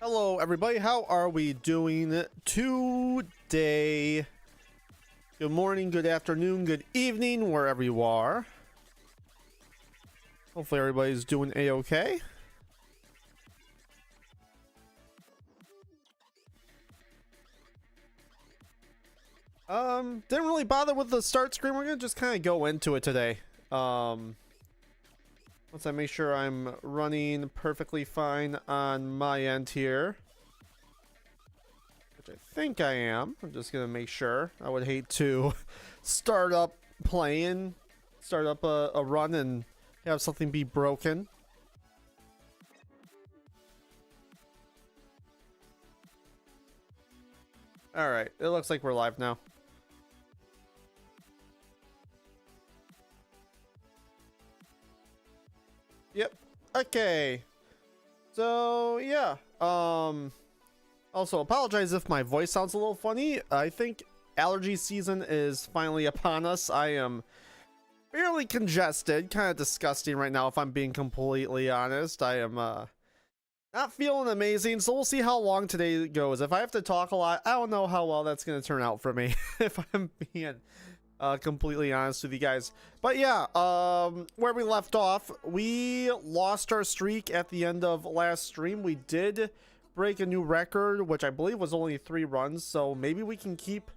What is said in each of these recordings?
Hello everybody, how are we doing today? Good morning, good afternoon, good evening, wherever you are. Hopefully everybody's doing a-okay. Didn't really bother with the start screen. We're gonna just kind of go into it today. Once I make sure I'm running perfectly fine on my end here, which I think I am. I'm just gonna make sure. I would hate to start up playing, start up a run and have something be broken. All right, it looks like we're live now. Yep. Okay. So yeah. Also apologize if my voice sounds a little funny. I think allergy season is finally upon us. I am fairly congested, kind of disgusting right now if I'm being completely honest. I am not feeling amazing, so we'll see how long today goes. If I have to talk a lot, I don't know how well that's going to turn out for me if I'm being completely honest with you guys. But yeah, where we left off, we lost our streak at the end of last stream. We did break a new record, which I believe was only 3 runs, so maybe we can keep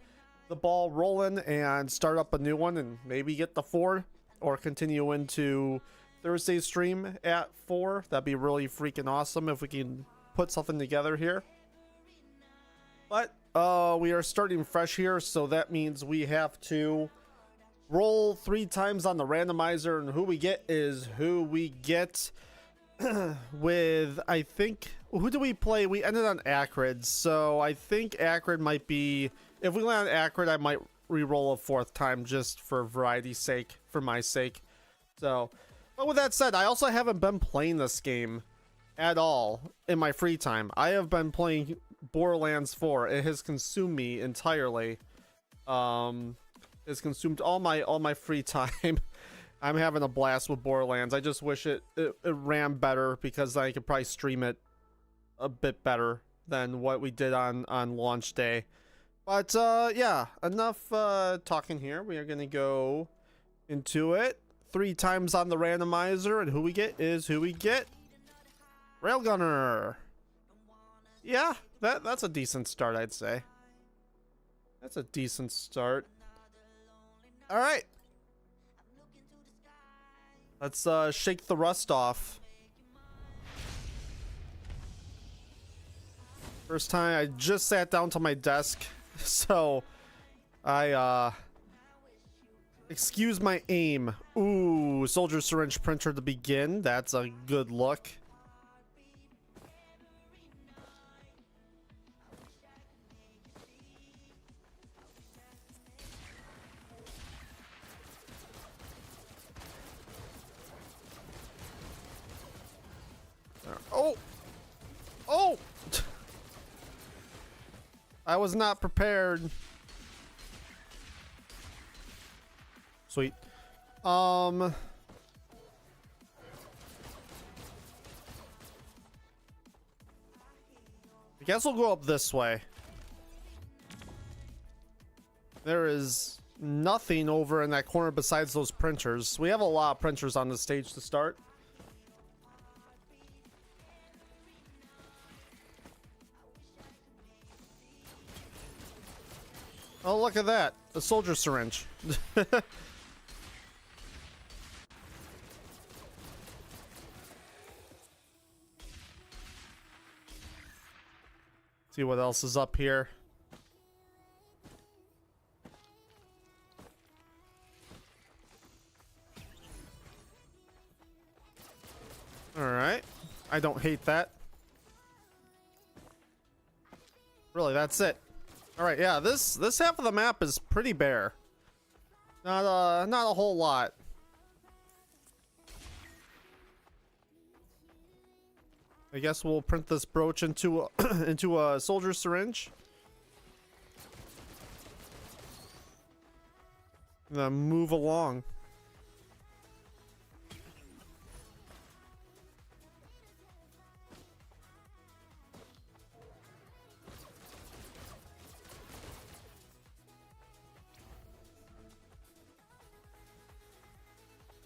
the ball rolling and start up a new one and maybe get the 4 or continue into Thursday's stream at 4. That'd be really freaking awesome if we can put something together here. But we are starting fresh here, so that means we have to roll 3 times on the randomizer, and who we get is who we get. With, I think, who do we play? We ended on Acrid, so I think Acrid might be, if we land on Acrid, I might re-roll a 4th time just for variety's sake, for my sake. So, but with that said, I also haven't been playing this game at all in my free time. I have been playing Borderlands 4. It has consumed me entirely. It's consumed all my free time. I'm having a blast with Borderlands. I just wish it ran better, because I could probably stream it a bit better than what we did on launch day. But yeah, enough talking here. We are gonna go into it 3 times on the randomizer, and who we get is who we get. Railgunner. Yeah, that's a decent start, I'd say. That's a decent start. All right. Let's shake the rust off. First time I just sat down to my desk, so I excuse my aim. Ooh, soldier syringe printer to begin. That's a good look. Oh! Oh! I was not prepared. Sweet. I guess we'll go up this way. There is nothing over in that corner besides those printers. We have a lot of printers on the stage to start. Oh, look at that. A soldier syringe. See what else is up here. All right. I don't hate that. Really, that's it. All right, yeah, this half of the map is pretty bare. Not a whole lot. I guess we'll print this brooch into into a soldier syringe. And then move along.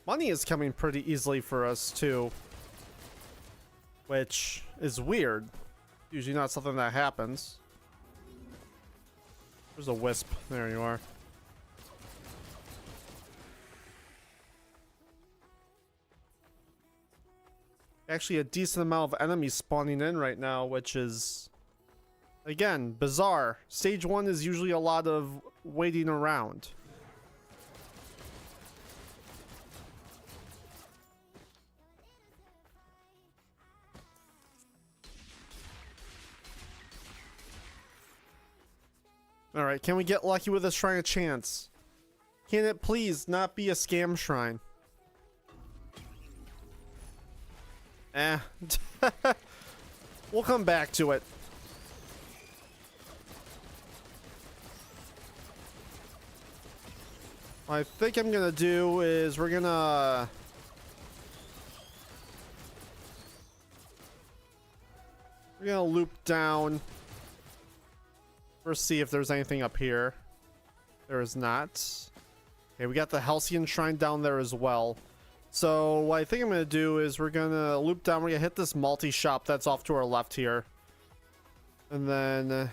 Money is coming pretty easily for us too, which is weird. Usually not something that happens. There's a wisp. There you are. Actually, a decent amount of enemies spawning in right now, which is, again, bizarre. Stage 1 is usually a lot of waiting around. Alright, can we get lucky with a Shrine of Chance? Can it please not be a scam shrine? Eh. We'll come back to it. What I think I'm gonna do is we're gonna loop down. First, see if there's anything up here. There is not. Okay, we got the Halcyon Shrine down there as well. So what I think I'm gonna do is we're gonna loop down. We're gonna hit this multi-shop that's off to our left here, and then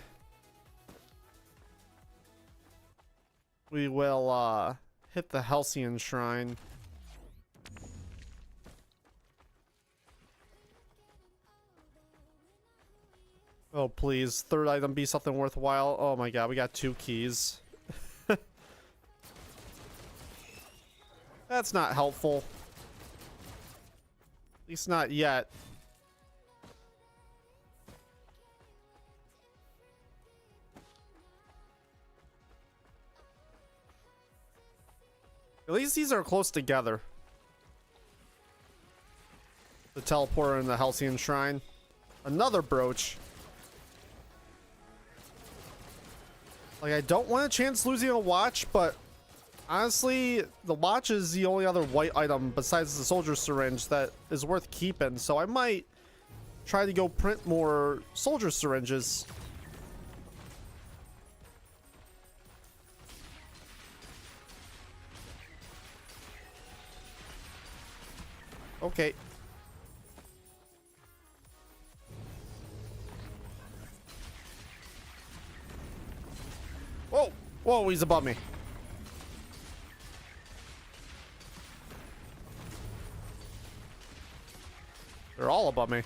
we will hit the Halcyon Shrine. Oh please, third item be something worthwhile. Oh my god, we got 2 keys. That's not helpful. At least not yet. At least these are close together. The teleporter and the Halcyon Shrine. Another brooch. Like, I don't want a chance losing a watch, but honestly, the watch is the only other white item besides the soldier syringe that is worth keeping, so I might try to go print more soldier syringes. Okay. Whoa! Whoa, he's above me. They're all above me.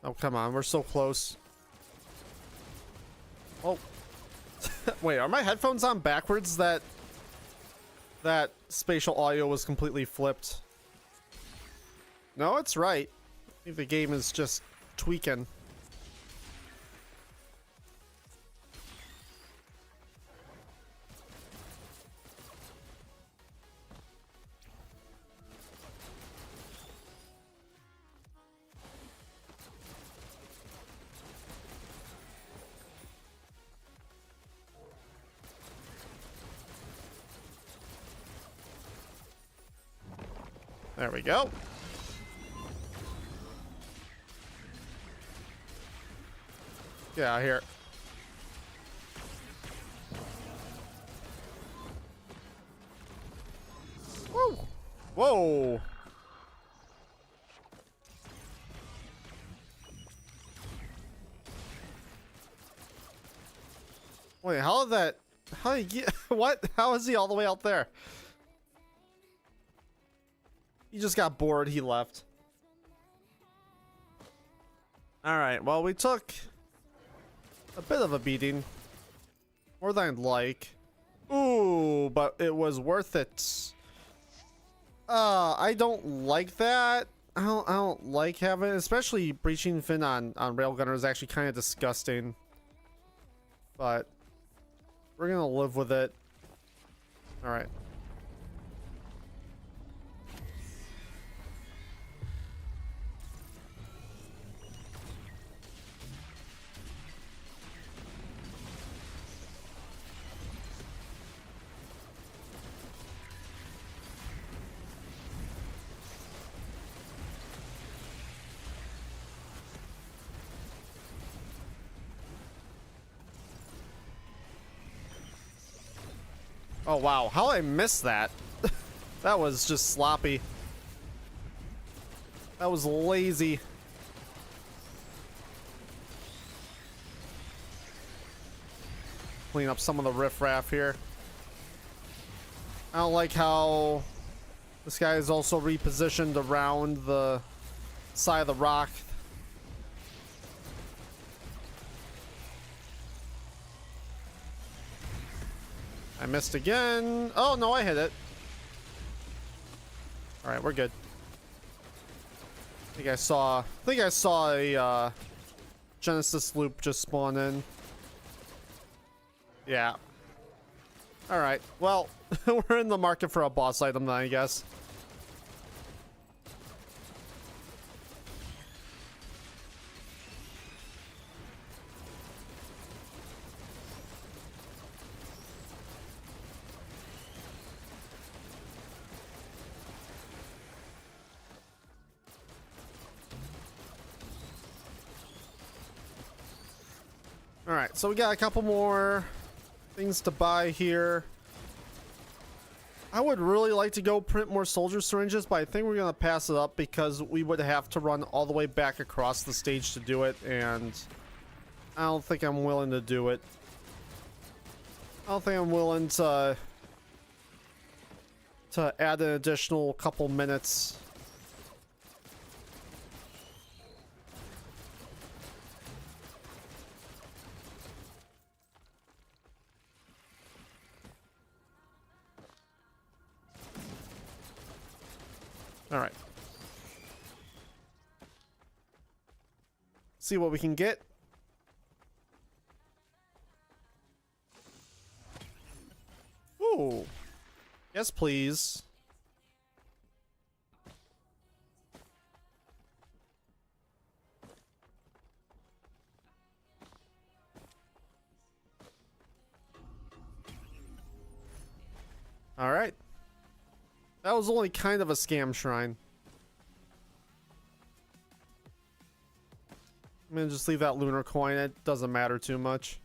Oh, come on. We're so close. Oh. Wait, are my headphones on backwards? That spatial audio was completely flipped. No, it's right. I think the game is just tweaking. There we go. Get out of here. Woo! Whoa! Wait, how did that How you get, what? How is he all the way out there? He just got bored. He left. Alright, well, we took a bit of a beating. More than I'd like. Ooh, but it was worth it. I don't like that. I don't like having, especially breaching fin on Railgunner is actually kind of disgusting. But we're gonna live with it. Alright. Oh wow, how I missed that? That was just sloppy. That was lazy. Clean up some of the riffraff here. I don't like how this guy is also repositioned around the side of the rock. I missed again. Oh no, I hit it. All right, we're good. I think I saw a Genesis loop just spawn in. Yeah. All right. Well, we're in the market for a boss item then, I guess. Alright, so we got a couple more things to buy here. I would really like to go print more soldier syringes, but I think we're going to pass it up because we would have to run all the way back across the stage to do it, and I don't think I'm willing to do it. I don't think I'm willing to add an additional couple minutes. All right. See what we can get. Ooh. Yes, please. All right. That was only kind of a scam shrine. I'm gonna just leave that lunar coin. It doesn't matter too much.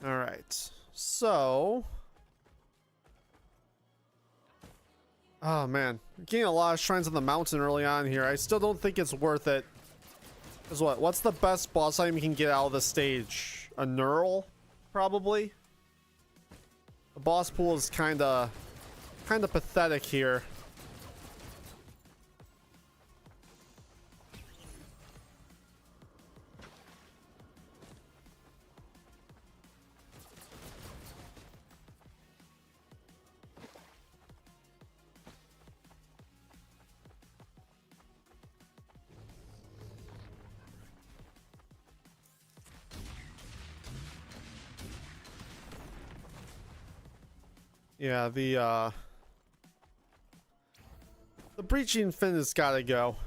All right, so, oh man, we're getting a lot of shrines on the mountain early on here. I still don't think it's worth it. Cause what's the best boss item you can get out of the stage? A knurl, probably. The boss pool is kind of pathetic here. Yeah, the breaching fin has got to go.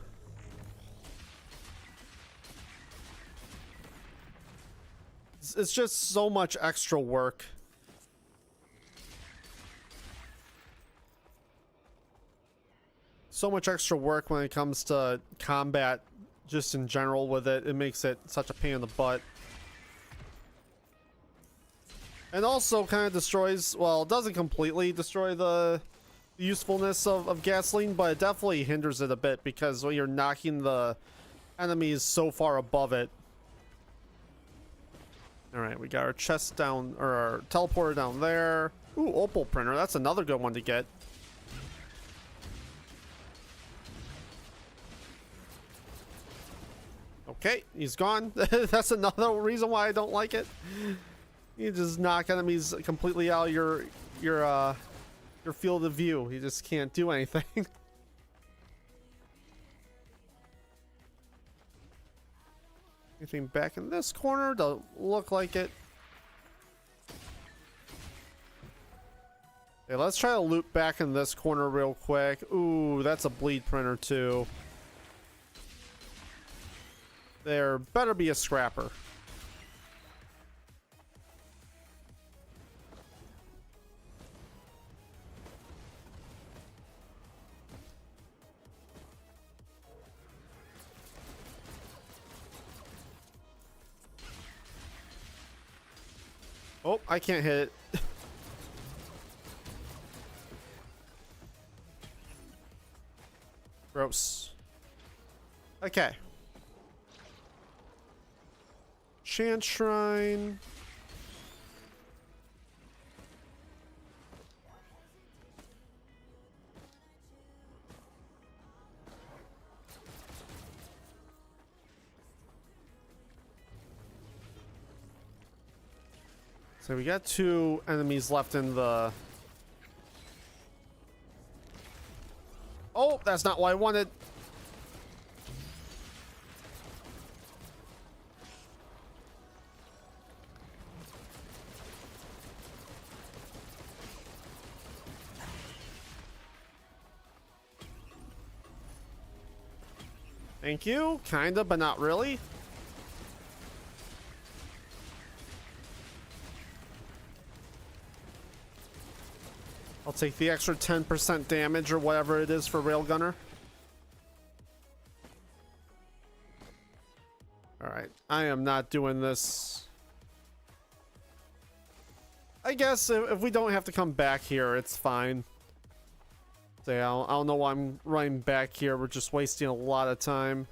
It's just so much extra work. So much extra work when it comes to combat, just in general with it. It makes it such a pain in the butt. And also kind of destroys, well, it doesn't completely destroy the usefulness of gasoline, but it definitely hinders it a bit because when you're knocking the enemies so far above it. All right, we got our chest down, or our teleporter down there. Ooh, opal printer, that's another good one to get. Okay, he's gone. That's another reason why I don't like it. You just knock enemies completely out of your field of view. You just can't do anything. Anything back in this corner? Don't look like it. Okay, let's try to loop back in this corner real quick. Ooh, that's a bleed printer too. There better be a scrapper. Oh, I can't hit it. Gross. Okay. Chant Shrine. So we got 2 enemies left in the... Oh, that's not what I wanted. Thank you. Kinda, but not really. I'll take the extra 10% damage or whatever it is for Railgunner. Alright, I am not doing this. I guess if we don't have to come back here, it's fine. So yeah, I don't know why I'm running back here. We're just wasting a lot of time.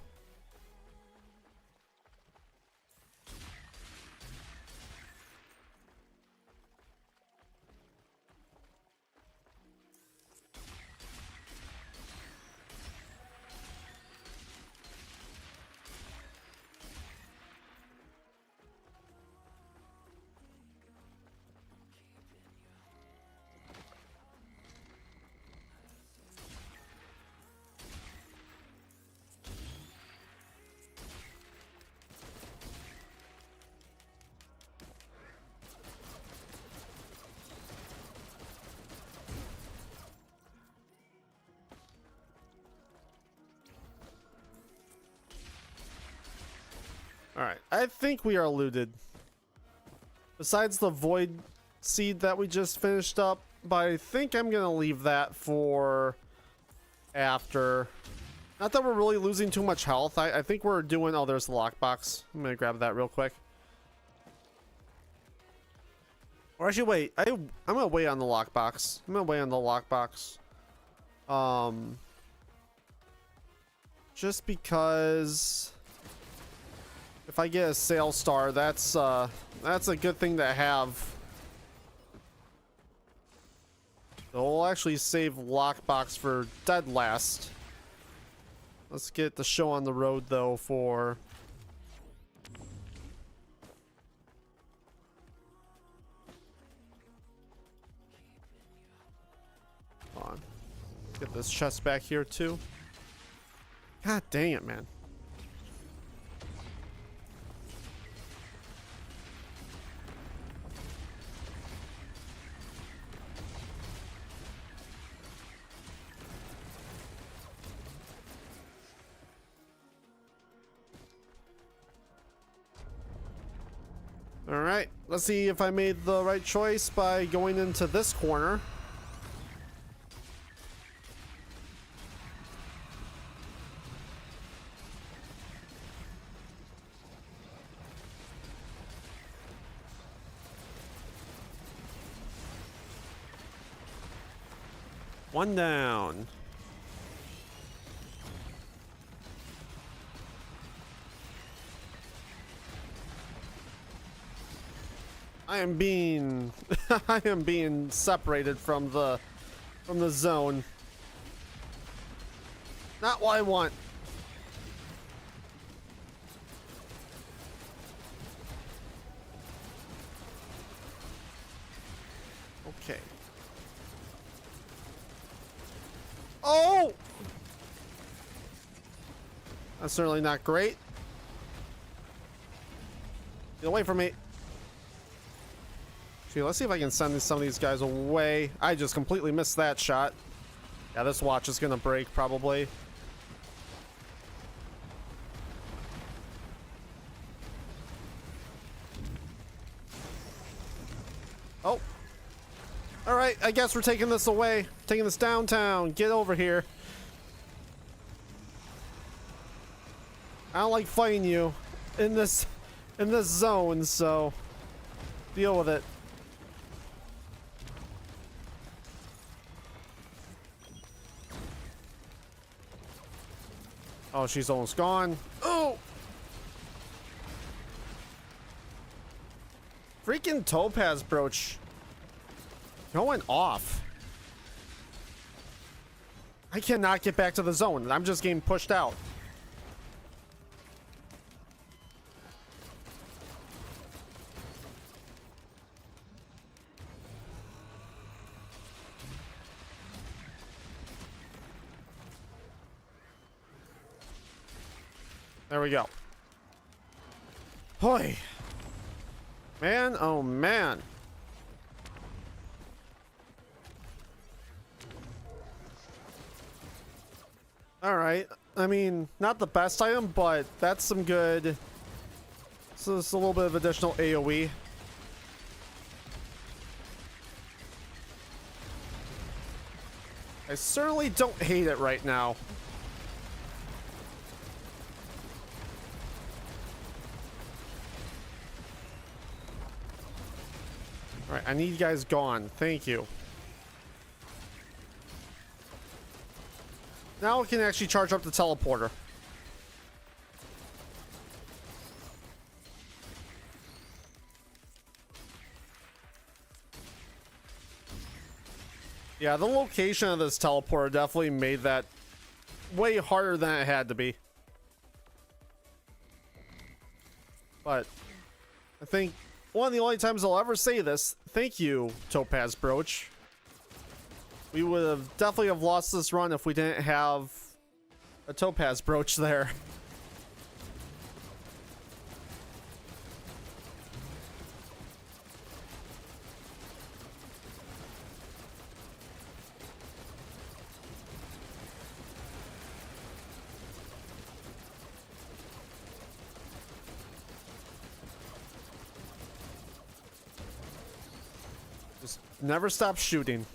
Alright, I think we are looted. Besides the void seed that we just finished up, but I think I'm gonna leave that for after. Not that we're really losing too much health. I think we're doing... Oh, there's the lockbox. I'm gonna grab that real quick. Or actually, wait. I'm gonna wait on the lockbox. I'm gonna wait on the lockbox. Just because... If I get a sale star, that's a good thing to have. So we'll actually save lockbox for dead last. Let's get the show on the road though for... Hold on. Get this chest back here too. God dang it, man. All right, let's see if I made the right choice by going into this corner. One down. I am being I am being separated from the zone. Not what I want. Okay. Oh! That's certainly not great. Get away from me. Gee, let's see if I can send some of these guys away. I just completely missed that shot. Yeah, this watch is gonna break probably. Oh. All right, I guess we're taking this away. Taking this downtown. Get over here. I don't like fighting you in this zone, so deal with it. Oh, she's almost gone. Oh! Freaking topaz brooch. Going off. I cannot get back to the zone. I'm just getting pushed out. There we go. Hoy. Man, oh man. All right. I mean, not the best item, but that's some good. So it's a little bit of additional AoE. I certainly don't hate it right now. All right, I need you guys gone. Thank you. Now we can actually charge up the teleporter. Yeah, the location of this teleporter definitely made that way harder than it had to be. But I think one of the only times I'll ever say this, thank you, Topaz Brooch. We would have definitely have lost this run if we didn't have a Topaz Brooch there. Just never stop shooting.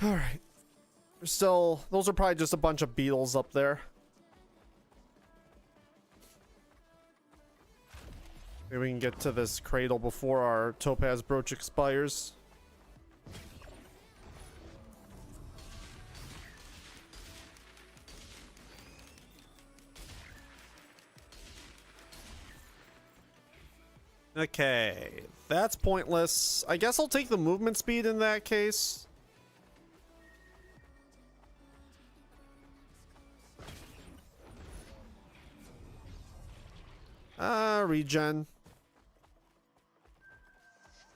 All right. Still, those are probably just a bunch of beetles up there. Maybe we can get to this cradle before our Topaz Brooch expires. Okay, that's pointless. I guess I'll take the movement speed in that case. Regen.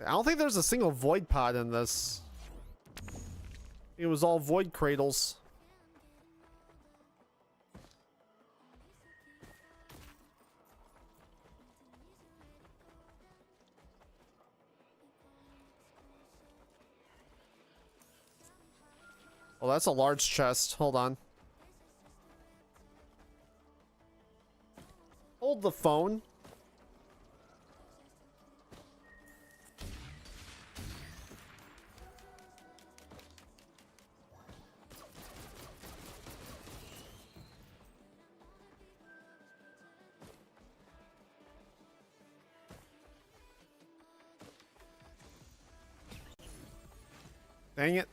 I don't think there's a single void pod in this. It was all void cradles. Well, that's a large chest. Hold on. Hold the phone. Dang it.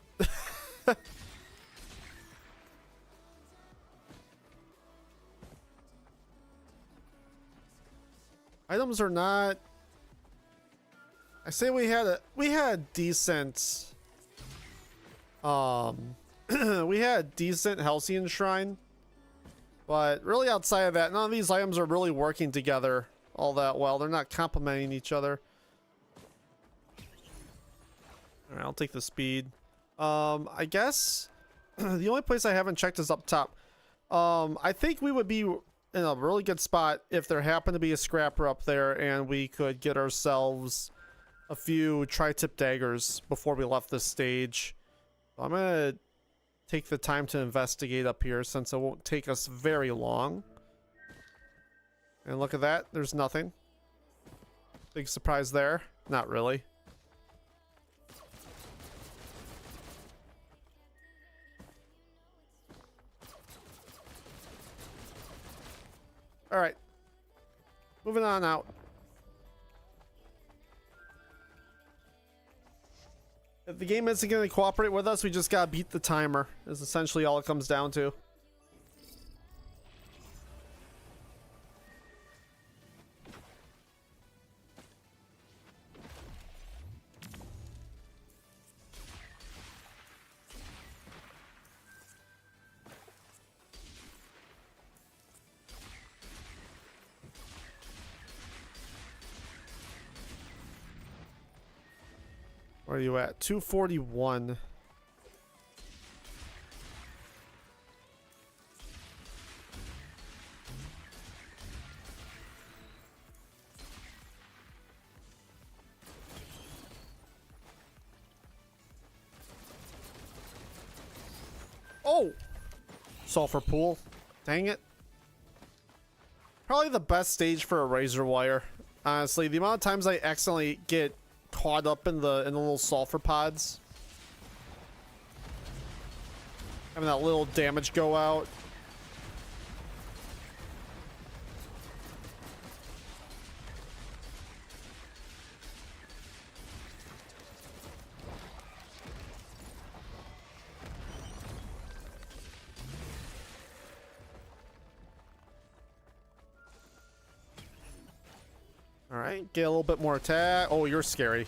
Items are not. I say we had decent we had decent Halcyon Shrine, but really outside of that, none of these items are really working together all that well. They're not complementing each other. All right, I'll take the speed. I guess the only place I haven't checked is up top. I think we would be in a really good spot if there happened to be a scrapper up there and we could get ourselves a few tri-tip daggers before we left this stage. I'm gonna take the time to investigate up here since it won't take us very long. And look at that, there's nothing. Big surprise there. Not really. All right, moving on out. If the game isn't going to cooperate with us, we just gotta beat the timer, is essentially all it comes down to. Where are you at? 241. Oh! Sulfur pool. Dang it. Probably the best stage for a razor wire. Honestly, the amount of times I accidentally get caught up in the little sulfur pods, having that little damage go out. All right, get a little bit more attack. Oh, you're scary.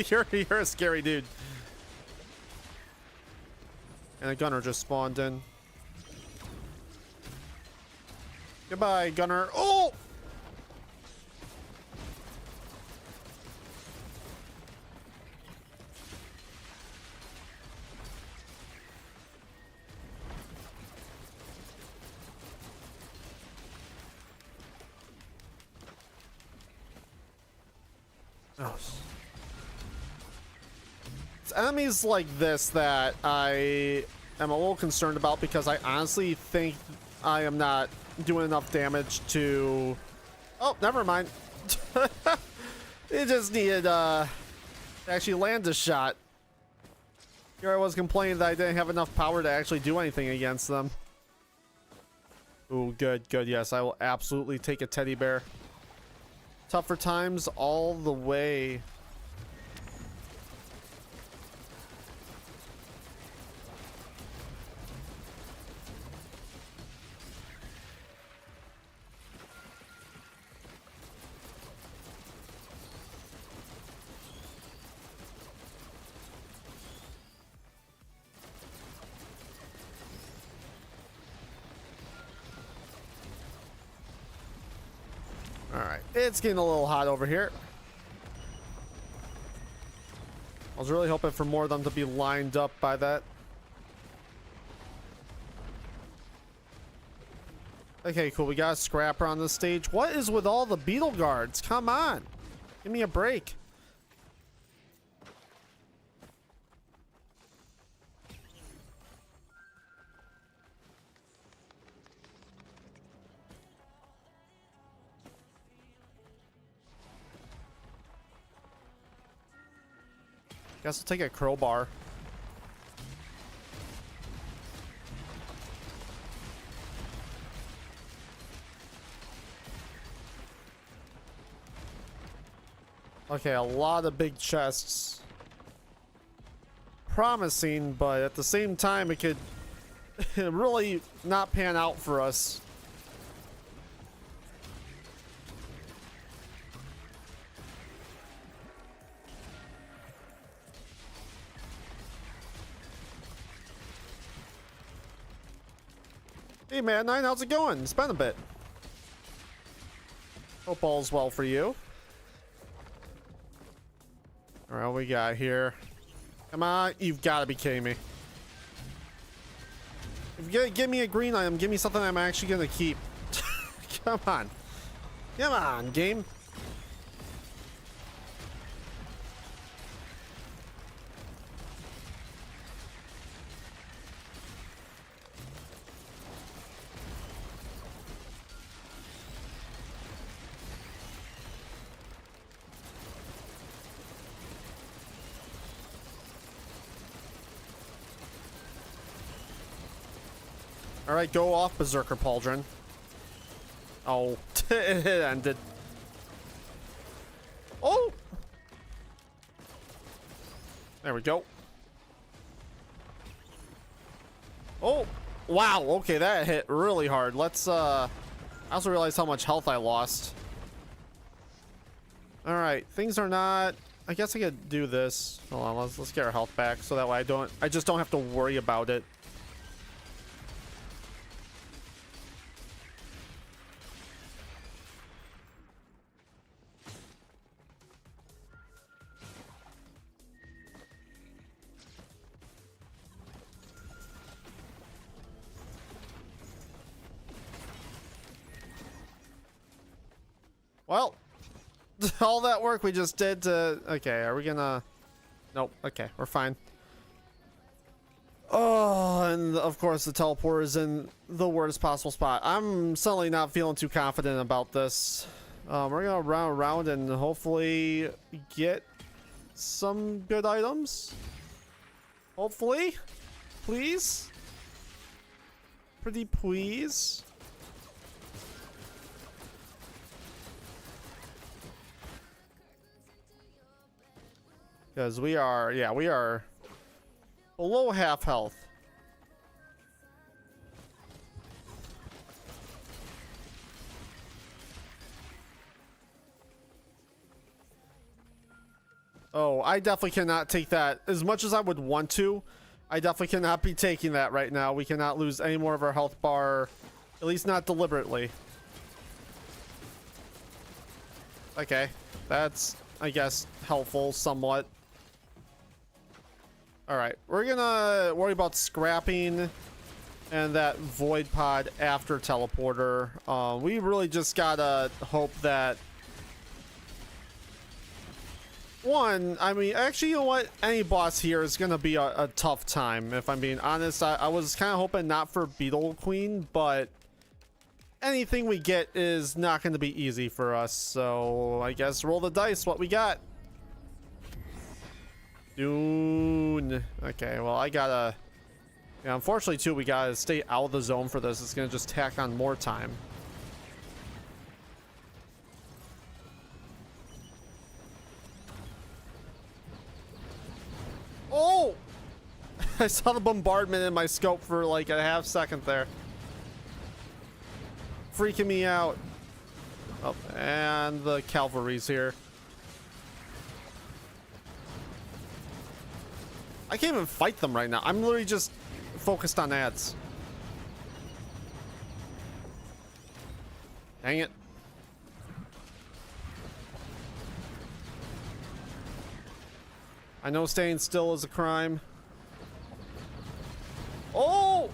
you're a scary dude. And a gunner just spawned in. Goodbye, gunner. Oh! Oh. It's enemies like this that I am a little concerned about because I honestly think I am not doing enough damage to... Oh, never mind. It just needed to actually land a shot. Here I was complaining that I didn't have enough power to actually do anything against them. Ooh, good, good. Yes, I will absolutely take a teddy bear. Tougher times all the way. Alright, it's getting a little hot over here. I was really hoping for more of them to be lined up by that. Okay, cool. We got a scrapper on this stage. What is with all the beetle guards? Come on. Give me a break. Guess I'll take a crowbar. Okay, a lot of big chests. Promising, but at the same time, it could really not pan out for us. Hey man, 9, how's it going? It's been a bit. Hope all's well for you. Alright, what we got here? Come on, you've got to be kidding me. If you're gonna give me a green item, give me something I'm actually gonna keep. Come on. Come on, game. Alright, go off, Berserker Pauldron. Oh, it ended. Oh! There we go. Oh! Wow, okay, that hit really hard. Let's, I also realized how much health I lost. Alright, things are not... I guess I could do this. Hold on, let's get our health back so that way I just don't have to worry about it. Well, all that work we just did to... Okay, are we gonna... Nope, okay, we're fine. Oh, and of course the teleporter is in the worst possible spot. I'm suddenly not feeling too confident about this. We're gonna round around and hopefully get some good items. Hopefully. Please. Pretty please. Because we are, yeah, we are below half health. Oh, I definitely cannot take that. As much as I would want to, I definitely cannot be taking that right now. We cannot lose any more of our health bar, at least not deliberately. Okay, that's, I guess, helpful somewhat. Alright, we're gonna worry about scrapping and that void pod after teleporter. We really just gotta hope that... One, I mean, actually, you know what? Any boss here is gonna be a tough time, if I'm being honest. I was kind of hoping not for Beetle Queen, but anything we get is not gonna be easy for us. So, I guess roll the dice, what we got. Dune. Okay, well, I gotta... Yeah, unfortunately, too, we gotta stay out of the zone for this. It's gonna just tack on more time. Oh! I saw the bombardment in my scope for like a half second there. Freaking me out. Oh, and the cavalry's here. I can't even fight them right now. I'm literally just focused on ads. Dang it. I know staying still is a crime. Oh!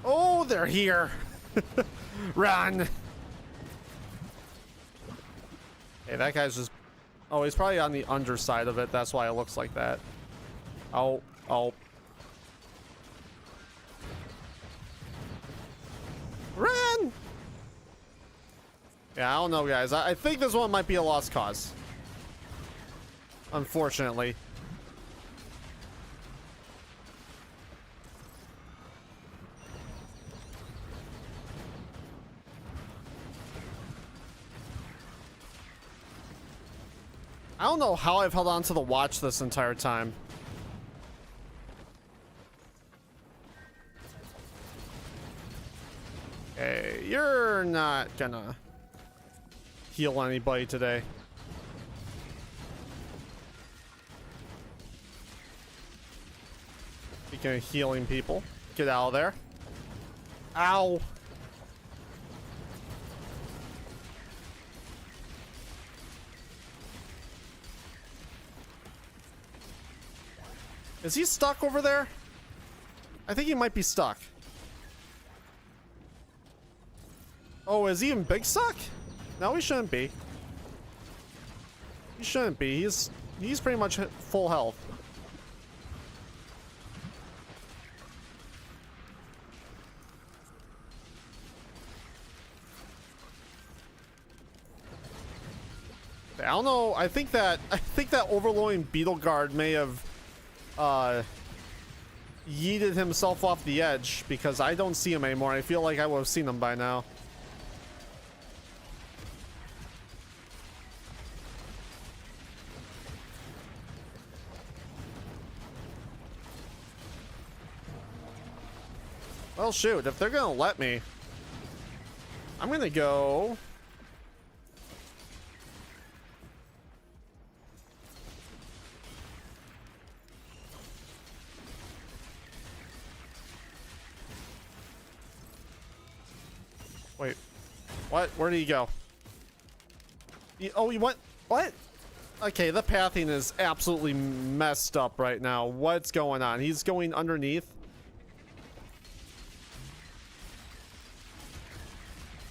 Oh, they're here. Run. Hey, that guy's just... Oh, he's probably on the underside of it. That's why it looks like that. Oh, oh. Yeah, I don't know, guys. I think this one might be a lost cause. Unfortunately. I don't know how I've held on to the watch this entire time. Okay, you're not gonna heal anybody today. Speaking of healing people, get out of there. Ow. Is he stuck over there? I think he might be stuck. Oh, is he in big suck? No, he shouldn't be. He shouldn't be. He's pretty much full health. I don't know. I think that overloading beetle guard may have yeeted himself off the edge because I don't see him anymore. I feel like I would have seen him by now. Well, shoot, if they're gonna let me, I'm gonna go. Wait, what? Where did he go? Oh, he went. What? Okay, the pathing is absolutely messed up right now. What's going on? He's going underneath.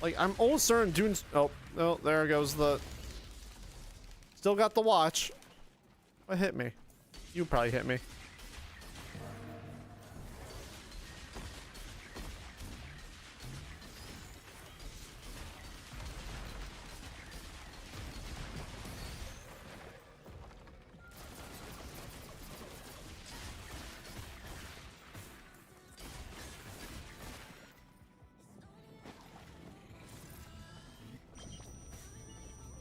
Like, I'm almost certain doing. Oh, no, there goes the. Still got the watch. What hit me? You probably hit me.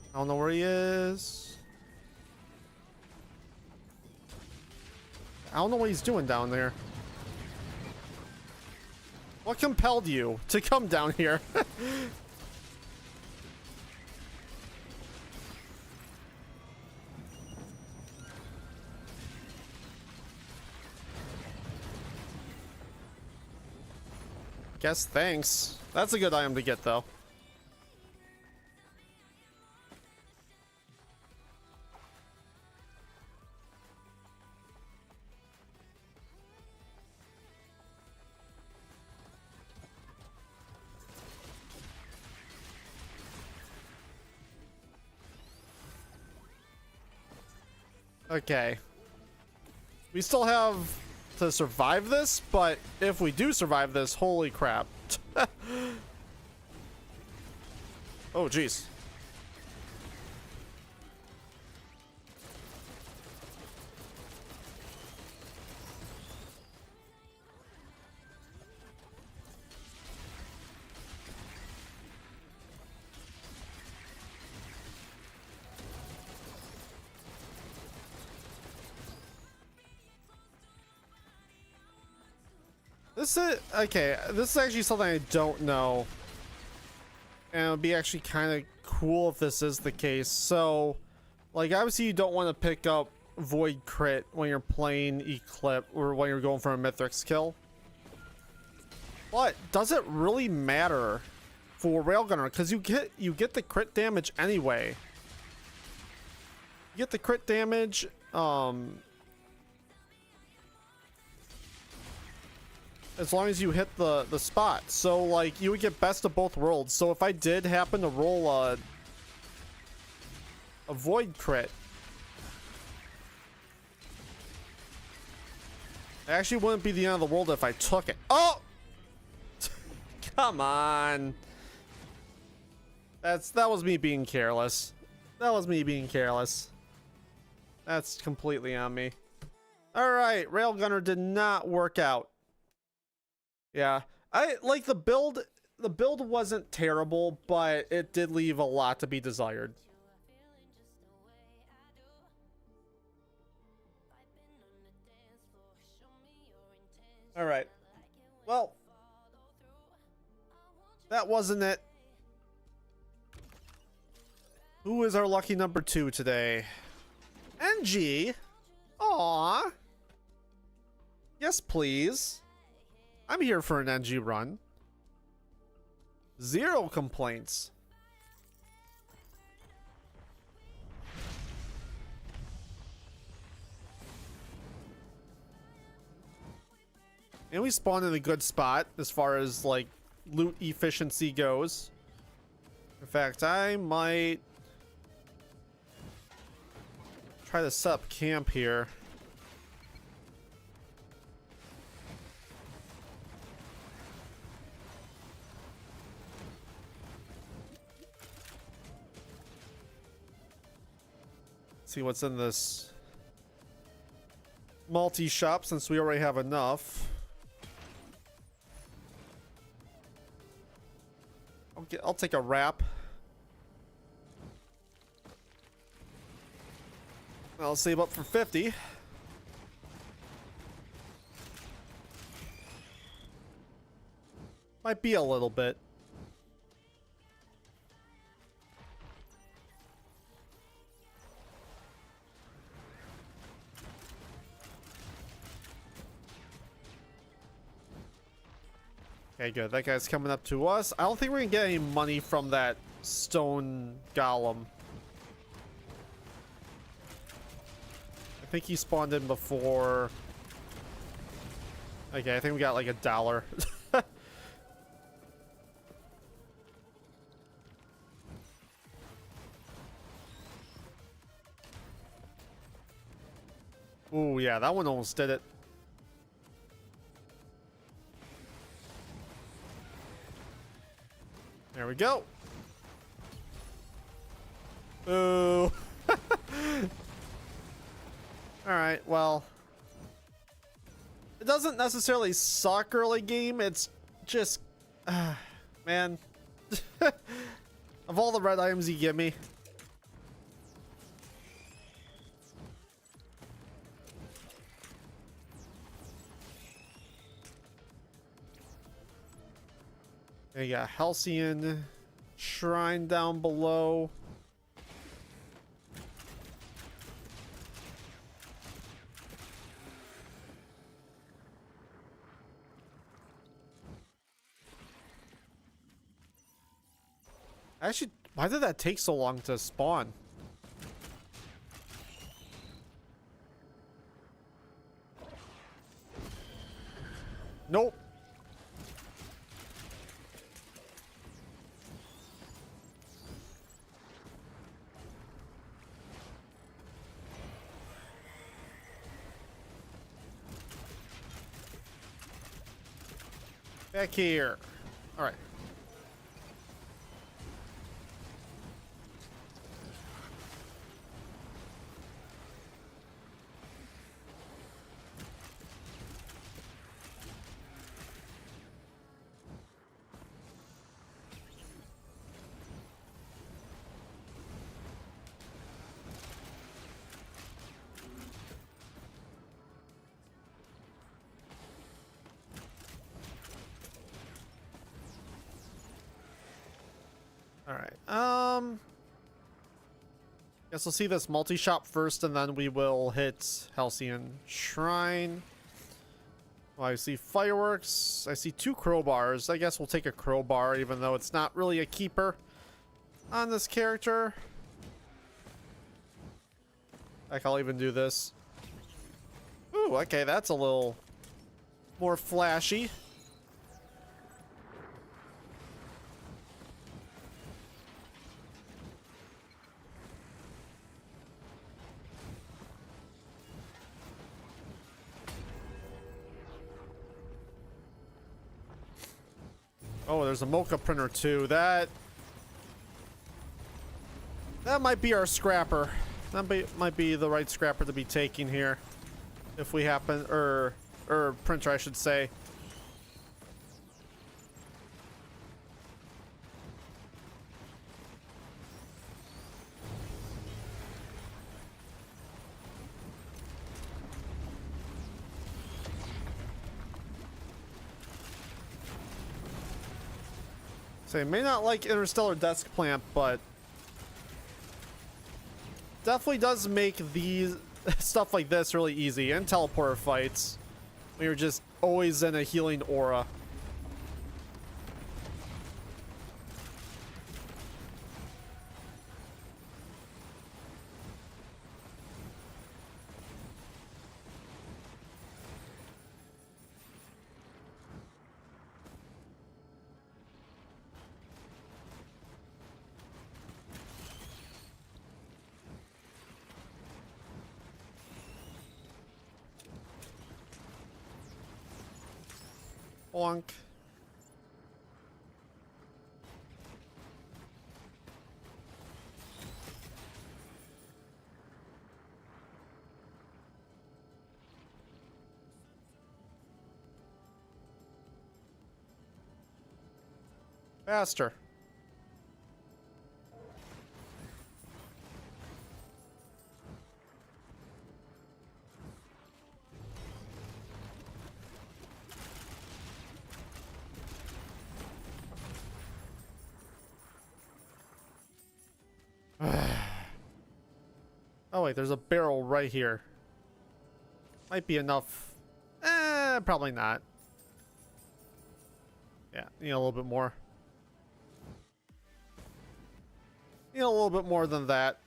I don't know where he is. I don't know what he's doing down there. What compelled you to come down here? Guess thanks. That's a good item to get, though. Okay. We still have to survive this, but if we do survive this, holy crap. Oh, jeez. This is okay. This is actually something I don't know, and it would be actually kind of cool if this is the case. So, like, obviously, you don't want to pick up Void Crit when you're playing Eclipse or when you're going for a Mithrix kill. But does it really matter for Railgunner? Because you get the crit damage anyway. You get the crit damage. As long as you hit the spot. So, like, you would get best of both worlds. So if I did happen to roll a Void Crit, it actually wouldn't be the end of the world if I took it. Oh! Come on. That was me being careless. That was me being careless. That's completely on me. Alright, Railgunner did not work out. Yeah. I like the build wasn't terrible, but it did leave a lot to be desired. Alright. Well, that wasn't it. Who is our lucky number 2 today? NG? Aww. Yes, please. I'm here for an NG run. 0 complaints. And we spawned in a good spot as far as like loot efficiency goes. In fact, I might try to set up camp here. See what's in this multi-shop since we already have enough. I'll take a wrap. I'll save up for 50. Might be a little bit. Okay, good. That guy's coming up to us. I don't think we're gonna get any money from that stone golem. I think he spawned in before. Okay, I think we got like $1. Ooh, yeah, that one almost did it. There we go. Ooh. Alright, well. It doesn't necessarily suck early game, it's just... man. Of all the red items you give me. You got Halcyon Shrine down below. Actually, why did that take so long to spawn? Nope. Back here. All right. Guess we'll see this multi-shop first, and then we will hit Halcyon Shrine. Well, I see fireworks. I see 2 crowbars. I guess we'll take a crowbar, even though it's not really a keeper on this character. Heck, I'll even do this. Ooh, okay, that's a little more flashy. Oh, there's a mocha printer too. That That might be our scrapper. Might be the right scrapper to be taking here. If we happen, or printer, I should say. So may not like interstellar desk plant, but definitely does make these stuff like this really easy, and teleporter fights when you're just always in a healing aura. Bonk. Faster. Oh wait, there's a barrel right here. Might be enough. Probably not. Yeah, need a little bit more. Need a little bit more than that.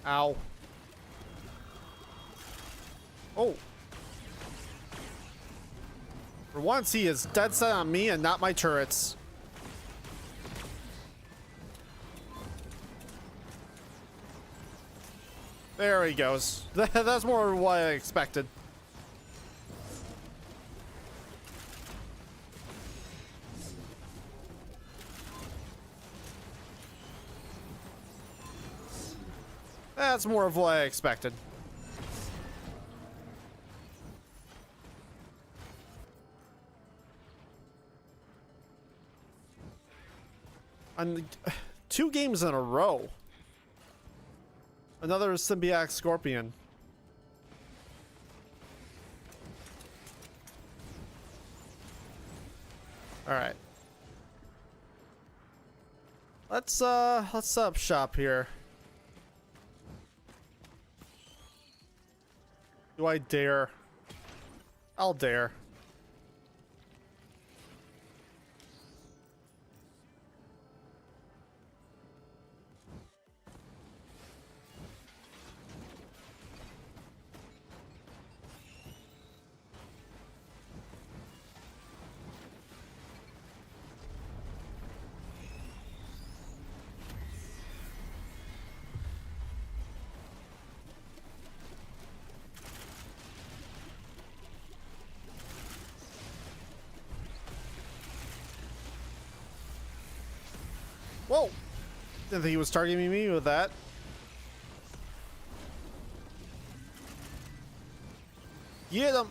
Ow. Oh. For once, he is dead set on me and not my turrets. There he goes. That's more what I expected. That's more of what I expected. On 2 games in a row. Another symbiotic scorpion. All right. Let's set up shop here. Do I dare? I'll dare. Whoa! Didn't think he was targeting me with that. Get him!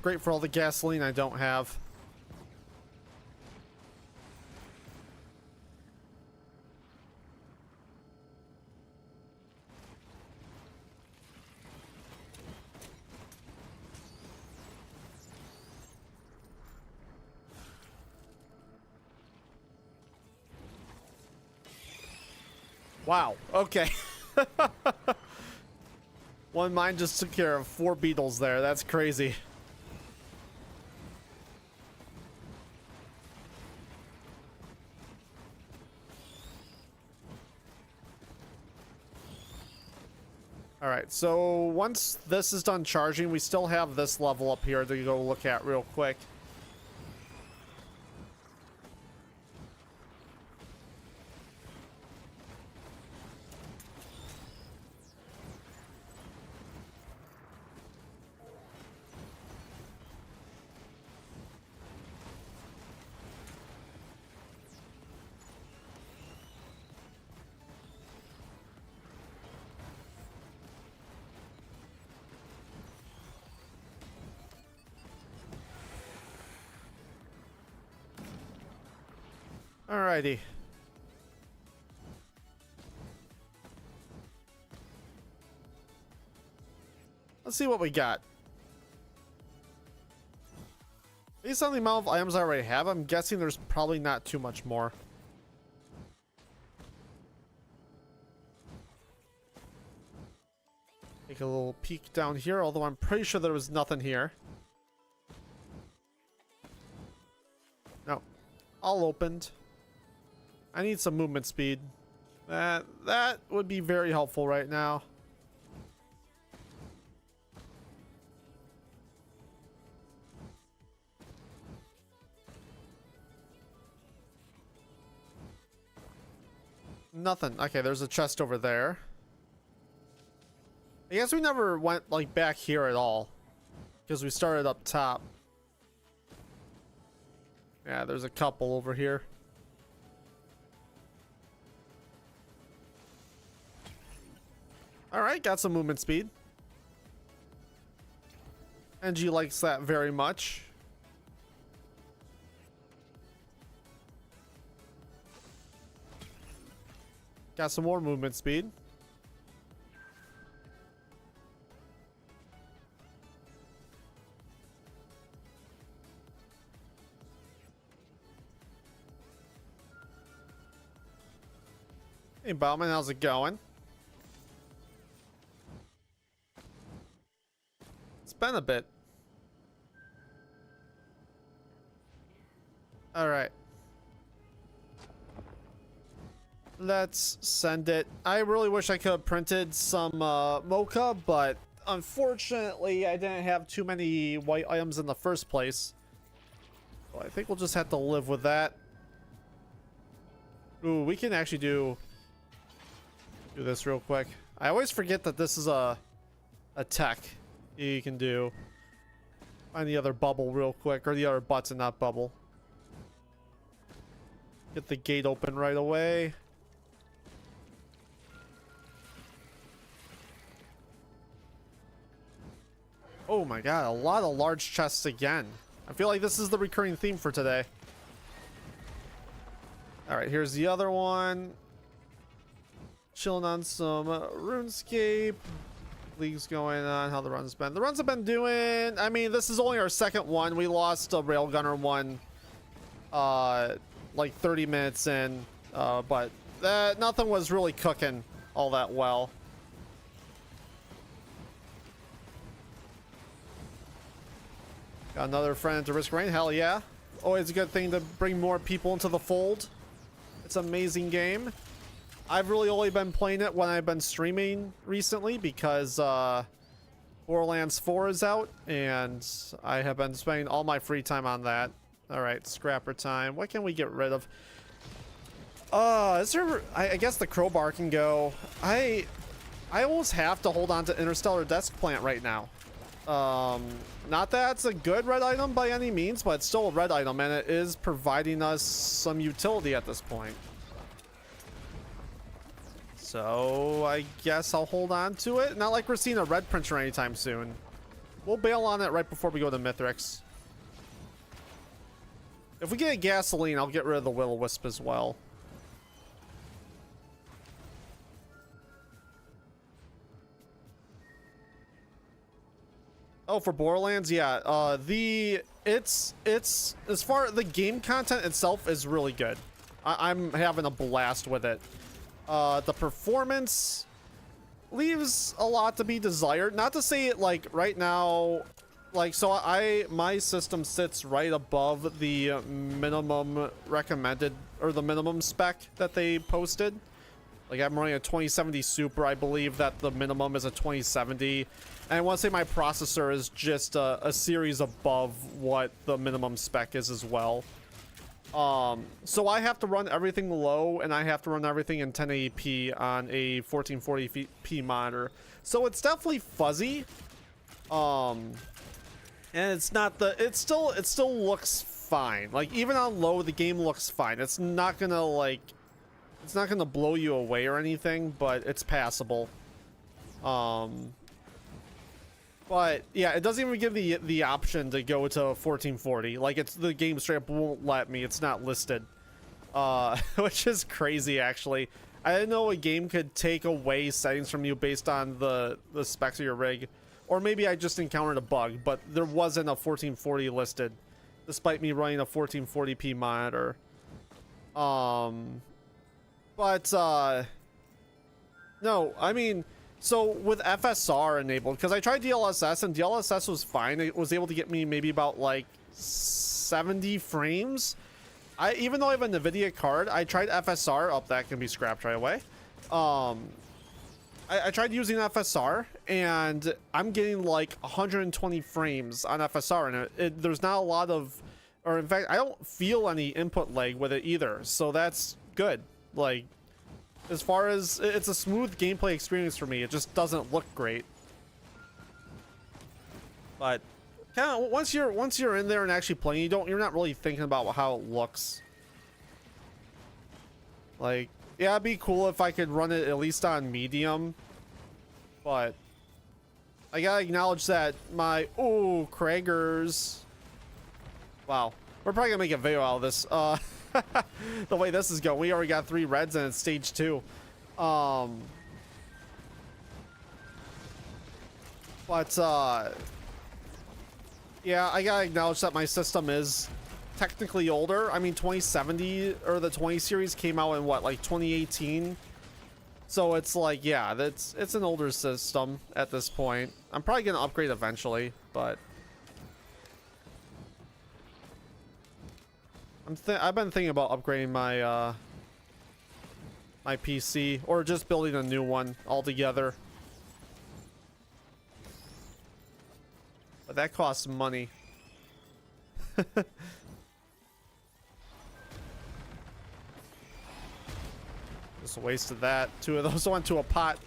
Great for all the gasoline I don't have. Wow, okay. One mine just took care of 4 beetles there. That's crazy. All right, so once this is done charging, we still have this level up here to go look at real quick. Alrighty. Let's see what we got. Based on the amount of items I already have, I'm guessing there's probably not too much more. Take a little peek down here, although I'm pretty sure there was nothing here. No. All opened. I need some movement speed. That would be very helpful right now. Nothing. Okay, there's a chest over there. I guess we never went like back here at all because we started up top. Yeah, there's a couple over here. All right, got some movement speed. NG likes that very much. Got some more movement speed. Hey Bowman, how's it going? It's been a bit. All right. Let's send it. I really wish I could have printed some mocha, but unfortunately I didn't have too many white items in the first place. So I think we'll just have to live with that. Ooh, we can actually do this real quick. I always forget that this is a tech you can do. Find the other bubble real quick, or the other button, not bubble. Get the gate open right away. Oh my god, a lot of large chests again. I feel like this is the recurring theme for today. Alright, here's the other one. Chilling on some RuneScape. League's going on. How the runs been? The runs have been doing... I mean, this is only our second one. We lost a Railgunner one like 30 minutes in. But nothing was really cooking all that well. Got another friend to Risk Rain. Hell yeah. Always a good thing to bring more people into the fold. It's an amazing game. I've really only been playing it when I've been streaming recently because Borderlands 4 is out and I have been spending all my free time on that. Alright, scrapper time. What can we get rid of? Is there... I guess the crowbar can go. I almost have to hold on to Interstellar Desk Plant right now. Not that it's a good red item by any means, but it's still a red item and it is providing us some utility at this point. So I guess I'll hold on to it. Not like we're seeing a red printer anytime soon. We'll bail on it right before we go to Mithrix. If we get a gasoline, I'll get rid of the Will-O-Wisp as well. Oh, for Borderlands, yeah. It's as far the game content itself is really good. I'm having a blast with it. The performance leaves a lot to be desired. Not to say it like right now, like so my system sits right above the minimum recommended or the minimum spec that they posted. Like I'm running a 2070 Super. I believe that the minimum is a 2070. And I want to say my processor is just a series above what the minimum spec is as well. So I have to run everything low and I have to run everything in 1080p on a 1440p monitor. So it's definitely fuzzy. And it's not it still looks fine. Like even on low, the game looks fine. It's not gonna blow you away or anything, but it's passable. But yeah, it doesn't even give the option to go to 1440. Like it's the game straight up won't let me. It's not listed. which is crazy actually. I didn't know a game could take away settings from you based on the specs of your rig. Or maybe I just encountered a bug, but there wasn't a 1440 listed, despite me running a 1440p monitor. No, I mean, so with FSR enabled, because I tried DLSS and DLSS was fine. It was able to get me maybe about like 70 frames. Even though I have a NVIDIA card, I tried FSR. Oh, that can be scrapped right away. I tried using FSR and I'm getting like 120 frames on FSR, and there's not a lot of, or in fact, I don't feel any input lag with it either. So that's good. Like, as far as it's a smooth gameplay experience for me, it just doesn't look great. But kind of once you're in there and actually playing, you're not really thinking about how it looks. Like, yeah, it'd be cool if I could run it at least on medium, but I gotta acknowledge that my Kraggers. Wow, we're probably gonna make a video out of this. The way this is going, we already got 3 reds and it's stage 2. Yeah, I gotta acknowledge that my system is technically older. I mean, 2070 or the 20 series came out in what, like 2018? So it's like, yeah, it's an older system at this point. I'm probably gonna upgrade eventually, but I've been thinking about upgrading my my PC or just building a new one altogether. But that costs money. Just wasted that. 2 of those went to a pot.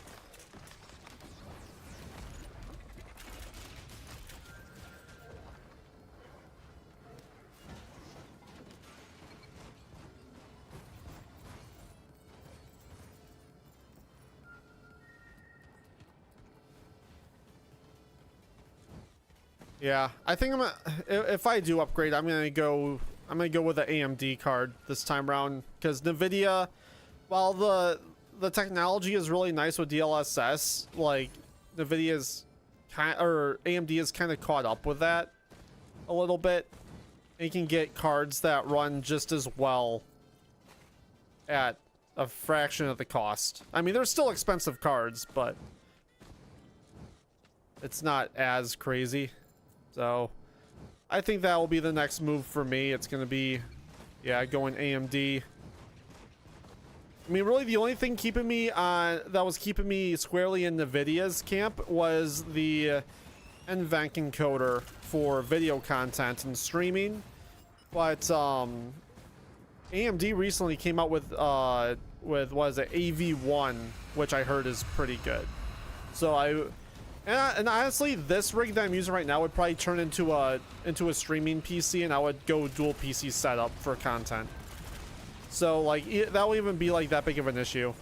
Yeah, I think if I do upgrade, I'm gonna go with an AMD card this time around, because NVIDIA, while the technology is really nice with DLSS, like NVIDIA's AMD is kind of caught up with that a little bit. You can get cards that run just as well at a fraction of the cost. I mean, they're still expensive cards, but it's not as crazy. So I think that will be the next move for me. It's going to be, yeah, going AMD. I mean, really the only thing keeping me that was keeping me squarely in NVIDIA's camp was the NVENC encoder for video content and streaming. But AMD recently came out with what is it, AV1, which I heard is pretty good. So and honestly, this rig that I'm using right now would probably turn into a streaming PC, and I would go dual PC setup for content. So like that won't even be like that big of an issue.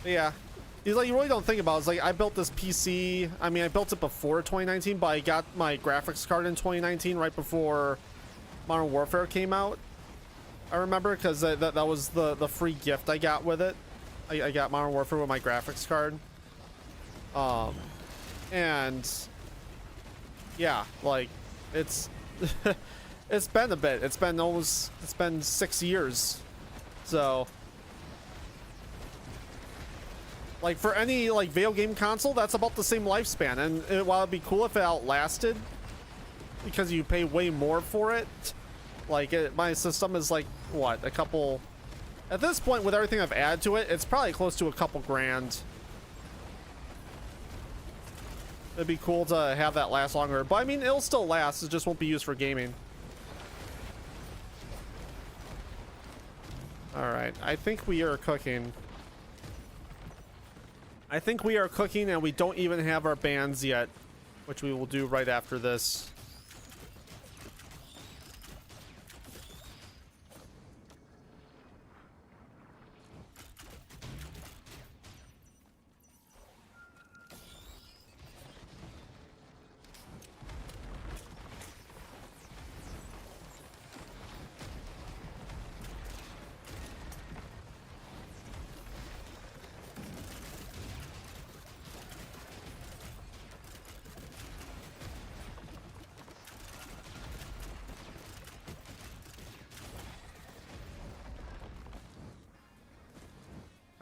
But yeah, you really don't think about it. It's like I built this PC. I mean, I built it before 2019, but I got my graphics card in 2019, right before Modern Warfare came out. I remember, because that was the free gift I got with it. I got Modern Warfare with my graphics card. And yeah, like it's it's been a bit. It's been 6 years. So like for any like video game console, that's about the same lifespan. And while it'd be cool if it outlasted, because you pay way more for it. Like my system is like what, a couple, at this point with everything I've added to it, it's probably close to a couple grand. It'd be cool to have that last longer, but I mean it'll still last, it just won't be used for gaming. All right, I think we are cooking. And we don't even have our bands yet, which we will do right after this.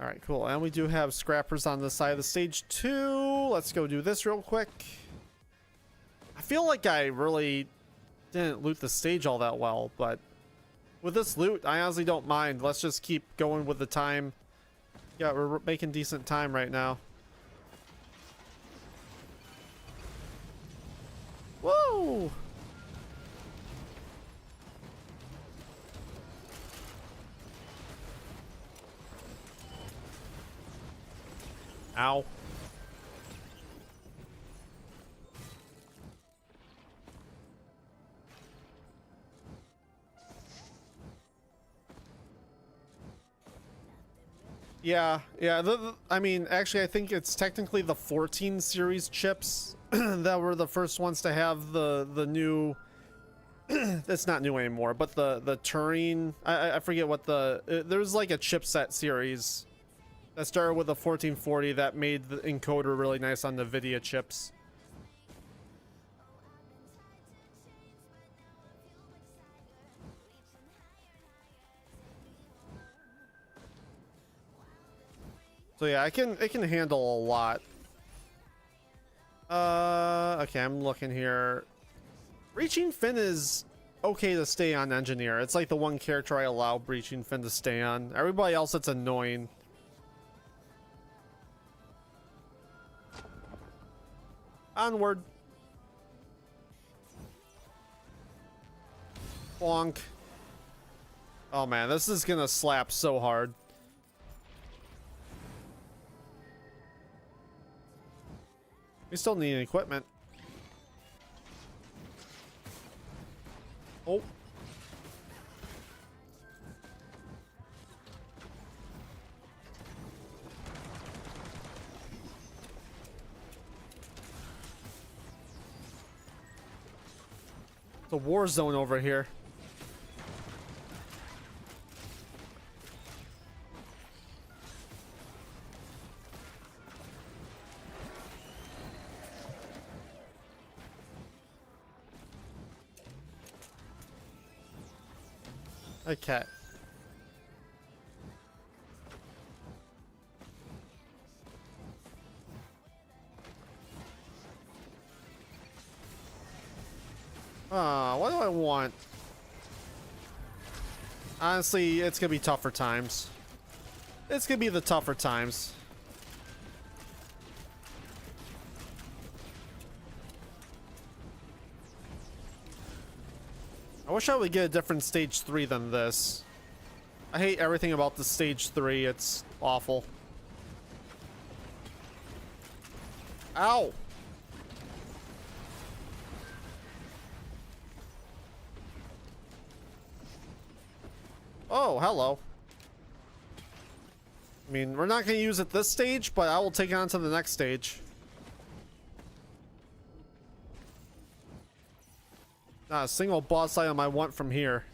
All right, cool. And we do have scrappers on the side of the stage too. Let's go do this real quick. I feel like I really didn't loot the stage all that well, but with this loot, I honestly don't mind. Let's just keep going with the time. Yeah, we're making decent time right now. Woo! Ow. Yeah, I mean, actually, I think it's technically the 14 series chips that were the first ones to have the new. It's not new anymore, but the Turing. I forget what there's like a chipset series that started with the 1440 that made the encoder really nice on the NVIDIA chips. So yeah, it can handle a lot. Okay, I'm looking here. Breaching Fin is okay to stay on engineer. It's like the one character I allow Breaching Fin to stay on. Everybody else, it's annoying. Onward. Bonk. Oh man, this is gonna slap so hard. We still need equipment. Oh. It's a war zone over here. Okay. What do I want? Honestly, it's gonna be tougher times. It's gonna be the tougher times. I wish I would get a different stage 3 than this. I hate everything about the stage 3. It's awful. Ow! Oh, hello. I mean, we're not going to use it this stage, but I will take it on to the next stage. Not a single boss item I want from here.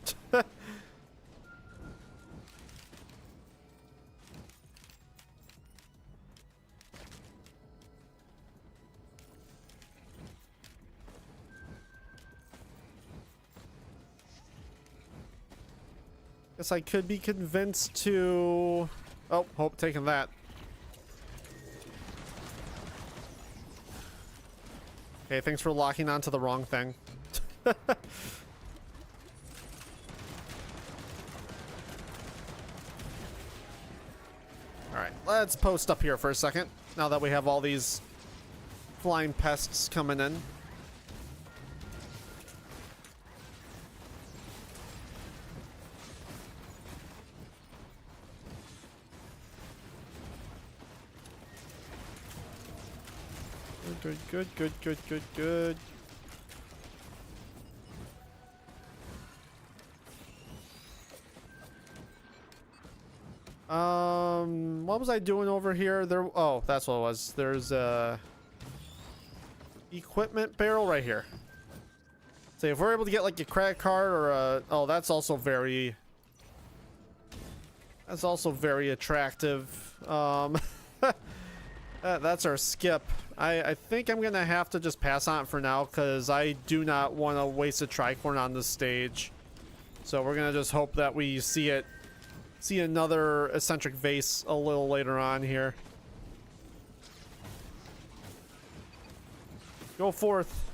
Guess I could be convinced to... Oh, hope taking that. Okay, thanks for locking onto the wrong thing. Alright, let's post up here for a second, now that we have all these flying pests coming in. Good. What was I doing over here? There. Oh, that's what it was. There's a equipment barrel right here. So if we're able to get like a credit card or a... Oh, that's also very... That's also very attractive. That's our skip. I think I'm gonna have to just pass on it for now because I do not want to waste a tricorn on this stage. So we're gonna just hope that we see it see another eccentric vase a little later on here. Go forth.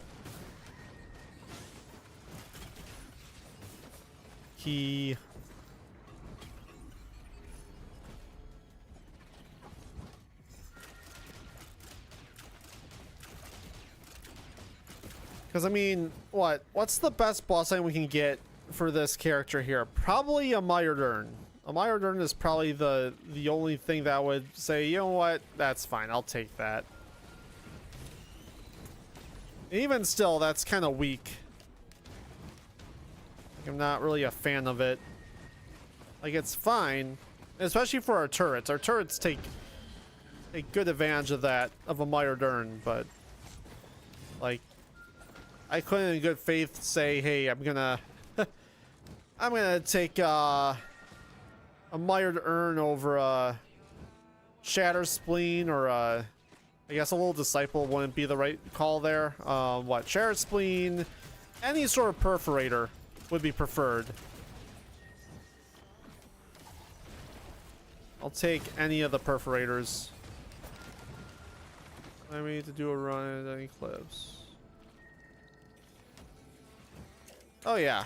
Key. Because, I mean, what's the best boss item we can get for this character here? Probably a Mired Urn. A Mired Urn is probably the only thing that would say, you know what, that's fine, I'll take that. Even still, that's kind of weak. I'm not really a fan of it. Like, it's fine, especially for our turrets. Our turrets take good advantage of that, of a Mired Urn, but, like, I couldn't in good faith say, hey, I'm gonna I'm gonna take a Mired Urn over a Shatter Spleen, or I guess a Little Disciple wouldn't be the right call there. What, Shatter Spleen, any sort of Perforator would be preferred. I'll take any of the Perforators. I need to do a run at any clips. Oh yeah,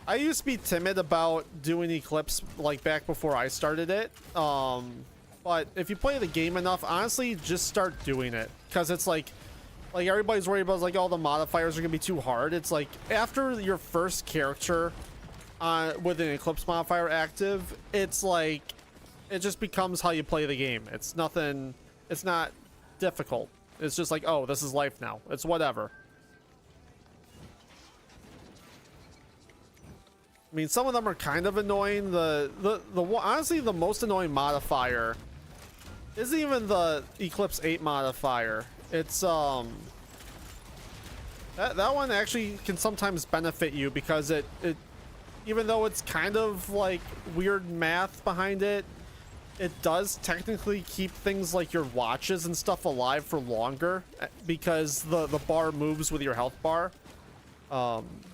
I used to be timid about doing Eclipse, like, back before I started it. But if you play the game enough, honestly, just start doing it, because it's like everybody's worried about, like, all the modifiers are gonna be too hard. It's like, after your first character with an Eclipse modifier active, it's like, it just becomes how you play the game. It's nothing, it's not difficult. It's just like, oh, this is life now. It's whatever. I mean, some of them are kind of annoying. Honestly, the most annoying modifier isn't even the Eclipse 8 modifier. It's that one actually can sometimes benefit you, because it even though it's kind of like weird math behind it, it does technically keep things like your watches and stuff alive for longer, because the bar moves with your health bar.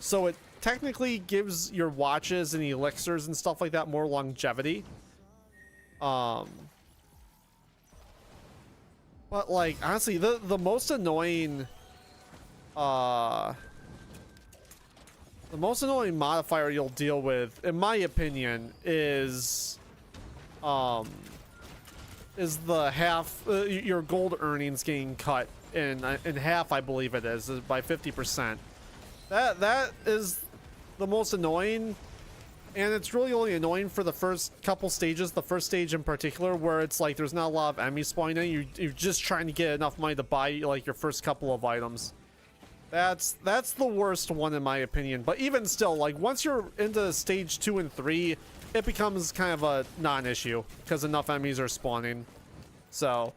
So it technically gives your watches and elixirs and stuff like that more longevity. But, like, honestly, the most annoying modifier you'll deal with, in my opinion, is the half, your gold earnings getting cut in half, I believe it is by 50%. That is the most annoying, and it's really only annoying for the first couple stages, the first stage in particular, where it's like there's not a lot of enemies spawning in. You're just trying to get enough money to buy, like, your first couple of items. That's the worst one, in my opinion. But even still, like, once you're into stage 2 and 3, it becomes kind of a non-issue, because enough enemies are spawning. So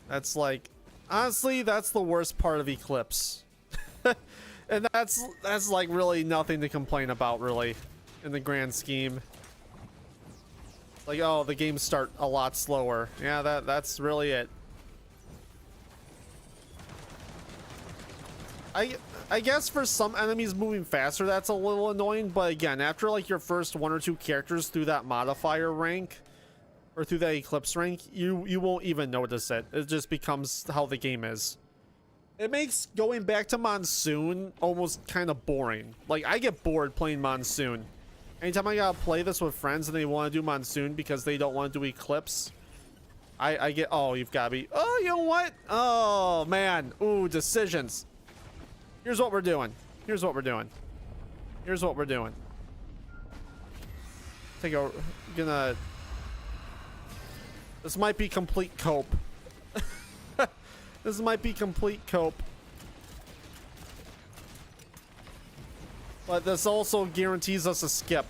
that's, like, honestly, that's the worst part of Eclipse. And that's like really nothing to complain about, really, in the grand scheme. Like, oh, the games start a lot slower. Yeah, that's really it. I guess for some enemies moving faster, that's a little annoying, but again, after like your first 1 or 2 characters through that modifier rank, or through that Eclipse rank, you won't even notice it. It just becomes how the game is. It makes going back to Monsoon almost kind of boring. Like, I get bored playing Monsoon. Anytime I gotta play this with friends and they want to do Monsoon because they don't want to do Eclipse, I get, oh, you've got to be, oh, you know what? Oh, man. Ooh, decisions. Here's what we're doing. Here's what we're doing. Here's what we're doing. This might be complete cope. This might be complete cope. But this also guarantees us a skip.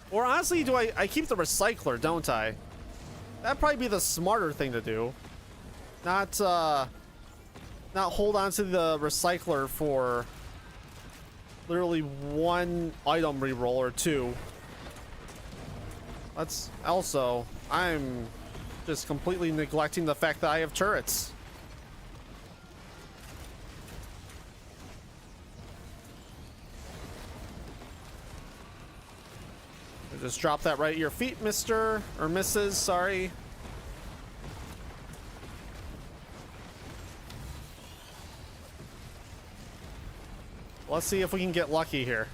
Or honestly, I keep the recycler, don't I? That'd probably be the smarter thing to do. Not hold on to the recycler for literally 1 item reroll or 2. That's also, I'm just completely neglecting the fact that I have turrets. Just drop that right at your feet, Mr. or Mrs. Sorry. Let's see if we can get lucky here.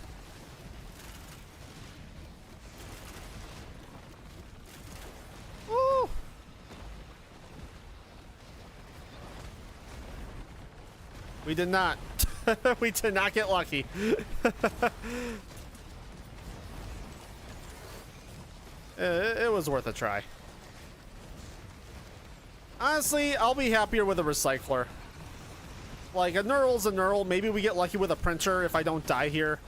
Woo! We did not. We did not get lucky. It was worth a try. Honestly, I'll be happier with a recycler. Like, a knurl's a knurl. Maybe we get lucky with a printer if I don't die here.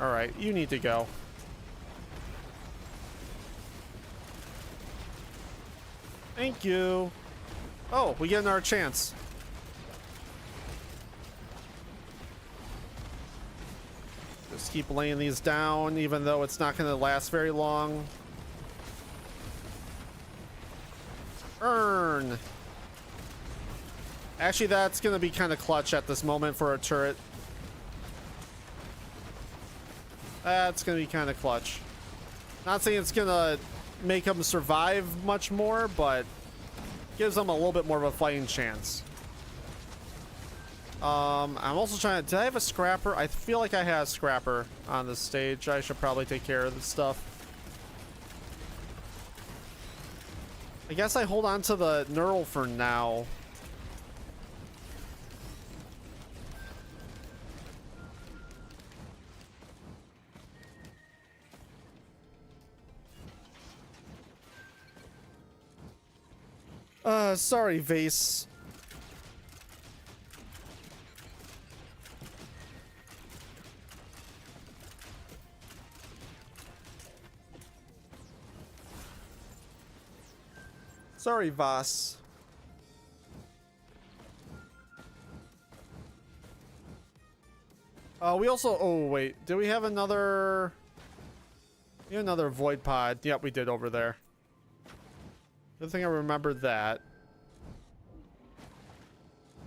Alright, you need to go. Thank you. Oh, we get another chance. Just keep laying these down, even though it's not going to last very long. Earn. Actually, that's going to be kind of clutch at this moment for a turret. That's going to be kind of clutch. Not saying it's going to make them survive much more, but gives them a little bit more of a fighting chance. I'm also trying to... Did I have a scrapper? I feel like I had a scrapper on this stage. I should probably take care of this stuff. I guess I hold on to the knurl for now. Sorry, Vase. Sorry, Voss. We also... Oh, wait. Did we have another... Another void pod? Yep, we did over there. Good thing I remembered that.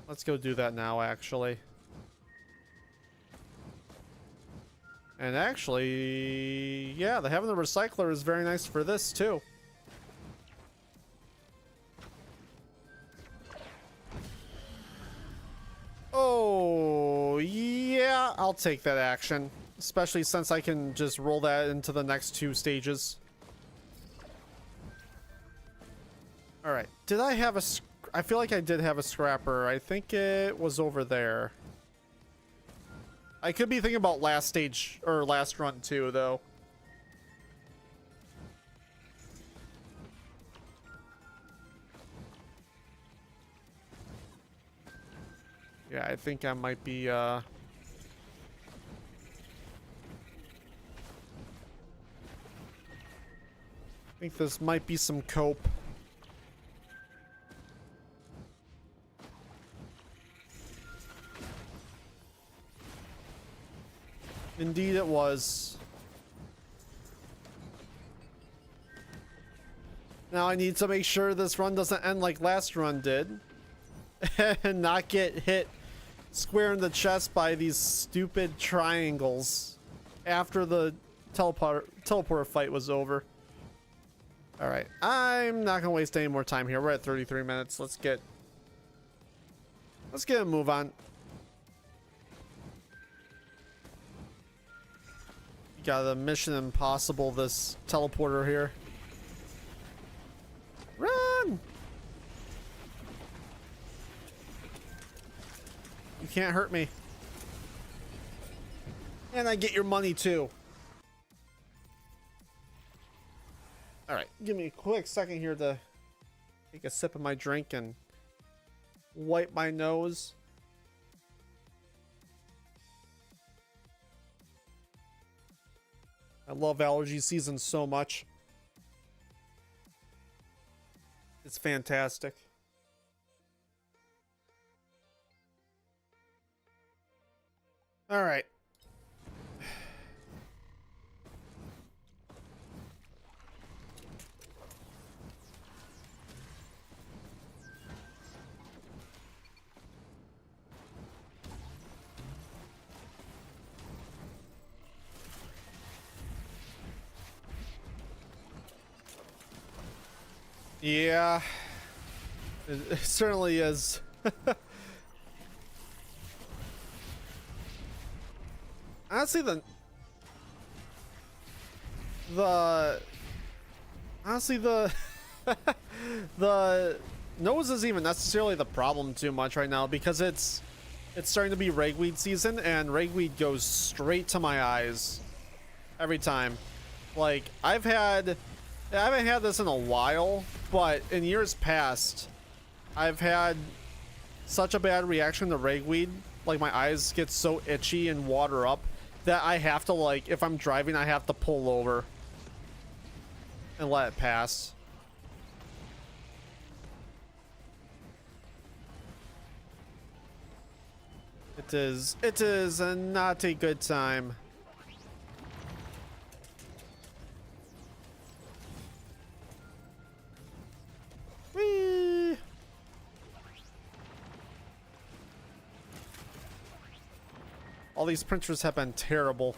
Let's go do that now, actually. And actually... Yeah, the having the recycler is very nice for this, too. Oh, yeah, I'll take that action. Especially since I can just roll that into the next two stages. Alright, did I have a... I feel like I did have a scrapper. I think it was over there. I could be thinking about last stage, or last run too, though. Yeah, I think I might be, I think this might be some cope. Indeed it was. Now I need to make sure this run doesn't end like last run did. And not get hit square in the chest by these stupid triangles after the teleporter fight was over. Alright, I'm not gonna waste any more time here. We're at 33 minutes. Let's get a move on. Got a Mission Impossible, this teleporter here. Run! You can't hurt me. And I get your money too. Alright, give me a quick second here to take a sip of my drink and wipe my nose. I love allergy season so much. It's fantastic. All right. Yeah, it certainly is. Honestly, honestly the the nose isn't even necessarily the problem too much right now, because it's starting to be ragweed season, and ragweed goes straight to my eyes every time. Like, I haven't had this in a while, but in years past I've had such a bad reaction to ragweed. Like, my eyes get so itchy and water up that I have to, like, if I'm driving, I have to pull over and let it pass. It is not a good time. Whee! All these printers have been terrible.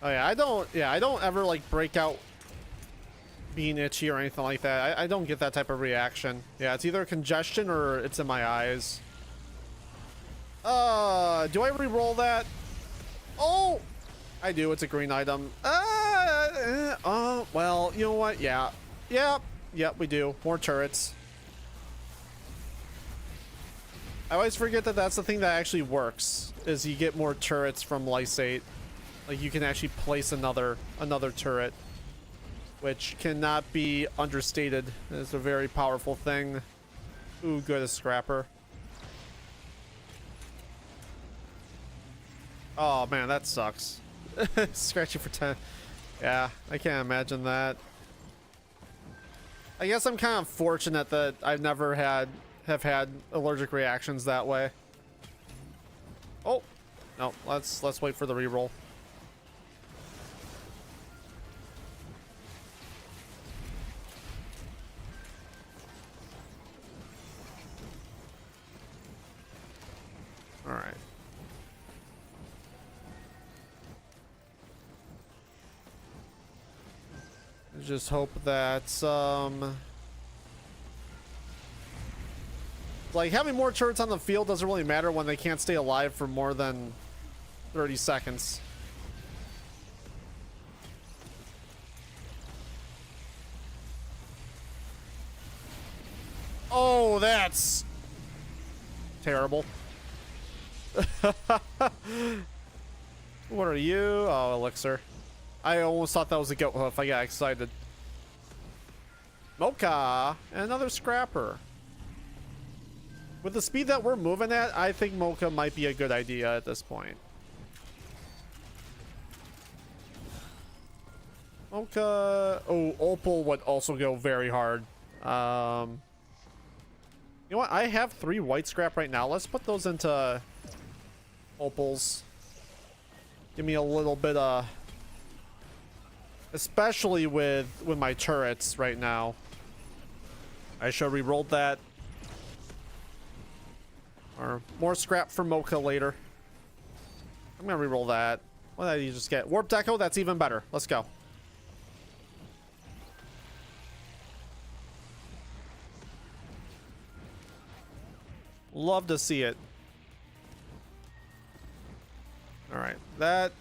Oh yeah, I don't ever like break out being itchy or anything like that. I don't get that type of reaction. Yeah, it's either congestion or it's in my eyes. Do I re-roll that? Oh, I do. It's a green item. Well, you know what? Yeah, we do. More turrets. I always forget that that's the thing that actually works, is you get more turrets from Lysate. Like, you can actually place another turret, which cannot be understated. It's a very powerful thing. Ooh, good, a scrapper. Oh man, that sucks. Scratchy for 10. Yeah, I can't imagine that. I guess I'm kind of fortunate that I've never have had allergic reactions that way. Oh no, let's wait for the reroll. All right. Just hope that like, having more turrets on the field doesn't really matter when they can't stay alive for more than 30 seconds. Oh, that's terrible. What are you? Oh, elixir. I almost thought that was a goat hoof. I got excited. Mocha! And another scrapper. With the speed that we're moving at, I think Mocha might be a good idea at this point. Mocha... Oh, Opal would also go very hard. You know what? I have 3 white scrap right now. Let's put those into Opals. Give me a little bit of... Especially with my turrets right now. I should have re-rolled that. Or more scrap for Mocha later. I'm gonna re-roll that. What did you just get? Warp Deco? That's even better. Let's go. Love to see it. Alright, that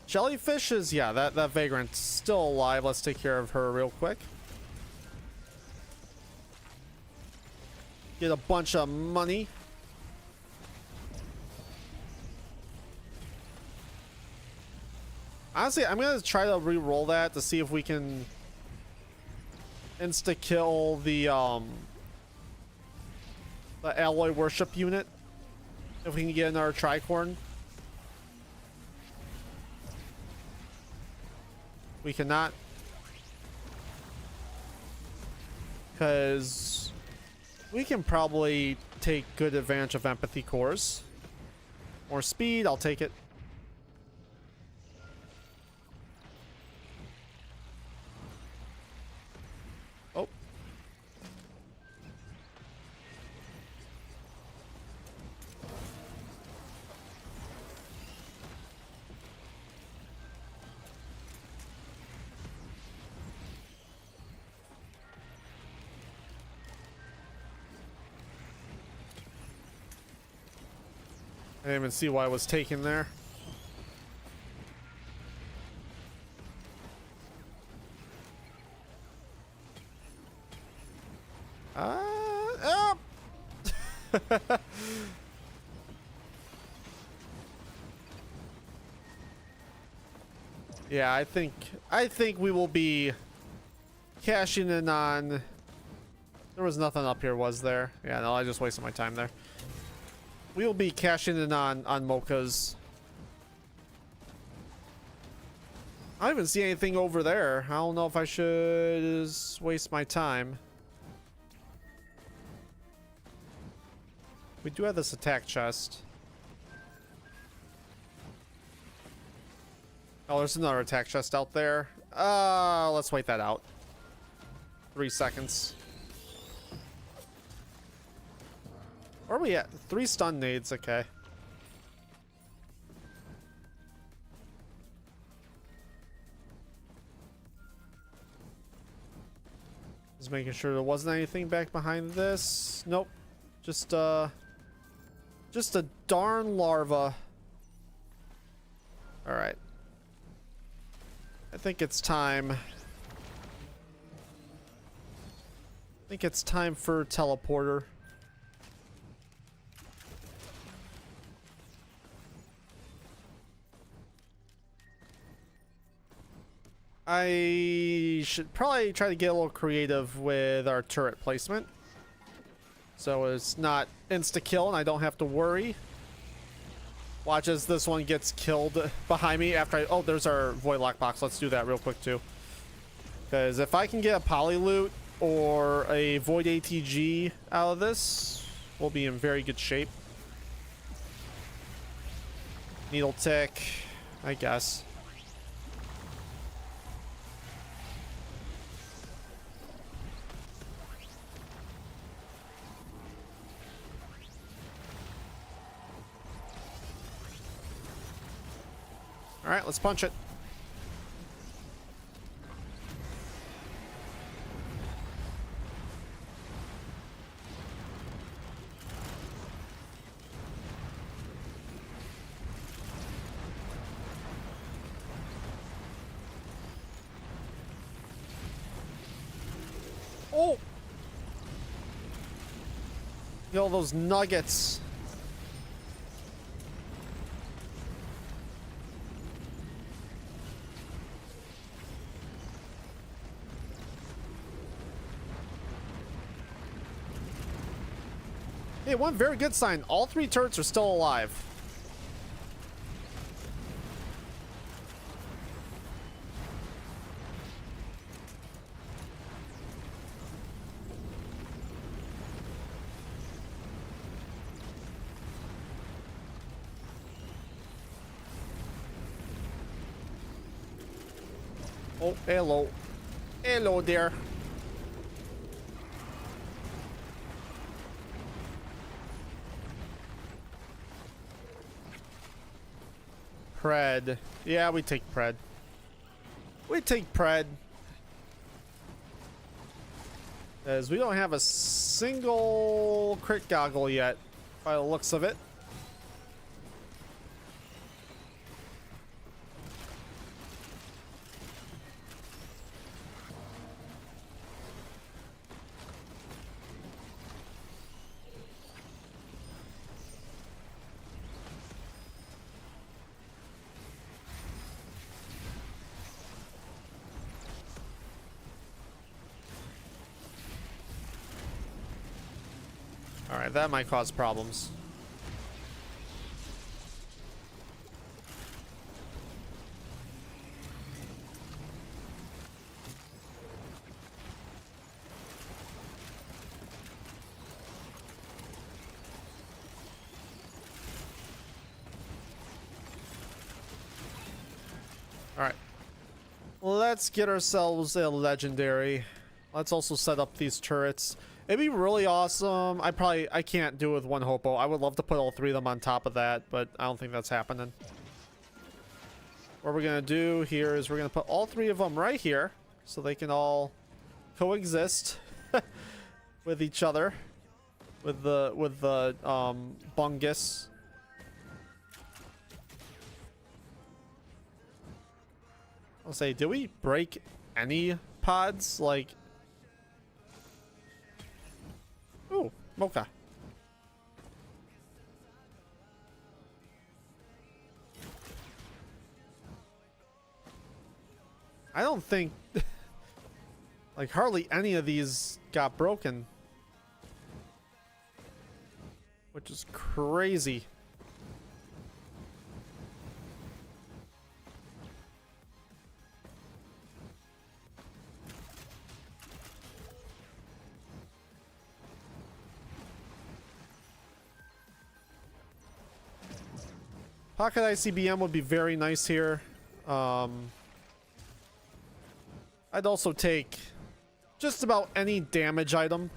jellyfish is, yeah, that vagrant's still alive. Let's take care of her real quick. Get a bunch of money. Honestly, I'm gonna try to re-roll that to see if we can insta-kill the alloy worship unit. If we can get another tricorn. We cannot. Because we can probably take good advantage of empathy cores. More speed, I'll take it. Oh. I didn't even see why I was taken there. Oh. Yeah, I think we will be cashing in on. There was nothing up here, was there? Yeah, no, I just wasted my time there. We will be cashing in on mochas. I don't even see anything over there. I don't know if I should waste my time. We do have this attack chest. Oh, there's another attack chest out there. Let's wait that out. 3 seconds. Where are we at? 3 stun nades, okay. Just making sure there wasn't anything back behind this. Nope. Just a darn larva. Alright. I think it's time. I think it's time for teleporter. I should probably try to get a little creative with our turret placement, so it's not insta-kill and I don't have to worry. Watch as this one gets killed behind me after I... Oh, there's our void lockbox. Let's do that real quick too. Because if I can get a poly loot or a void ATG out of this, we'll be in very good shape. Needle tick, I guess. All right, let's punch it. Oh! Yo, those nuggets. Hey, one very good sign. All 3 turrets are still alive. Oh, hello. Hello there. Pred. Yeah, we take Pred. We take Pred. As we don't have a single crit goggle yet, by the looks of it. Alright, that might cause problems. Alright. Let's get ourselves a legendary. Let's also set up these turrets. It'd be really awesome. I can't do it with one Hopo. I would love to put all 3 of them on top of that, but I don't think that's happening. What we're gonna do here is we're gonna put all 3 of them right here so they can all coexist with each other with the bungus. I'll say, did we break any pods? Like, ooh, mocha. I don't think like hardly any of these got broken, which is crazy. Pocket ICBM would be very nice here. I'd also take just about any damage item.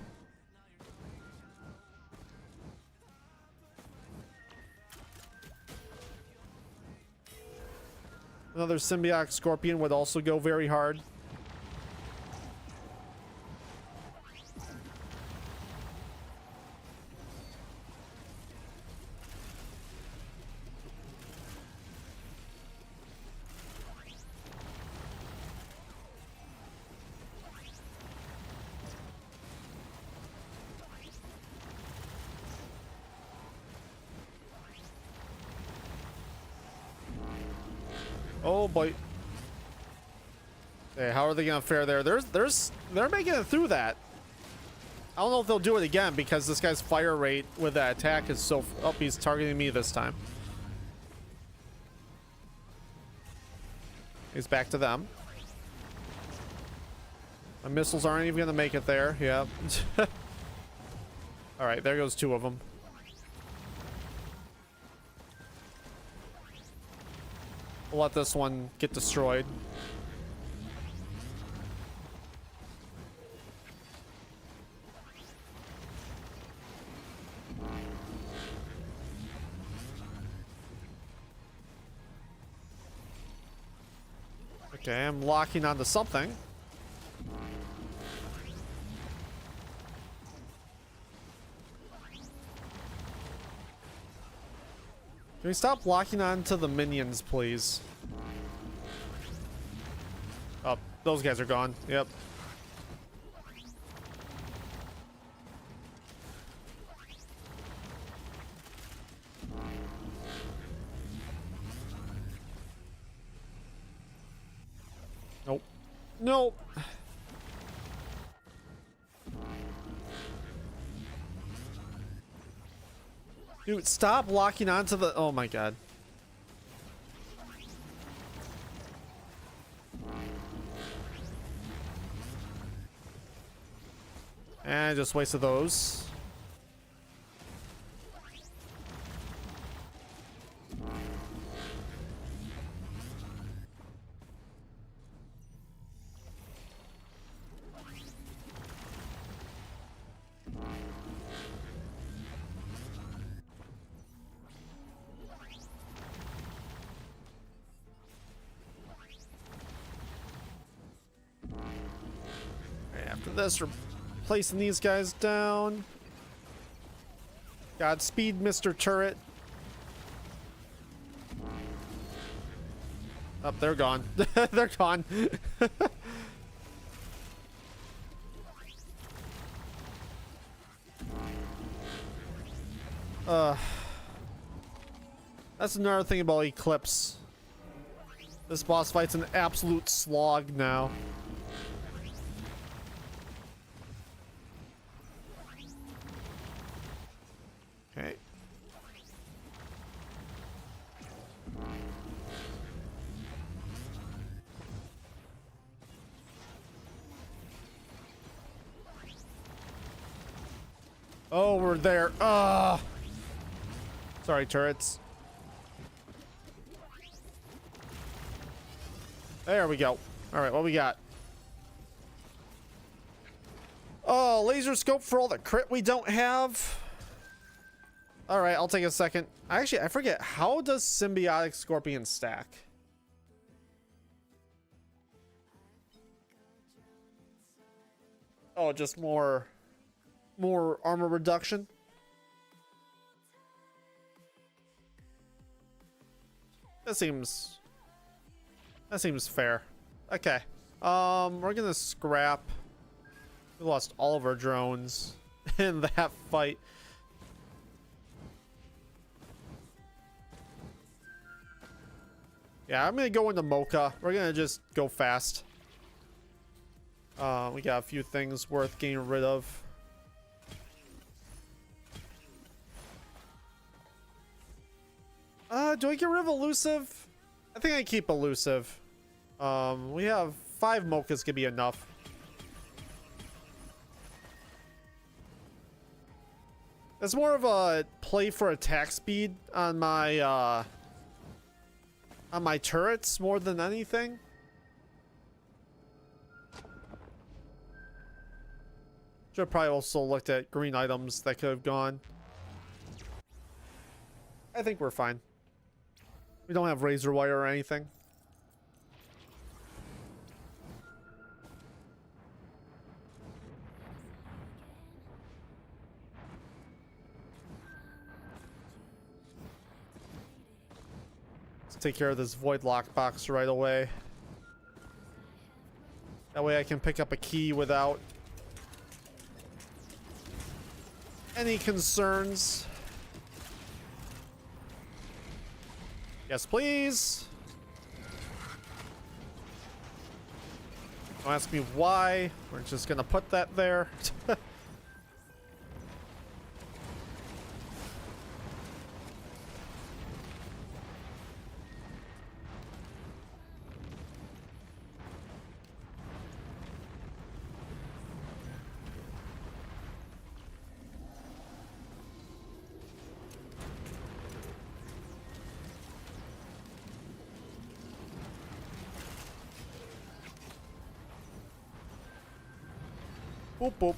Another symbiotic scorpion would also go very hard. Oh boy. Hey, how are they gonna fare there? They're making it through that. I don't know if they'll do it again because this guy's fire rate with that attack is so up. He's targeting me this time. He's back to them. My missiles aren't even gonna make it there. Yeah. All right, there goes two of them. We'll let this one get destroyed. Okay, I'm locking onto something. Can we stop locking onto the minions, please? Oh, those guys are gone. Yep. Nope. Nope. Dude, stop locking onto the... Oh my god. And I just wasted those. After this, we're placing these guys down. Godspeed, Mr. Turret. Oh, they're gone. They're gone. That's another thing about Eclipse. This boss fight's an absolute slog now. Okay. Oh, we're there. Sorry, turrets. There we go. All right, what we got? Oh, laser scope for all the crit we don't have. All right, I'll take a second. Actually, I forget. How does symbiotic scorpion stack? Oh, just more armor reduction. That seems fair. Okay. We're gonna scrap. We lost all of our drones in that fight. Yeah, I'm gonna go into Mocha. We're gonna just go fast. We got a few things worth getting rid of. Do I get rid of elusive? I think I keep elusive. We have 5 Mochas could be enough. It's more of a play for attack speed on my turrets more than anything. Should probably also looked at green items that could have gone. I think we're fine. We don't have razor wire or anything. Let's take care of this void lockbox right away. That way I can pick up a key without any concerns. Yes, please. Don't ask me why. We're just gonna put that there. Boop, boop.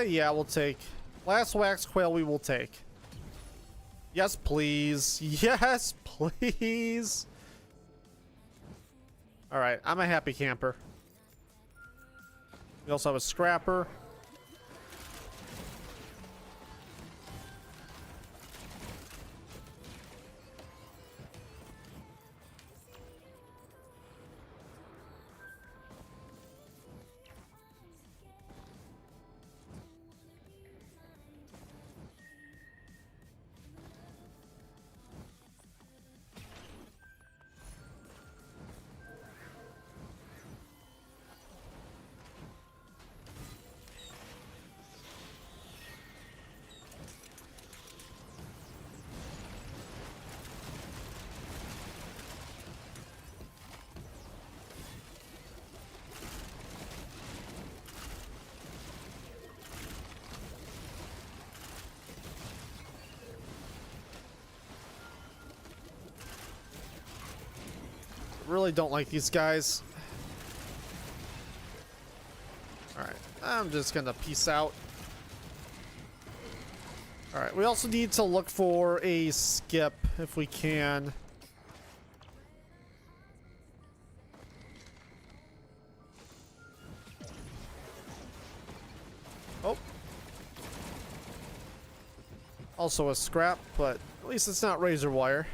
Yeah, we'll take. Last wax quail we will take. Yes, please. Yes, please. Alright, I'm a happy camper. We also have a scrapper. Really don't like these guys. Alright, I'm just gonna peace out. Alright, we also need to look for a skip if we can. Oh. Also a scrap, but at least it's not razor wire.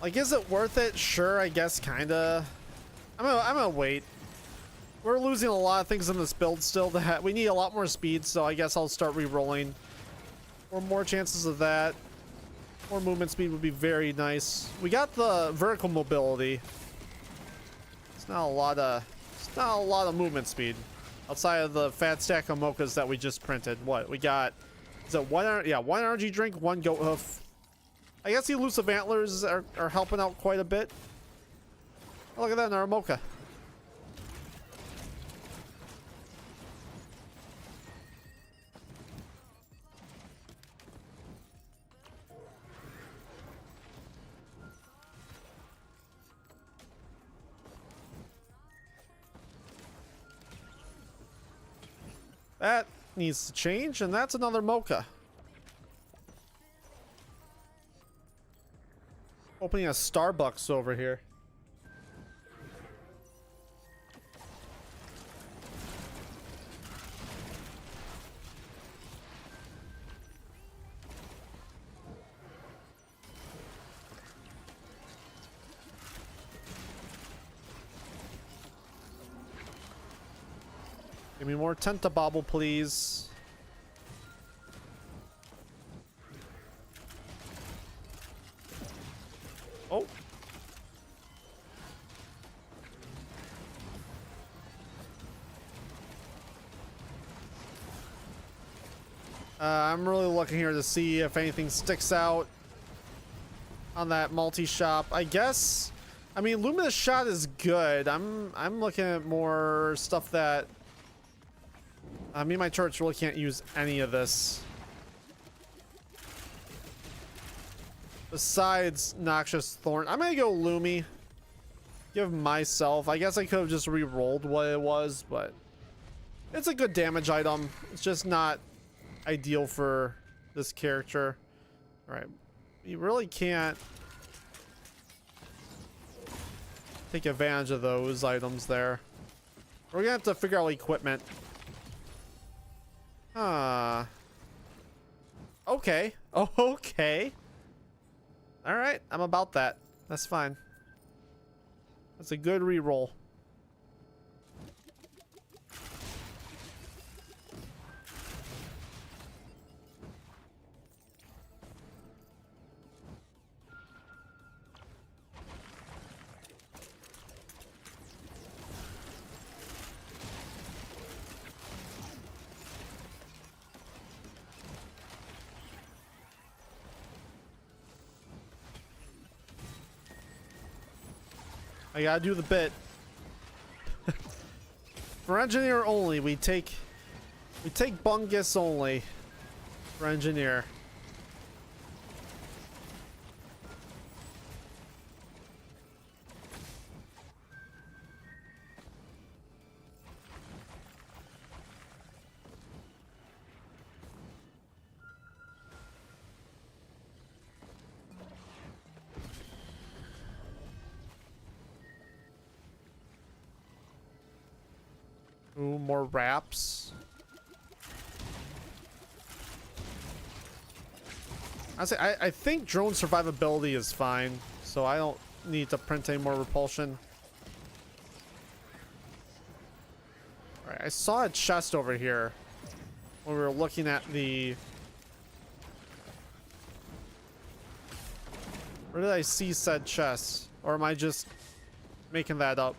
Like, is it worth it? Sure, I guess, kinda. I'm gonna wait. We're losing a lot of things in this build still. We need a lot more speed, so I guess I'll start re-rolling. Or more chances of that. More movement speed would be very nice. We got the vertical mobility. It's not a lot of movement speed outside of the fat stack of mochas that we just printed. What we got? Is it one? Yeah, one energy drink, one goat hoof. I guess the elusive antlers are helping out quite a bit. Oh, look at that, Naramoka. That needs to change, and that's another mocha. Opening a Starbucks over here. Give me more Tentabobble, please. Oh. I'm really looking here to see if anything sticks out on that multi-shop. I guess, I mean, Luminous Shot is good. I'm looking at more stuff that me and my turrets really can't use any of this. Besides Noxious Thorn, I'm gonna go Lumi. Give myself. I guess I could have just re-rolled what it was, but it's a good damage item. It's just not ideal for this character. All right, you really can't take advantage of those items there. We're gonna have to figure out equipment. Okay. Oh, okay. All right, I'm about that. That's fine. That's a good reroll. I gotta do the bit. For engineer only, we take Bungus only for engineer. Ooh, more wraps. I think drone survivability is fine, so I don't need to print any more repulsion. Alright, I saw a chest over here when we were looking at the... Where did I see said chest? Or am I just making that up?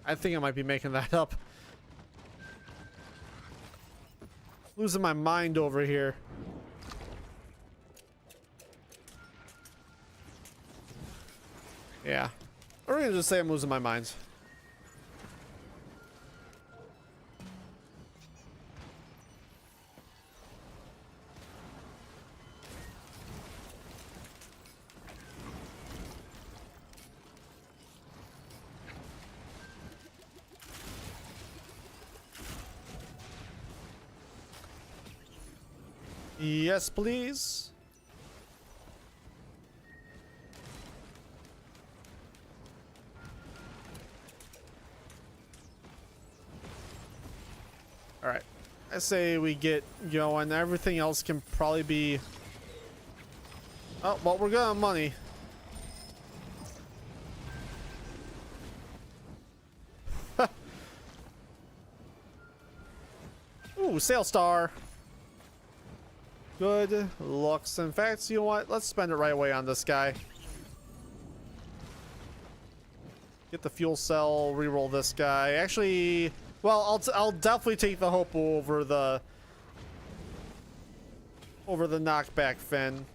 I think I might be making that up. Losing my mind over here. Yeah. Or we're gonna just say I'm losing my mind. Yes, please. All right. I say we get going. Everything else can probably be... Oh, well, we're good on money. Ooh, Sail Star. Good looks. In fact, you know what? Let's spend it right away on this guy. Get the fuel cell, reroll this guy. Actually, well, I'll definitely take the hope over the over the knockback fin.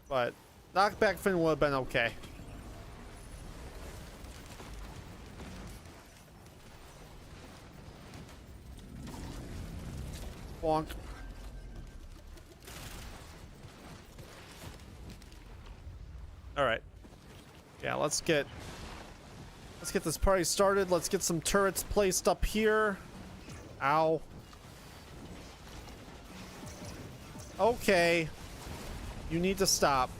But knockback fin would have been okay. Bonk. All right. Yeah, let's get this party started. Let's get some turrets placed up here. Ow. Okay. You need to stop.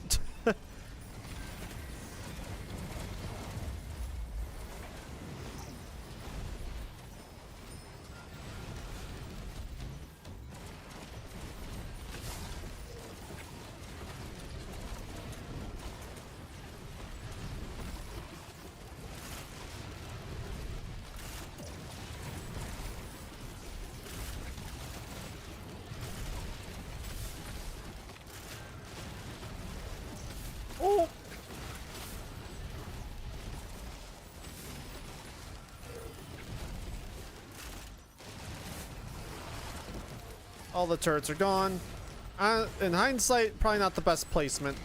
Oh. All the turrets are gone. In hindsight, probably not the best placement.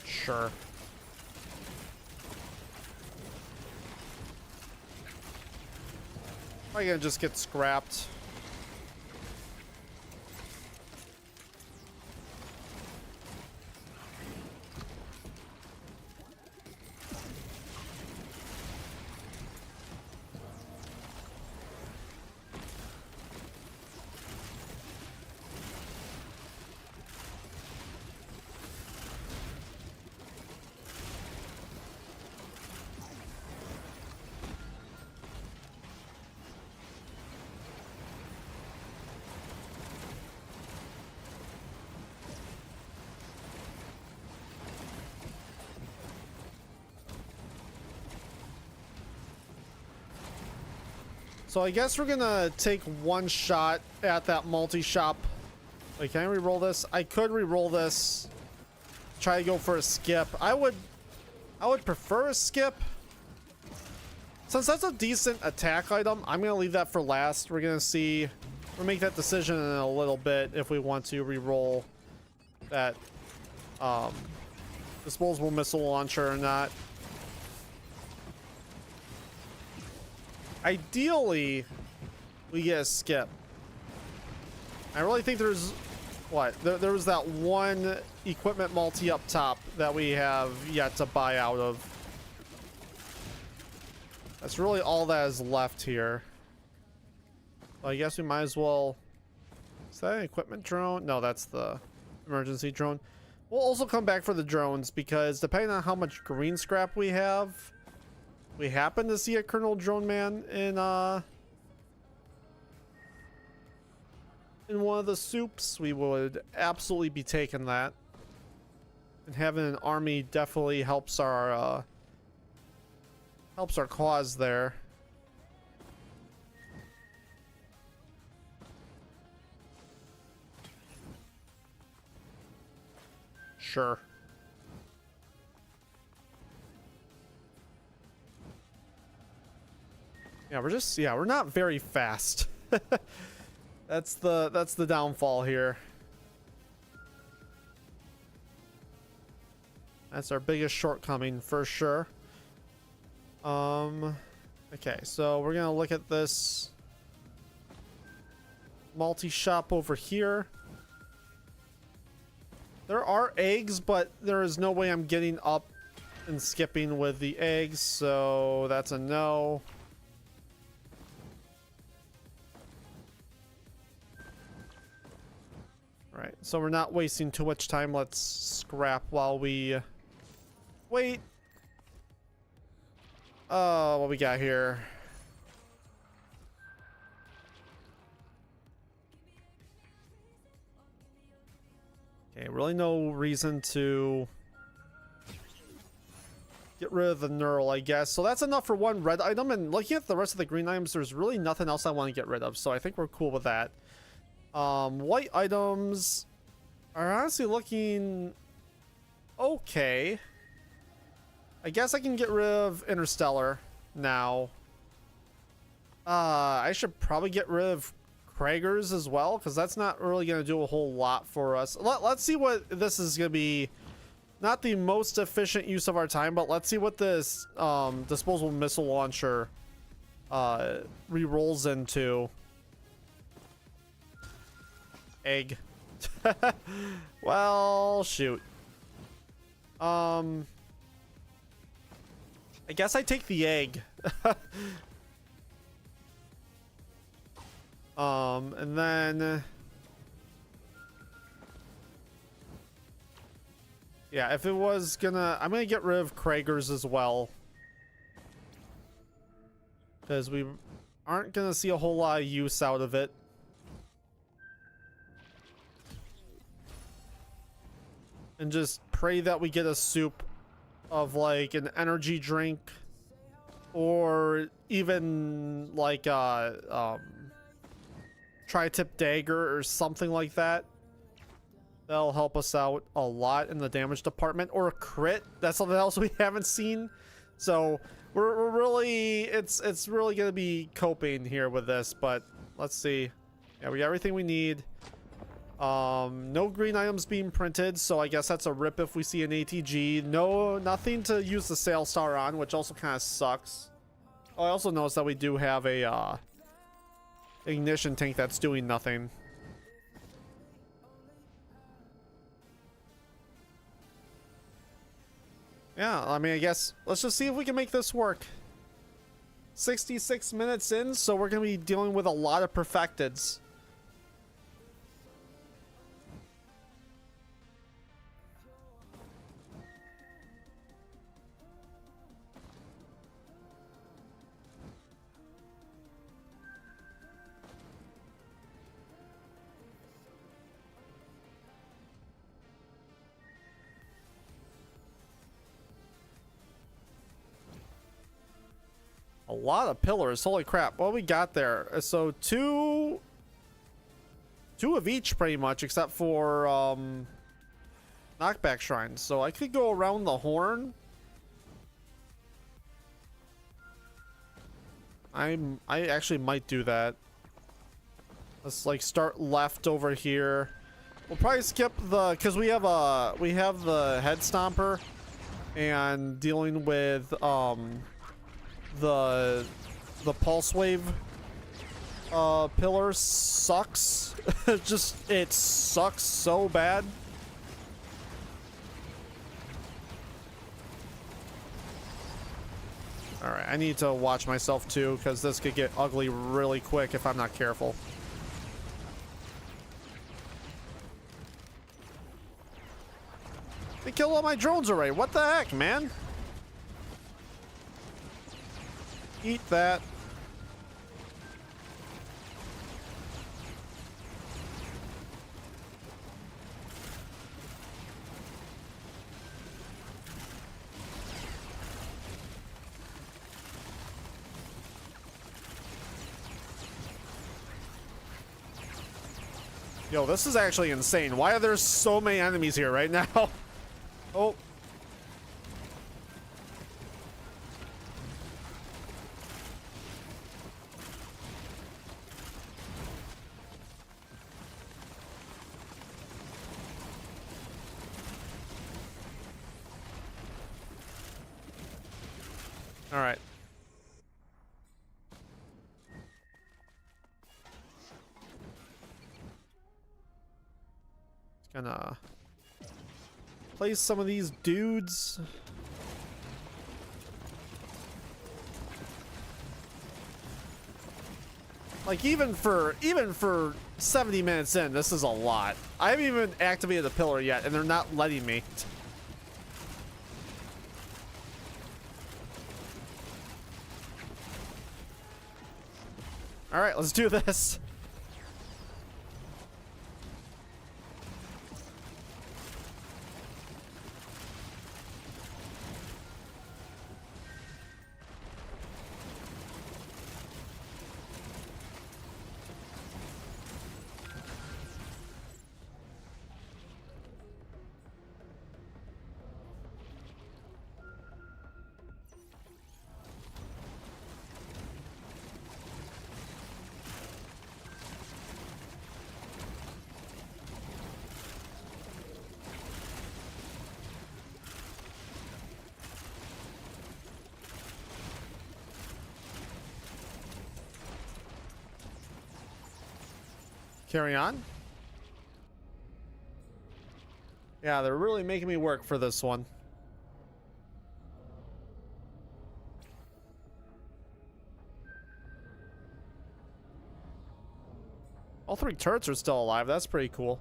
Sure. Probably gonna just get scrapped. So I guess we're gonna take one shot at that multi-shop. Wait, can I re-roll this? I could re-roll this. Try to go for a skip. I would prefer a skip. Since that's a decent attack item, I'm gonna leave that for last. We're gonna see. We'll make that decision in a little bit if we want to re-roll that disposable missile launcher or not. Ideally, we get a skip. I really think there's what there was that one equipment multi up top that we have yet to buy out of. That's really all that is left here. Well, I guess we might as well. Is that an equipment drone? No, that's the emergency drone. We'll also come back for the drones because depending on how much green scrap we have, we happen to see a Colonel Drone Man in one of the soups, we would absolutely be taking that. And having an army definitely helps our cause there. Sure. Yeah, we're not very fast. That's the downfall here. That's our biggest shortcoming for sure. Okay, so we're gonna look at this multi-shop over here. There are eggs, but there is no way I'm getting up and skipping with the eggs, so that's a no. Alright, so we're not wasting too much time. Let's scrap while we wait. What we got here? Okay, really no reason to get rid of the knurl, I guess. So that's enough for one red item, and looking at the rest of the green items, there's really nothing else I want to get rid of, so I think we're cool with that. White items are honestly looking okay. I guess I can get rid of Interstellar now. I should probably get rid of Krager's as well, because that's not really going to do a whole lot for us. Let's see what this is going to be. Not the most efficient use of our time, but let's see what this disposable missile launcher re-rolls into. Egg. Well, shoot. I guess I take the egg. And then yeah, if it was gonna, I'm gonna get rid of Krager's as well, because we aren't gonna see a whole lot of use out of it. And just pray that we get a soup of like an energy drink, or even like tri-tip dagger or something like that. That'll help us out a lot in the damage department. Or a crit. That's something else we haven't seen. So we're really, it's really gonna be coping here with this. But let's see. Yeah, we got everything we need. No green items being printed, so I guess that's a rip if we see an ATG. Nothing to use the sail star on, which also kind of sucks. Oh, I also noticed that we do have a ignition tank that's doing nothing. Yeah, I mean, I guess let's just see if we can make this work. 66 minutes in, so we're gonna be dealing with a lot of perfecteds. A lot of pillars, holy crap. What we got there? So two of each pretty much, except for knockback shrines. So I could go around the horn. I actually might do that. Let's like start left over here. We'll probably skip the, because we have the head stomper, and dealing with the pulse wave pillar sucks. Just, it sucks so bad. All right, I need to watch myself too, because this could get ugly really quick if I'm not careful. They killed all my drones already. What the heck, man? Eat that. Yo, this is actually insane. Why are there so many enemies here right now? Oh. All right. Just gonna place some of these dudes. Like even for 70 minutes in, this is a lot. I haven't even activated the pillar yet, and they're not letting me. All right, let's do this. carry on. Yeah, they're really making me work for this one. All 3 turrets are still alive. That's pretty cool.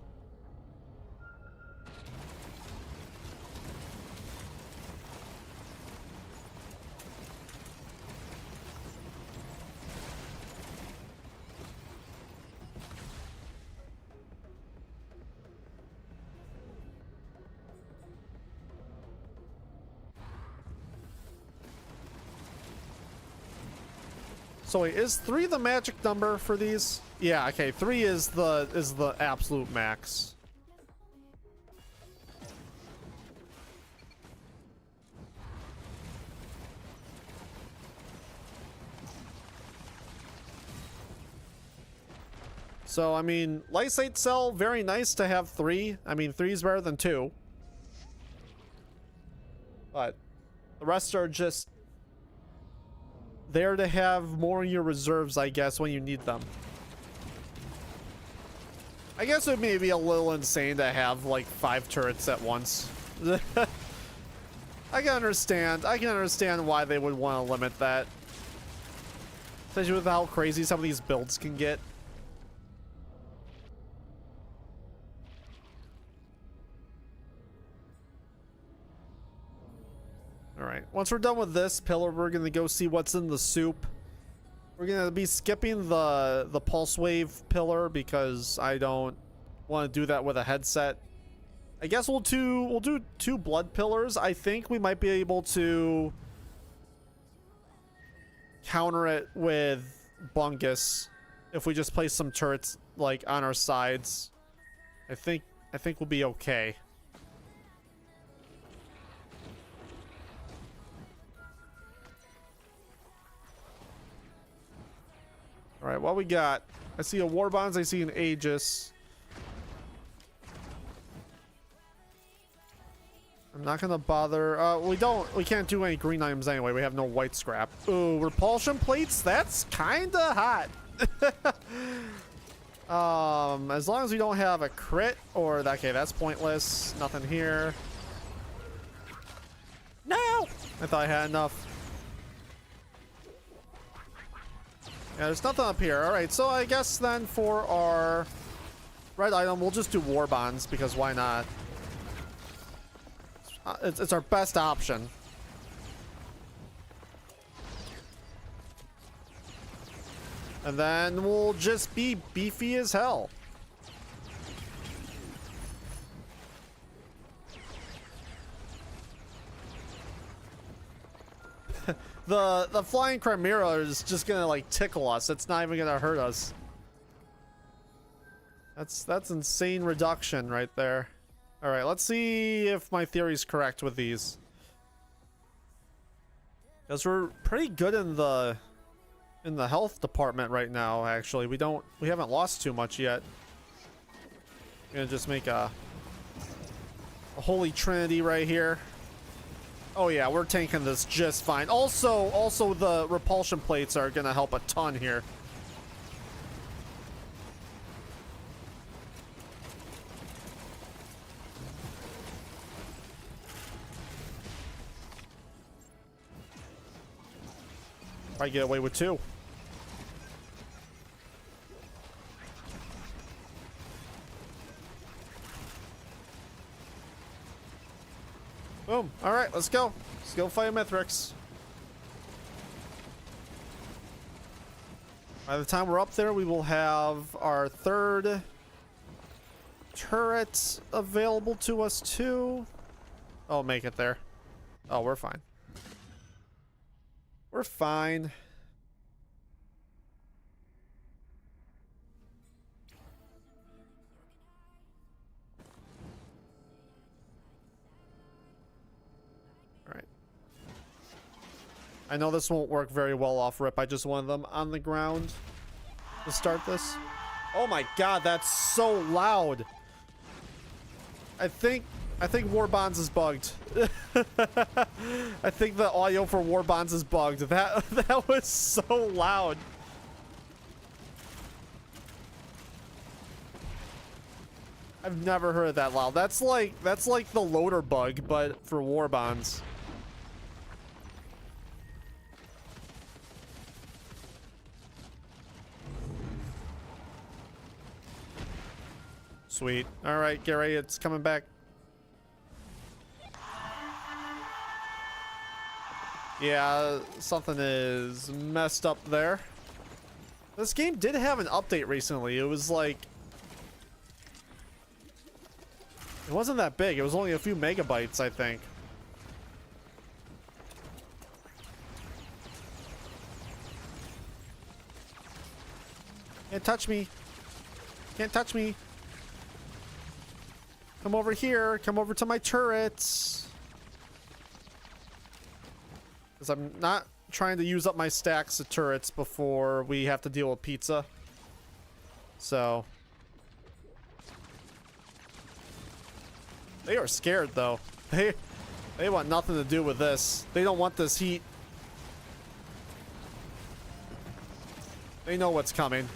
So wait, is 3 the magic number for these? Yeah, okay, 3 is the absolute max. So I mean, Lysate Cell, very nice to have 3. I mean, 3 is better than 2. But the rest are just there to have more in your reserves, I guess, when you need them. I guess it may be a little insane to have like 5 turrets at once. I can understand why they would want to limit that. Especially with how crazy some of these builds can get. Alright, once we're done with this pillar, we're gonna go see what's in the soup. We're gonna be skipping the pulse wave pillar because I don't want to do that with a headset. I guess we'll do 2 blood pillars. I think we might be able to counter it with Bungus if we just place some turrets like on our sides. I think we'll be okay. All right, what we got? I see a War Bonds. I see an Aegis. I'm not gonna bother. We can't do any green items anyway. We have no white scrap. Ooh, repulsion plates. That's kinda hot. As long as we don't have a crit or that. Okay, that's pointless. Nothing here. No, I thought I had enough. Yeah, there's nothing up here. All right, so I guess then for our red item, we'll just do War Bonds because why not? It's our best option. And then we'll just be beefy as hell. The flying Chimera is just gonna like tickle us. It's not even gonna hurt us. That's insane reduction right there. All right, let's see if my theory's correct with these. Because we're pretty good in the health department right now. Actually, we haven't lost too much yet. I'm gonna just make a holy trinity right here. Oh yeah, we're tanking this just fine. Also the repulsion plates are gonna help a ton here. I get away with 2. Boom. All right, let's go. Let's go fight Mithrix. By the time we're up there, we will have our 3rd turret available to us too. Oh, make it there. Oh, we're fine. We're fine. All right. I know this won't work very well off rip. I just wanted them on the ground to start this. Oh my god, that's so loud. I think War Bonds is bugged. I think the audio for War Bonds is bugged. That was so loud. I've never heard that loud. That's like the loader bug, but for war bonds. Sweet. All right, Gary, it's coming back. Yeah, something is messed up there. This game did have an update recently. It was like... It wasn't that big. It was only a few megabytes, I think. Can't touch me. Can't touch me. Come over here. Come over to my turrets. Because I'm not trying to use up my stacks of turrets before we have to deal with pizza. So... They are scared, though. They want nothing to do with this. They don't want this heat. They know what's coming.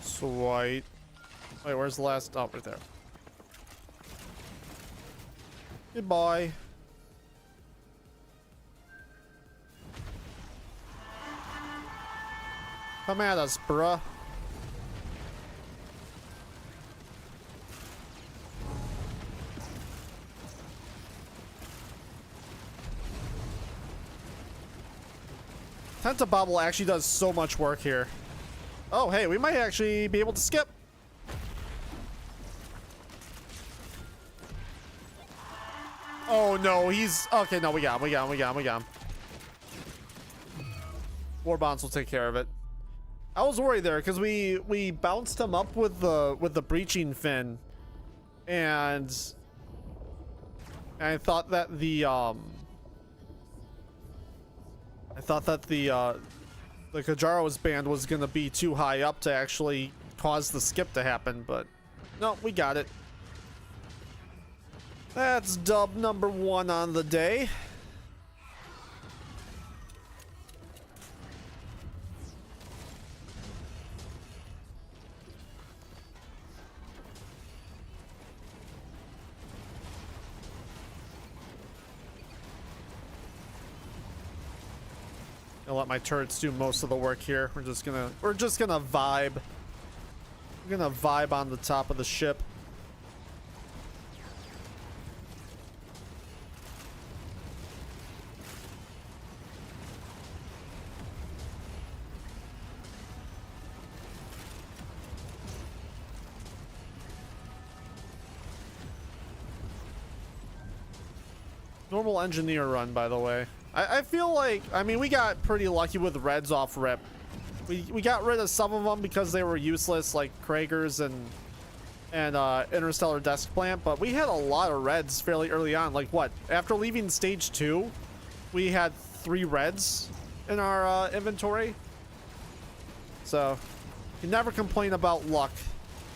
Sweet. Wait, where's the last? Oh, right there. Goodbye. Come at us, bruh. Tentabobble actually does so much work here. Oh, hey, we might actually be able to skip. Oh, no, he's... Okay, no, we got him. War bonds will take care of it. I was worried there because we bounced him up with the breaching fin. And I thought that the Kajaro's band was gonna be too high up to actually cause the skip to happen, but no, we got it. That's dub number 1 on the day. I'll let my turrets do most of the work here. We're just gonna vibe. We're gonna vibe on the top of the ship. Normal engineer run, by the way. I feel like, I mean, we got pretty lucky with reds off rip. We got rid of some of them because they were useless, like Kragers and Interstellar Desk Plant, but we had a lot of reds fairly early on. Like what? After leaving stage 2, we had 3 reds in our inventory. So, you never complain about luck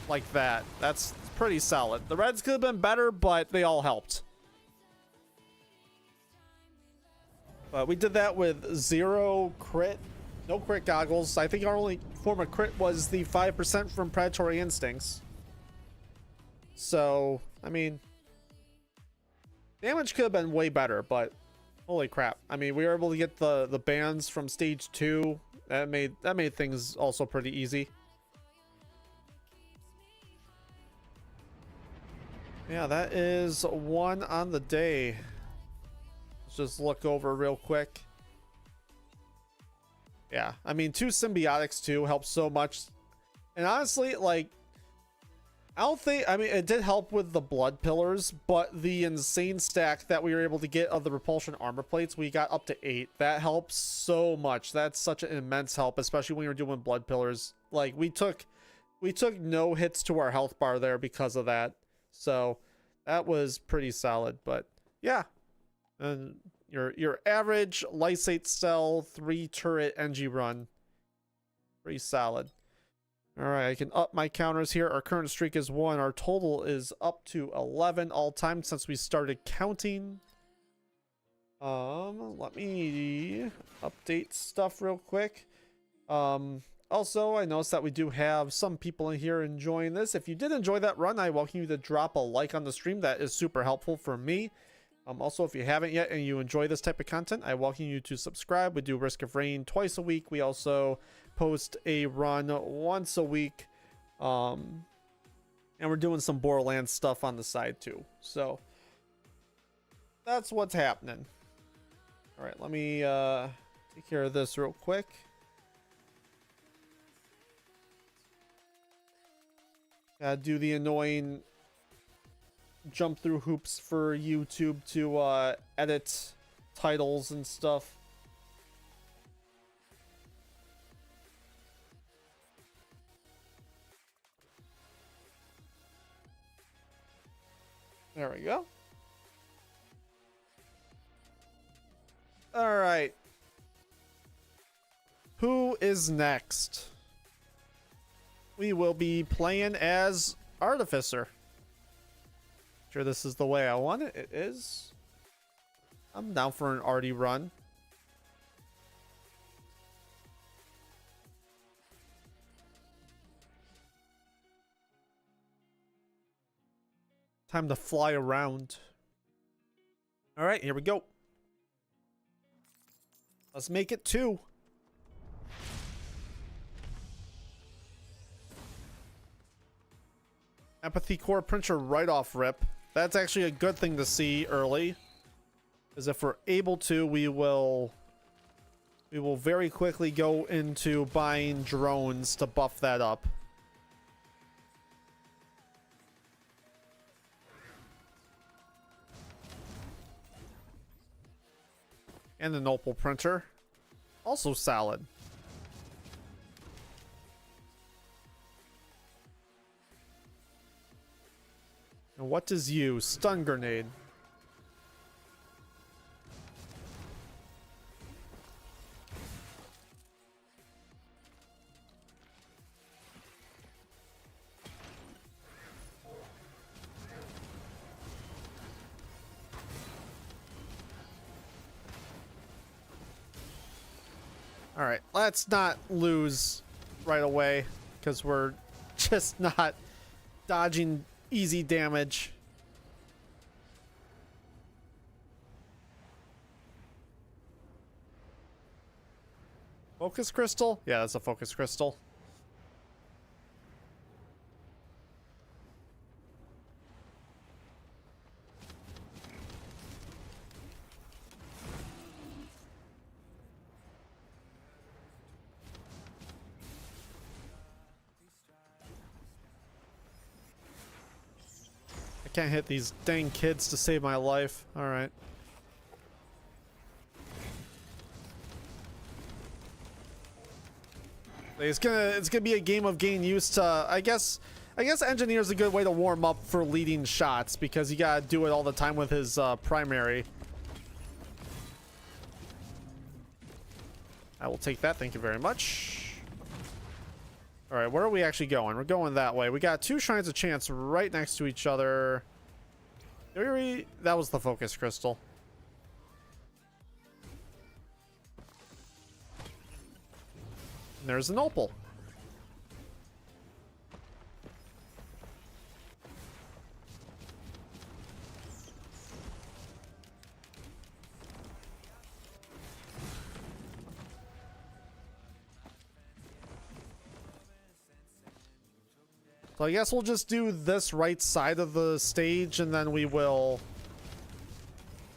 like that. That's pretty solid. The reds could have been better, but they all helped. But we did that with 0 crit, no crit goggles. I think our only form of crit was the 5% from Predatory Instincts. So, I mean, damage could have been way better, but holy crap. I mean, we were able to get the bands from stage 2. That made things also pretty easy. Yeah, that is 1 on the day. Let's just look over real quick. Yeah, I mean, 2 symbiotics too helps so much. And honestly, like, I don't think, I mean, it did help with the blood pillars, but the insane stack that we were able to get of the repulsion armor plates, we got up to 8. That helps so much. That's such an immense help, especially when you're doing blood pillars. Like, we took no hits to our health bar there because of that. So that was pretty solid, but yeah. And your average Lysate Cell 3 turret NG run. Pretty solid. Alright, I can up my counters here. Our current streak is 1. Our total is up to 11 all time since we started counting. Let me update stuff real quick. Also, I noticed that we do have some people in here enjoying this. If you did enjoy that run, I welcome you to drop a like on the stream. That is super helpful for me. Also, if you haven't yet and you enjoy this type of content, I welcome you to subscribe. We do Risk of Rain twice a week. We also post a run once a week. And we're doing some Borderlands stuff on the side too. So that's what's happening. All right, let me take care of this real quick. Gotta do the annoying jump through hoops for YouTube to edit titles and stuff. There we go. All right. Who is next? We will be playing as Artificer. Sure, this is the way I want it. It is. I'm down for an arty run. Time to fly around. All right, here we go. Let's make it 2. Empathy core printer right off rip. That's actually a good thing to see early, because if we're able to, we will very quickly go into buying drones to buff that up. And an opal printer, also solid. And what does you? Stun grenade. All right, let's not lose right away, because we're just not dodging easy damage. Focus crystal? Yeah, that's a focus crystal. I can't hit these dang kids to save my life. All right. It's gonna be a game of getting used to. I guess engineer's a good way to warm up for leading shots, because you gotta do it all the time with his primary. I will take that. Thank you very much. All right, where are we actually going? We're going that way. We got 2 shrines of chance right next to each other. That was the focus crystal. And there's an opal. So I guess we'll just do this right side of the stage, and then we will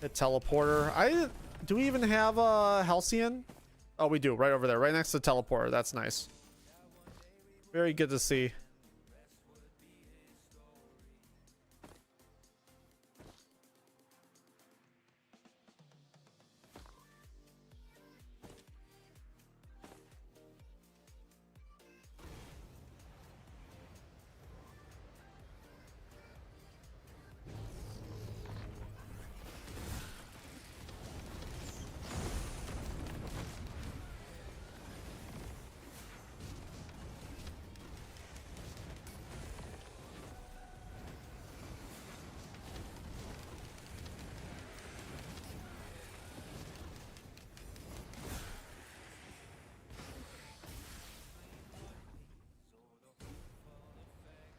hit teleporter. Do we even have a Halcyon? Oh, we do, right over there, right next to the teleporter. That's nice. Very good to see.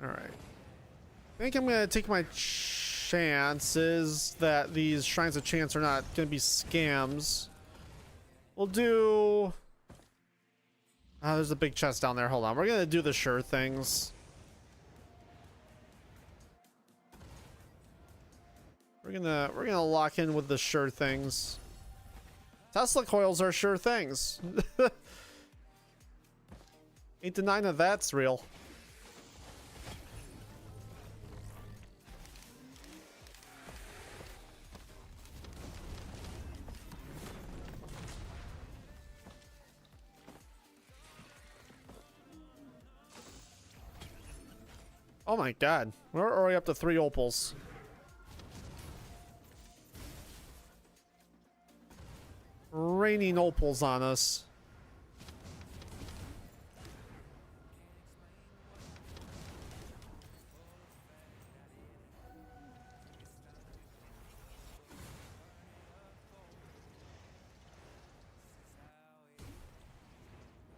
Alright. I think I'm gonna take my chances that these Shrines of Chance are not gonna be scams. We'll do... there's a big chest down there. Hold on. We're gonna do the sure things. We're gonna lock in with the sure things. Tesla coils are sure things. Ain't denying that that's real. Oh my god. We're already up to 3 opals. Raining opals on us.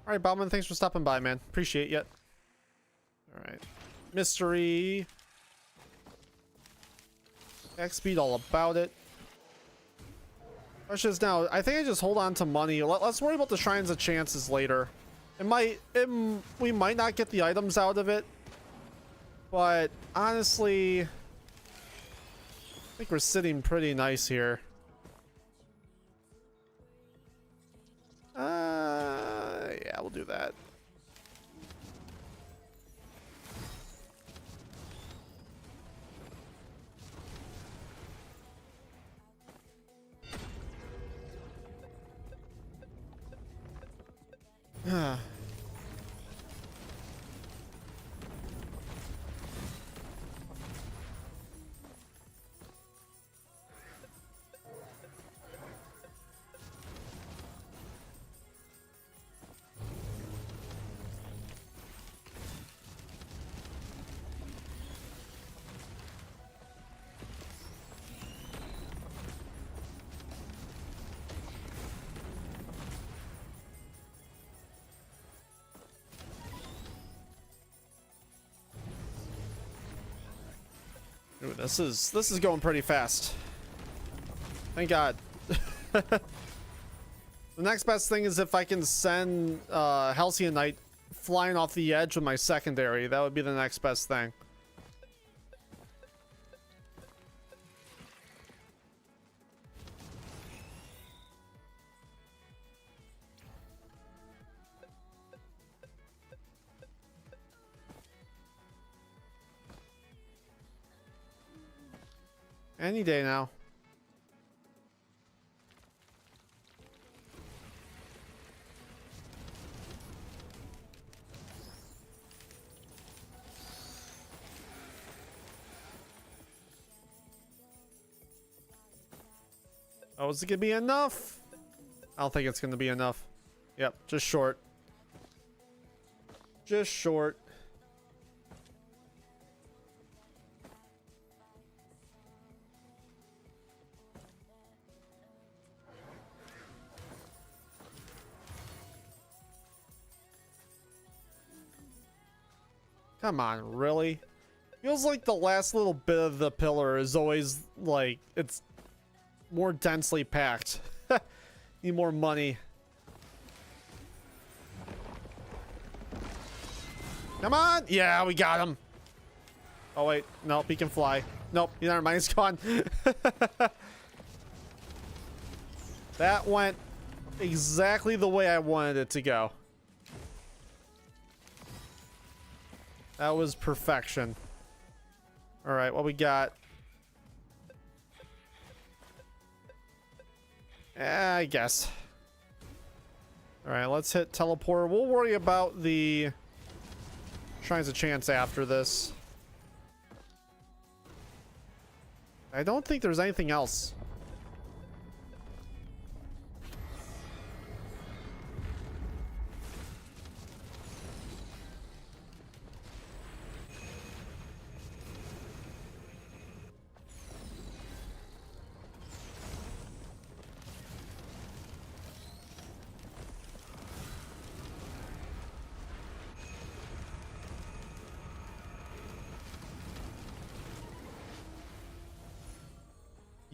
Alright, Bauman, thanks for stopping by, man. Appreciate it. Alright. Mystery. X-Speed, all about it. Question is now, I think I just hold on to money. Let's worry about the Shrines of Chances later. We might not get the items out of it. But, honestly... I think we're sitting pretty nice here. Yeah, we'll do that. Ooh, this is going pretty fast. Thank God. The next best thing is if I can send Halcyon Knight flying off the edge with my secondary. That would be the next best thing. Any day now. Oh, is it gonna be enough? I don't think it's gonna be enough. Yep, just short. Just short. Come on, really? Feels like the last little bit of the pillar is always like it's more densely packed. Need more money. Come on! Yeah, we got him. Oh wait, nope, he can fly. Nope, never mind, he's gone. That went exactly the way I wanted it to go. That was perfection. Alright, what we got? I guess. Alright, let's hit teleport. We'll worry about the Shrines of Chance after this. I don't think there's anything else.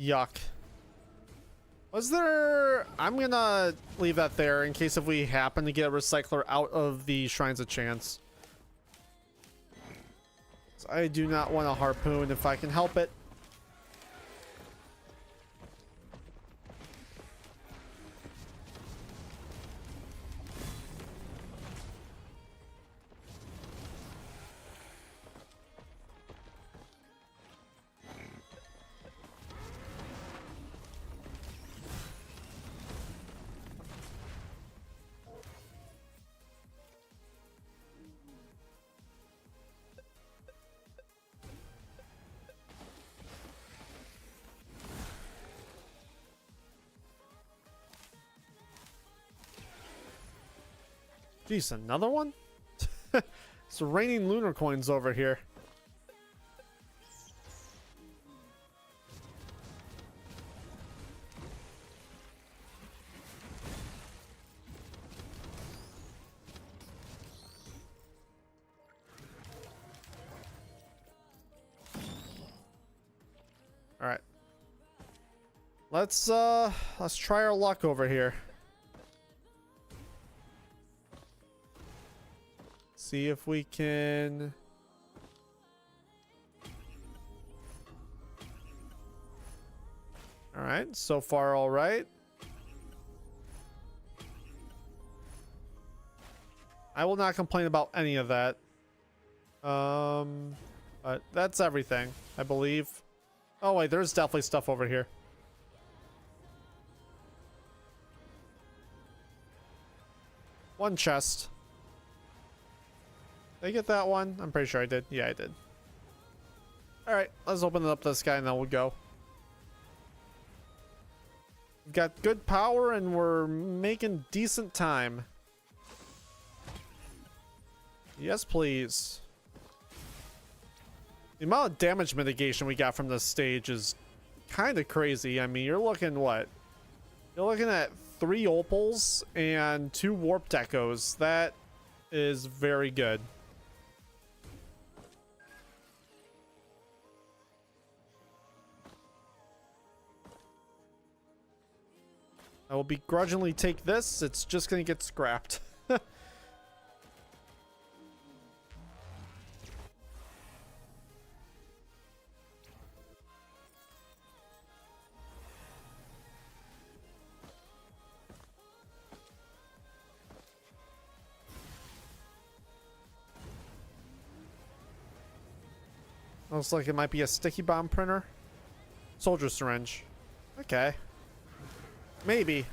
Yuck. Was there... I'm gonna leave that there in case if we happen to get a recycler out of the Shrines of Chance. I do not want a harpoon if I can help it. Jeez, another one? It's raining lunar coins over here. All right. Let's try our luck over here. See if we can... All right, so far all right. I will not complain about any of that. But that's everything, I believe. Oh wait, there's definitely stuff over here. One chest. Did I get that one? I'm pretty sure I did. Yeah, I did. Alright, let's open it up to this guy and then we'll go. We've got good power and we're making decent time. Yes, please. The amount of damage mitigation we got from this stage is kind of crazy. I mean, you're looking what? You're looking at 3 opals and 2 warped echoes. That is very good. I will begrudgingly take this. It's just gonna get scrapped. Looks like it might be a sticky bomb printer. Soldier syringe. Okay. Maybe.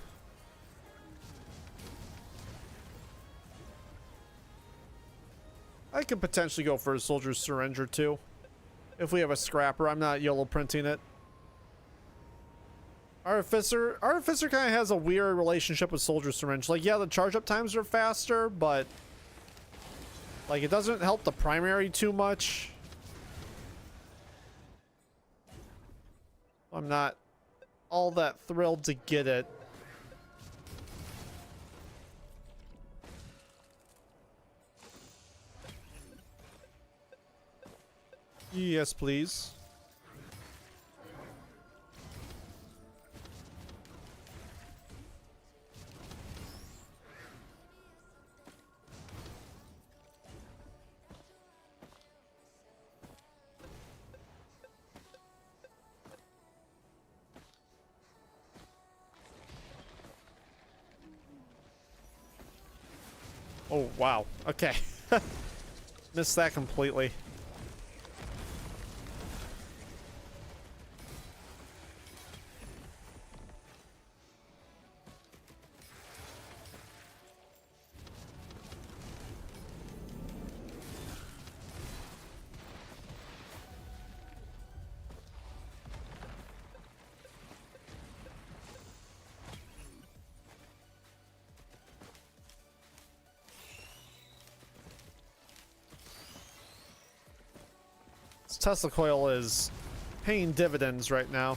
I could potentially go for a soldier syringe or 2. If we have a scrapper, I'm not YOLO printing it. Artificer kind of has a weird relationship with soldier syringe. Like, yeah, the charge up times are faster, but like it doesn't help the primary too much. I'm not all that thrilled to get it. Yes, please. Oh, wow. Okay. Missed that completely. This Tesla coil is paying dividends right now.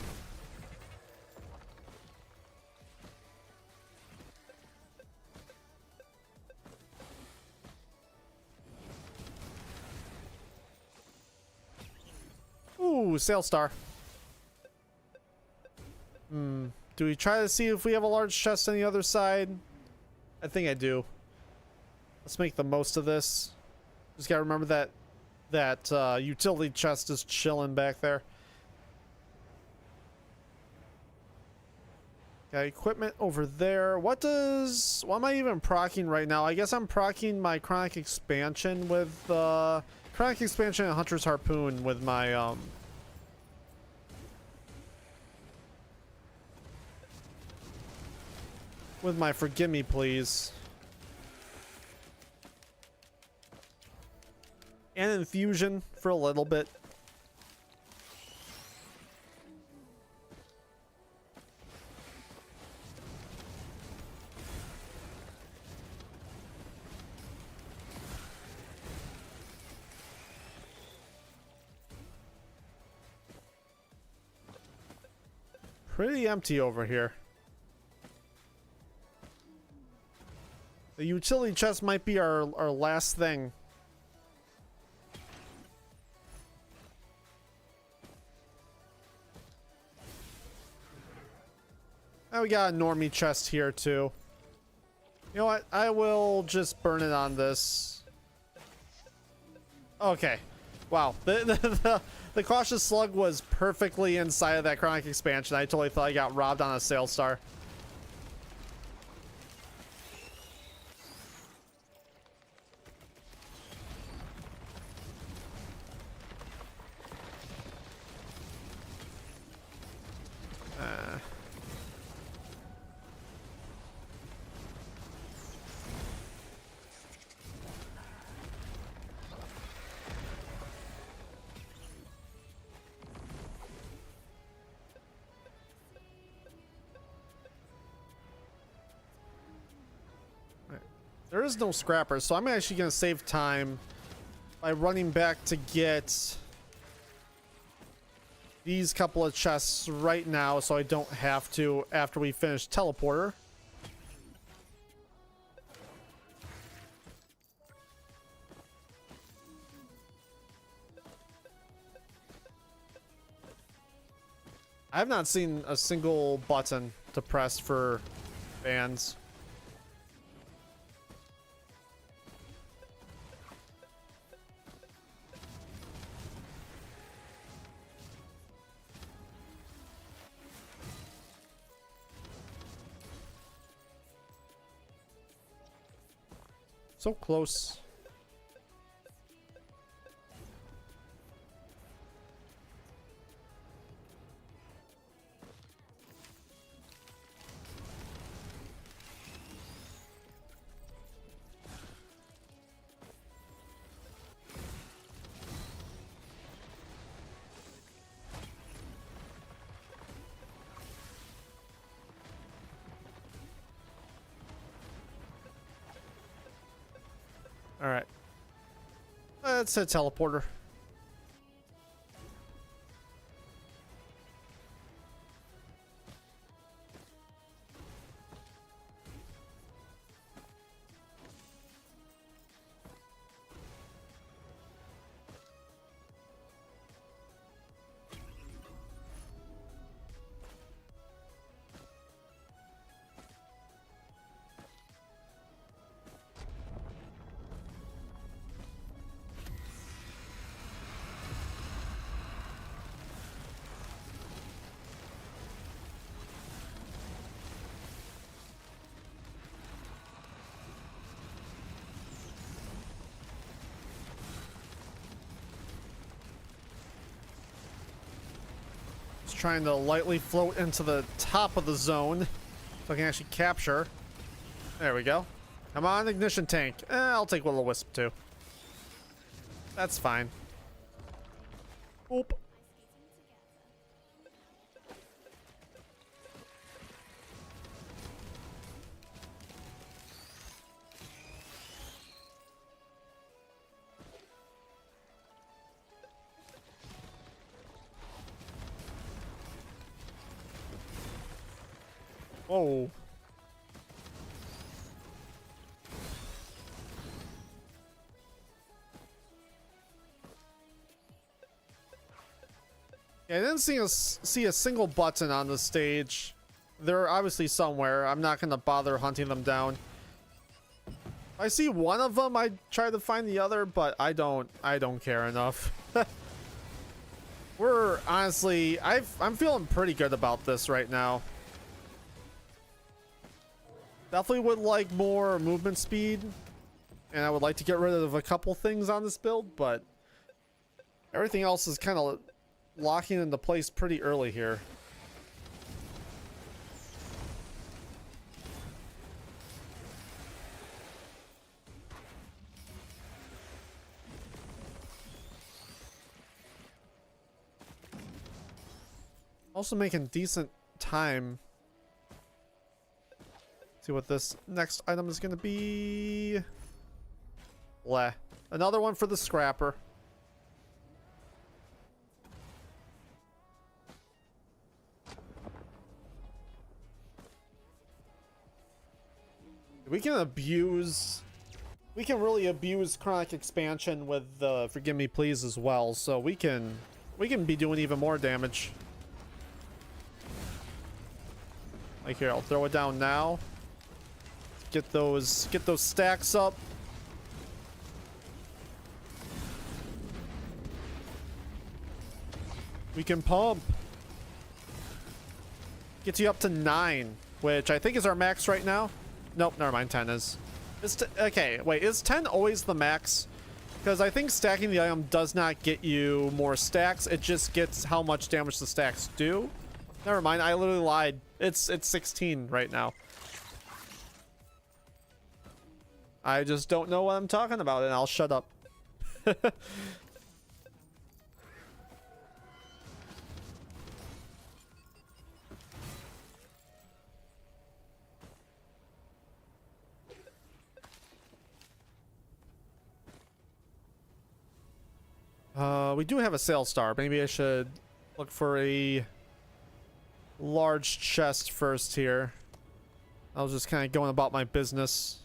Ooh, Sail Star. Do we try to see if we have a large chest on the other side? I think I do. Let's make the most of this. Just gotta remember that utility chest is chilling back there. Got equipment over there. What am I even proccing right now? I guess I'm proccing my chronic expansion with chronic expansion and hunter's harpoon with my forgive me please. And infusion for a little bit. Pretty empty over here. The utility chest might be our last thing. Now we got a normie chest here too. You know what? I will just burn it on this. Okay. Wow. The cautious slug was perfectly inside of that chronic expansion. I totally thought I got robbed on a sale star. There is no scrapper, so I'm actually going to save time by running back to get these couple of chests right now so I don't have to after we finish teleporter. I have not seen a single button to press for bands. So close. All right. Let's hit teleporter. Trying to lightly float into the top of the zone so I can actually capture. There we go. Come on, ignition tank. I'll take Will-O-Wisp too. That's fine. Oop. Oh. Yeah, I didn't see a single button on the stage. they're obviously somewhere. I'm not gonna bother hunting them down. If I see one of them, I try to find the other, but I don't care enough. We're honestly, I'm feeling pretty good about this right now. Definitely would like more movement speed, and I would like to get rid of a couple things on this build, but everything else is kind of locking into place pretty early here. Also making decent time. See what this next item is going to be. Bleh. Another one for the scrapper. We can really abuse chronic expansion with the Forgive Me Please as well, so we can be doing even more damage. Like here, I'll throw it down now. Get those stacks up. We can pump. Gets you up to 9, which I think is our max right now. Nope, never mind, 10 is. Okay, wait, is 10 always the max? Because I think stacking the item does not get you more stacks. It just gets how much damage the stacks do. Never mind, I literally lied. It's 16 right now. I just don't know what I'm talking about, and I'll shut up. We do have a sales star. Maybe I should look for a large chest first here. I was just kind of going about my business.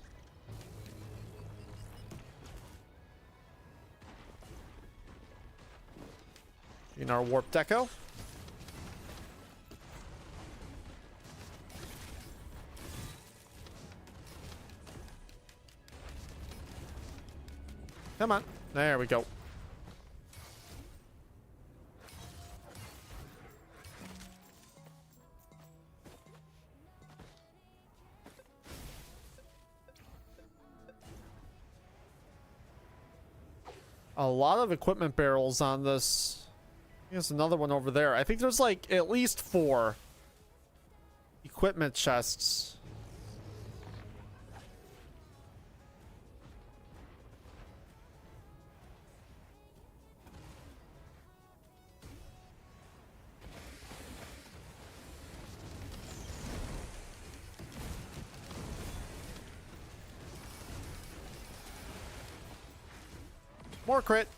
In our warp deco. Come on. There we go. A lot of equipment barrels on this. There's another one over there. I think there's like at least 4 equipment chests. More crit.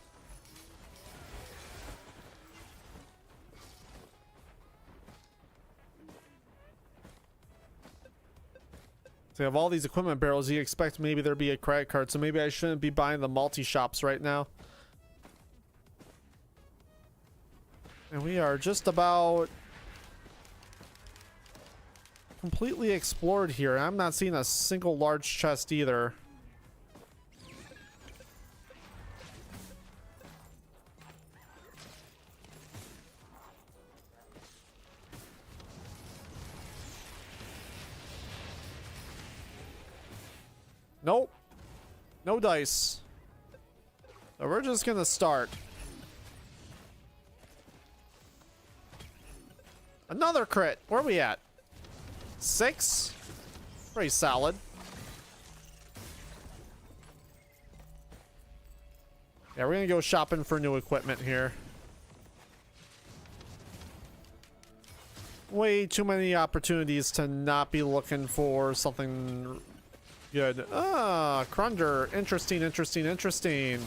So you have all these equipment barrels. You expect maybe there'd be a credit card, so maybe I shouldn't be buying the multi-shops right now. And we are just about completely explored here. I'm not seeing a single large chest either. Nope. No dice. So we're just gonna start. Another crit. Where are we at? 6? Pretty solid. Yeah, we're gonna go shopping for new equipment here. Way too many opportunities to not be looking for something good. Ah, Crunder. Interesting, interesting, interesting.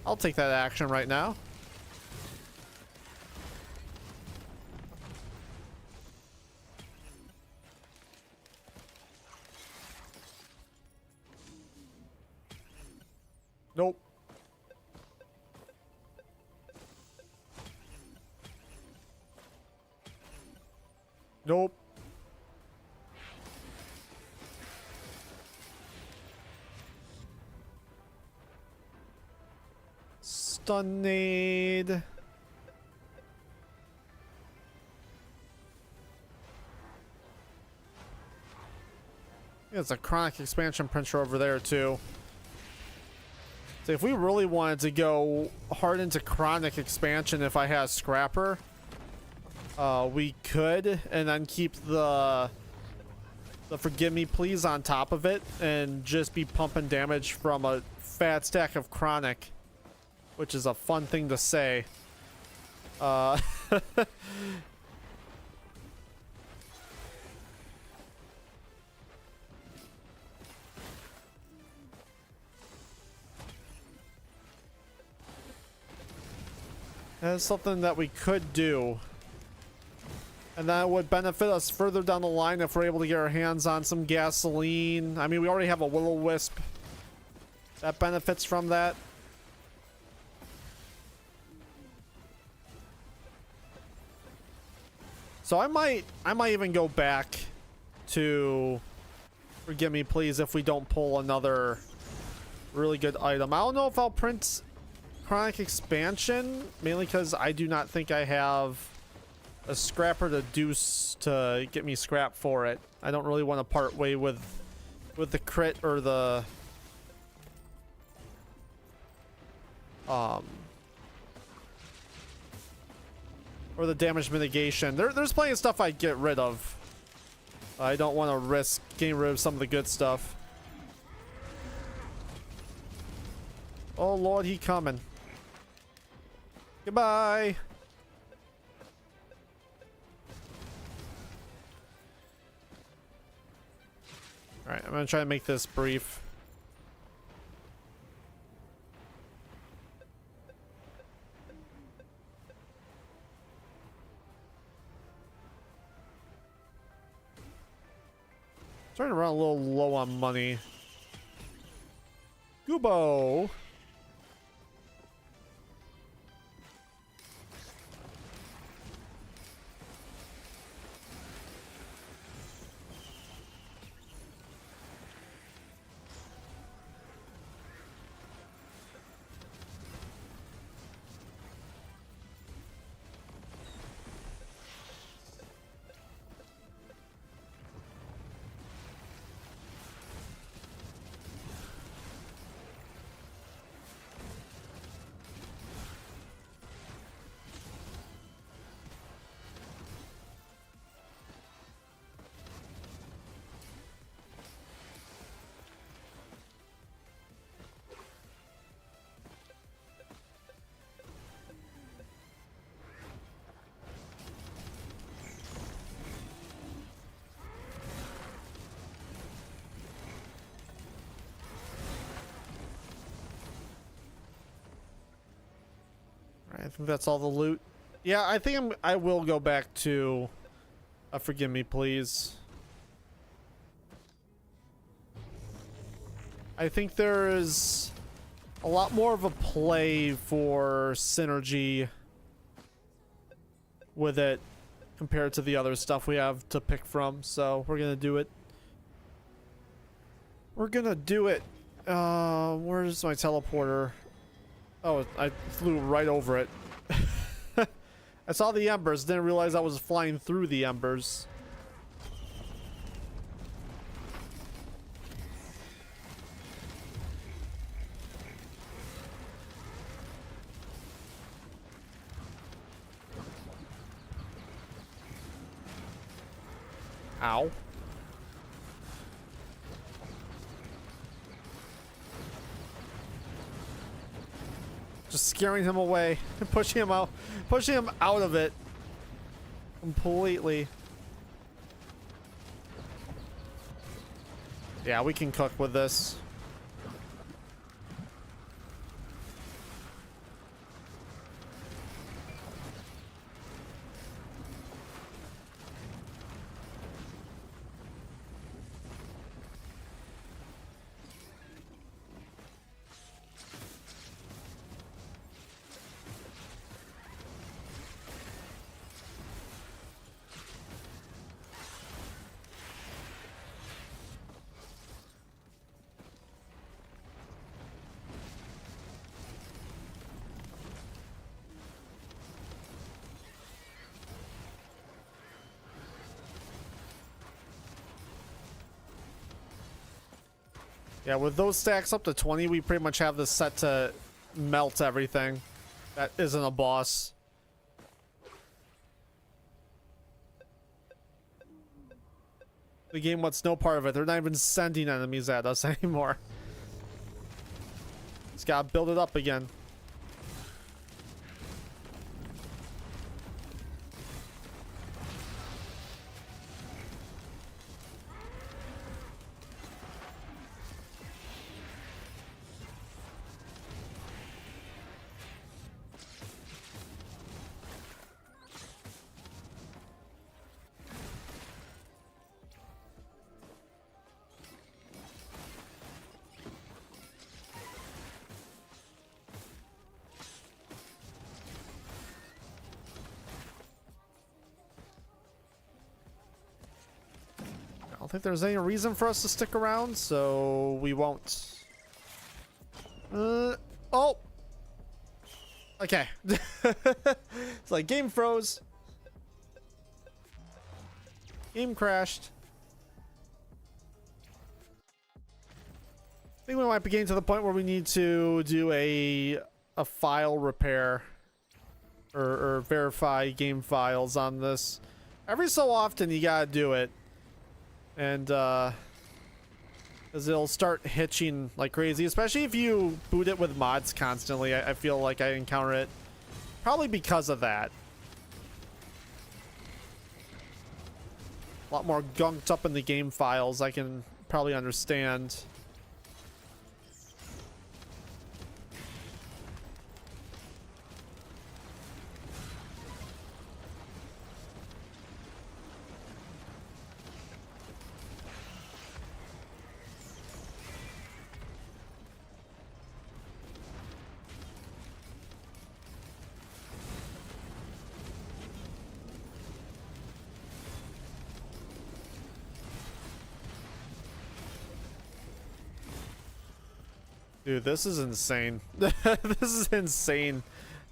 I'll take that action right now. Nope. Nope. stun nade. There's a chronic expansion printer over there too. So if we really wanted to go hard into chronic expansion, if I had a scrapper, we could, and then keep the forgive me please on top of it and just be pumping damage from a fat stack of chronic, which is a fun thing to say. That's something that we could do. And that would benefit us further down the line if we're able to get our hands on some gasoline. I mean, we already have a will-o-wisp that benefits from that. So I might even go back to forgive me please if we don't pull another really good item. I don't know if I'll print chronic expansion, mainly because I do not think I have a scrapper to deuce to get me scrap for it. I don't really want to part way with the crit or the damage mitigation. There's plenty of stuff I'd get rid of. I don't want to risk getting rid of some of the good stuff. Oh lord, he coming. Goodbye. All right, I'm gonna try to make this brief. Starting to run a little low on money. Goobo. I think that's all the loot. Yeah, I think I will go back to forgive me please. I think there is a lot more of a play for synergy with it compared to the other stuff we have to pick from, so we're gonna do it. We're gonna do it. Where's my teleporter? Oh, I flew right over it. I saw the embers, didn't realize I was flying through the embers. Ow. Just scaring him away and pushing him out of it completely. Yeah, we can cook with this. Yeah, with those stacks up to 20, we pretty much have this set to melt everything that isn't a boss. The game wants no part of it. They're not even sending enemies at us anymore. Just gotta build it up again. I don't think there's any reason for us to stick around, so we won't. Oh! Okay. It's like game froze. Game crashed. I think we might be getting to the point where we need to do a file repair or verify game files on this. Every so often you gotta do it. And, because it'll start hitching like crazy, especially if you boot it with mods constantly. I feel like I encounter it probably because of that. A lot more gunked up in the game files, I can probably understand. Dude, this is insane. This is insane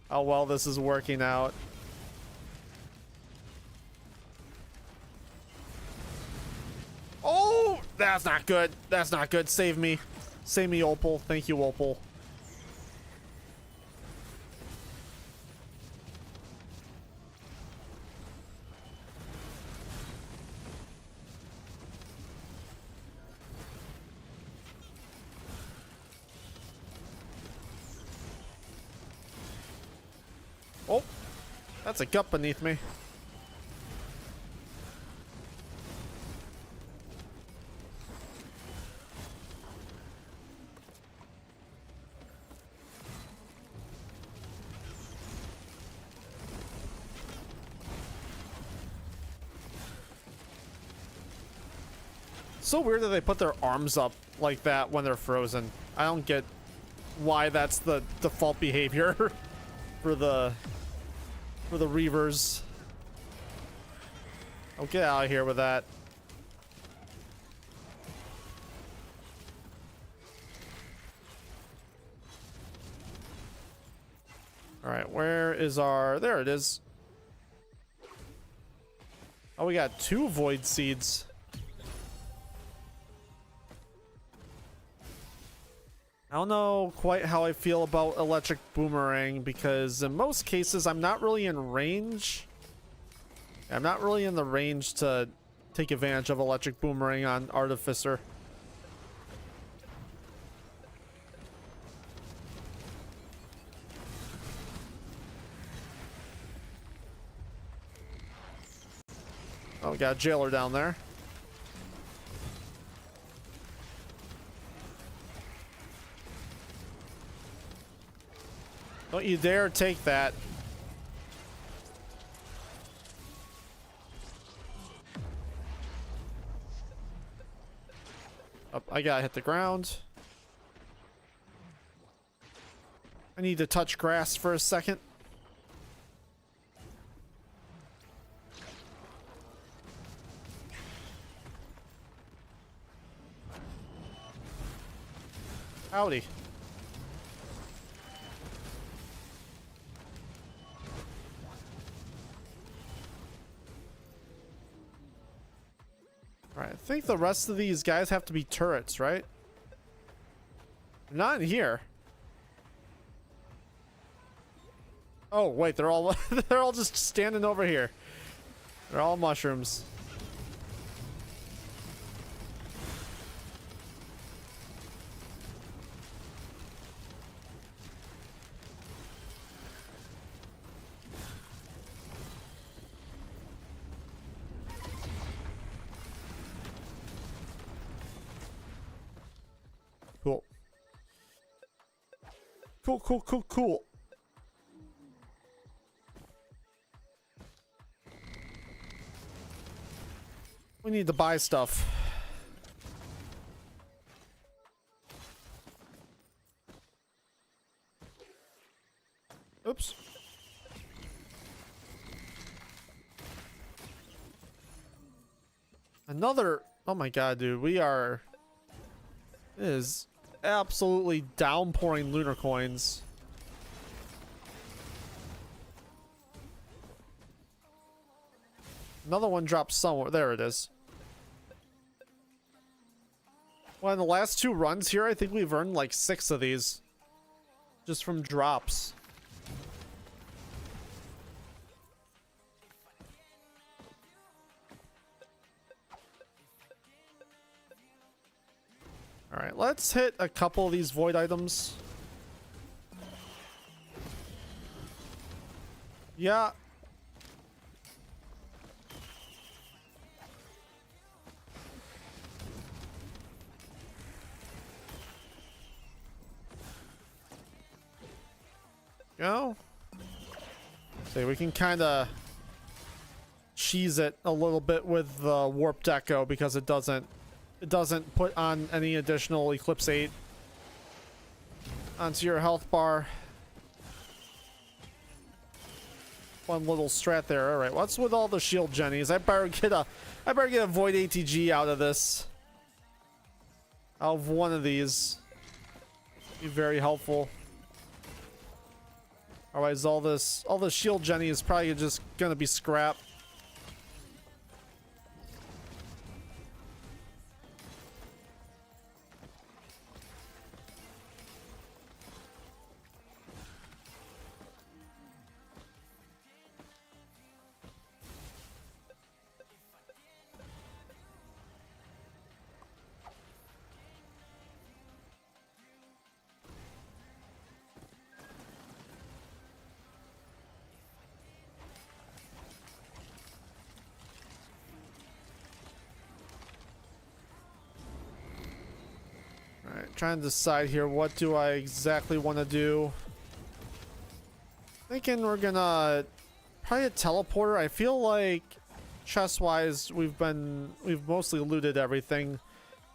how well this is working out. Oh, that's not good. That's not good. Save me. Save me, Opal. Thank you, Opal. Oh, that's a gut beneath me. So weird that they put their arms up like that when they're frozen. I don't get why that's the default behavior for the Reavers. Oh, get out of here with that. All right, where is our... There it is. Oh, we got 2 void seeds. I don't know quite how I feel about electric boomerang, because in most cases I'm not really in range. I'm not really in the range to take advantage of electric boomerang on Artificer. Oh, we got a jailer down there. Don't you dare take that. Oh, I gotta hit the ground. I need to touch grass for a second. Howdy. Alright, I think the rest of these guys have to be turrets, right? Not in here. Oh wait, they're all they're all just standing over here. They're all mushrooms. Cool. Cool, cool, cool, cool. We need to buy stuff. Oops. Another. Oh my god, dude. We are. It is absolutely downpouring lunar coins. Another one dropped somewhere. There it is. Well, in the last 2 runs here, I think we've earned like 6 of these. Just from drops. Alright, let's hit a couple of these void items. Yeah. Go. See, we can kind of cheese it a little bit with the warped echo because it doesn't put on any additional Eclipse 8 onto your health bar. One little strat there. All right, what's with all the shield jennies? I better get a void ATG out of this. Out of one of these. Be very helpful. Otherwise, all this shield jenny is probably just gonna be scrap. Trying to decide here, what do I exactly want to do? Thinking we're gonna probably a teleporter. I feel like chest wise we've mostly looted everything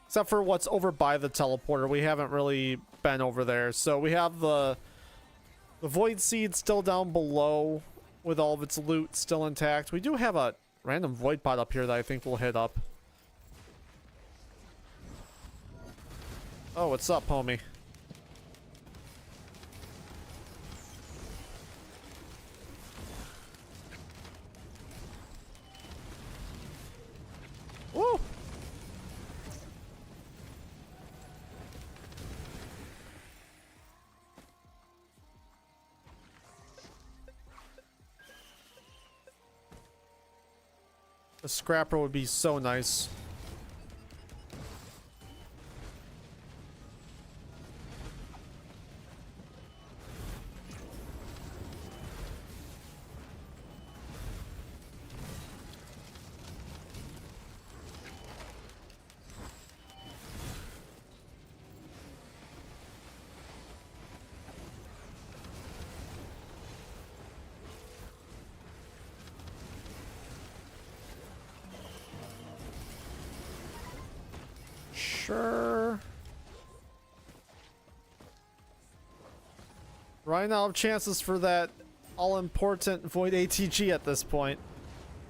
except for what's over by the teleporter. We haven't really been over there. So we have the void seed still down below with all of its loot still intact. We do have a random void pot up here that I think we'll hit up. Oh, what's up, homie? Woo! The scrapper would be so nice. Sure. Right now, chances for that all-important void ATG at this point.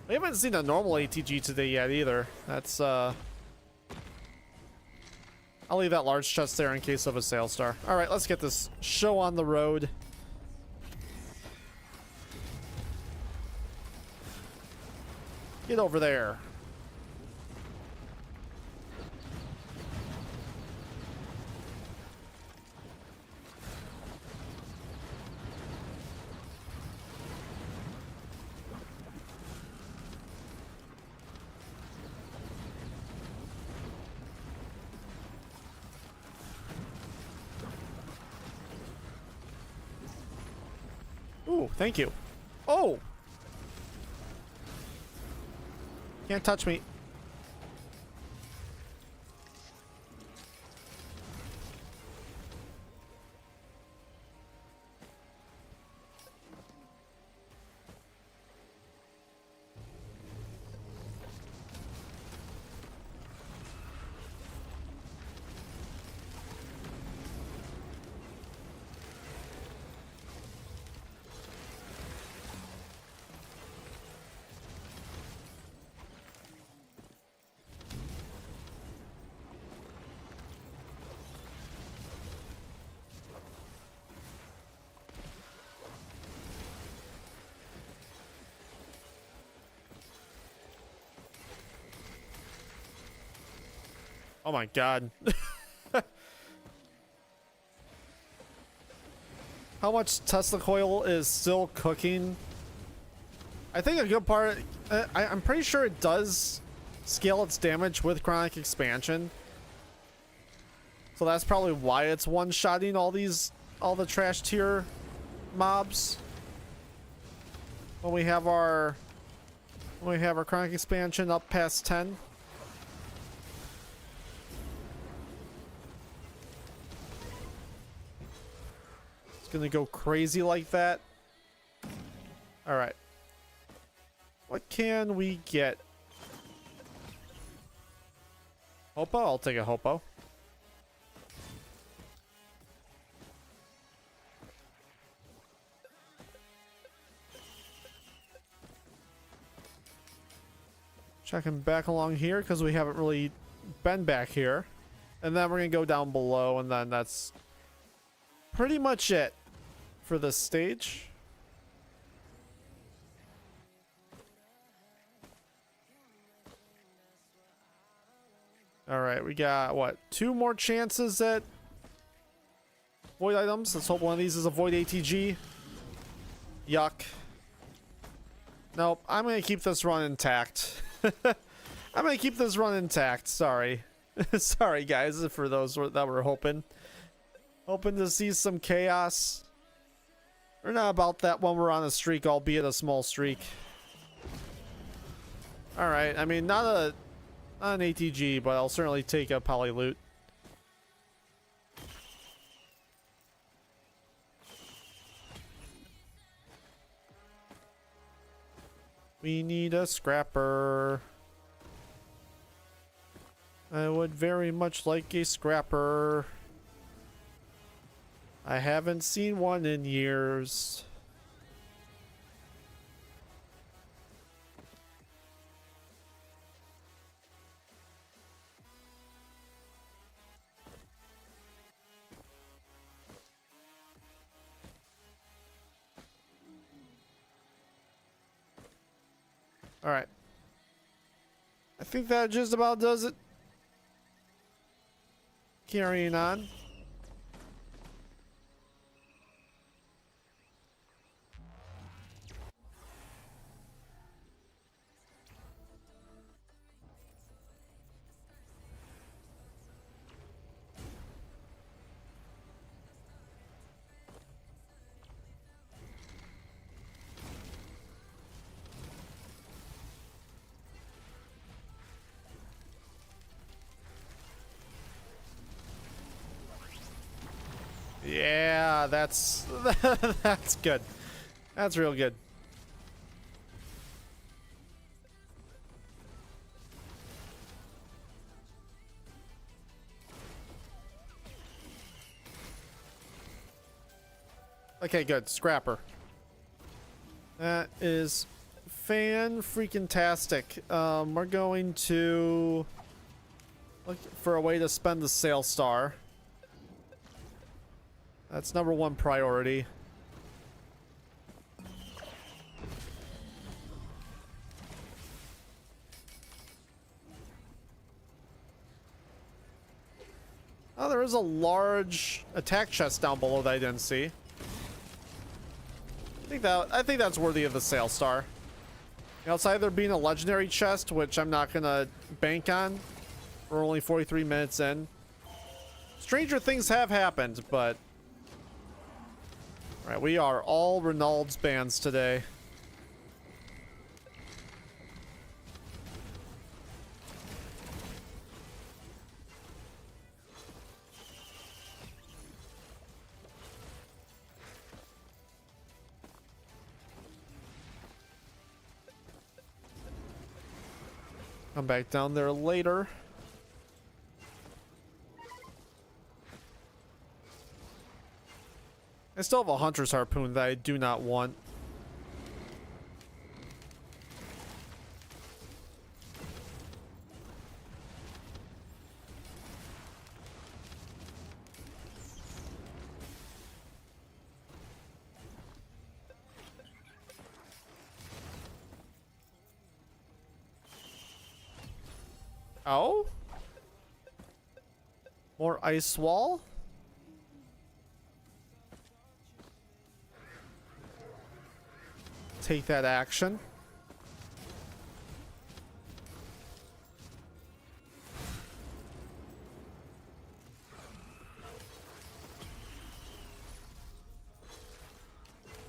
We haven't seen a normal ATG today yet either. That's I'll leave that large chest there in case of a sail star. All right, let's get this show on the road. Get over there. Ooh, thank you. Oh! Can't touch me. Oh my god. How much Tesla coil is still cooking? I think a good part... I'm pretty sure it does scale its damage with chronic expansion. So that's probably why it's one-shotting all the trash tier mobs. When we have our chronic expansion up past 10. Gonna go crazy like that. All right, what can we get? Hopo? I'll take a Hopo. Checking back along here because we haven't really been back here, and then we're gonna go down below, and then that's pretty much it for this stage. All right, we got what, 2 more chances at void items. Let's hope one of these is a void ATG. Yuck. Nope, I'm gonna keep this run intact. I'm gonna keep this run intact. Sorry. Sorry guys, for those that were hoping to see some chaos. We're not about that when we're on a streak, albeit a small streak. Alright, I mean, not an ATG, but I'll certainly take a poly loot. We need a scrapper. I would very much like a scrapper. I haven't seen one in years. All right. I think that just about does it. Carrying on. Yeah, that's that's good. That's real good. Okay, good. Scrapper. That is fan-freaking-tastic. We're going to look for a way to spend the sale star. That's number 1 priority. Oh, there is a large attack chest down below that I didn't see. I think that's worthy of the sale star. You know, it's either being a legendary chest, which I'm not gonna bank on. We're only 43 minutes in. Stranger things have happened, but All right, we are all Renault's bands today. Come back down there later. I still have a hunter's harpoon that I do not want. Oh? More ice wall? Take that action.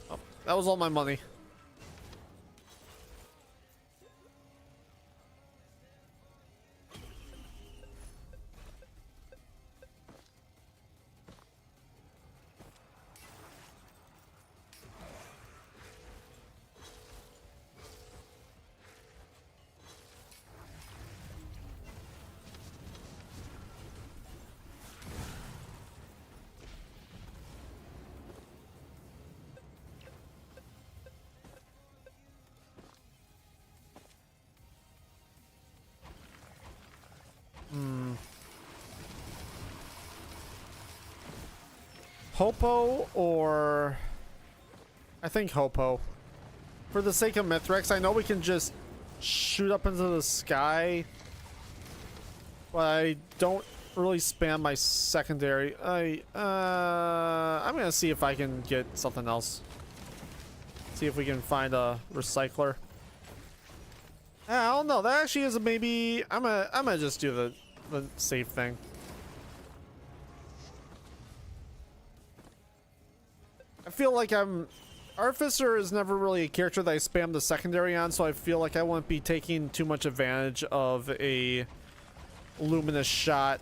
Oh, that was all my money. Hopo or... I think Hopo. For the sake of Mithrax, I know we can just shoot up into the sky. But I don't really spam my secondary. I'm gonna see if I can get something else. See if we can find a recycler. I don't know. That actually is maybe... I'm gonna just do the safe thing. I feel like Artificer is never really a character that I spam the secondary on, so I feel like I wouldn't be taking too much advantage of a luminous shot.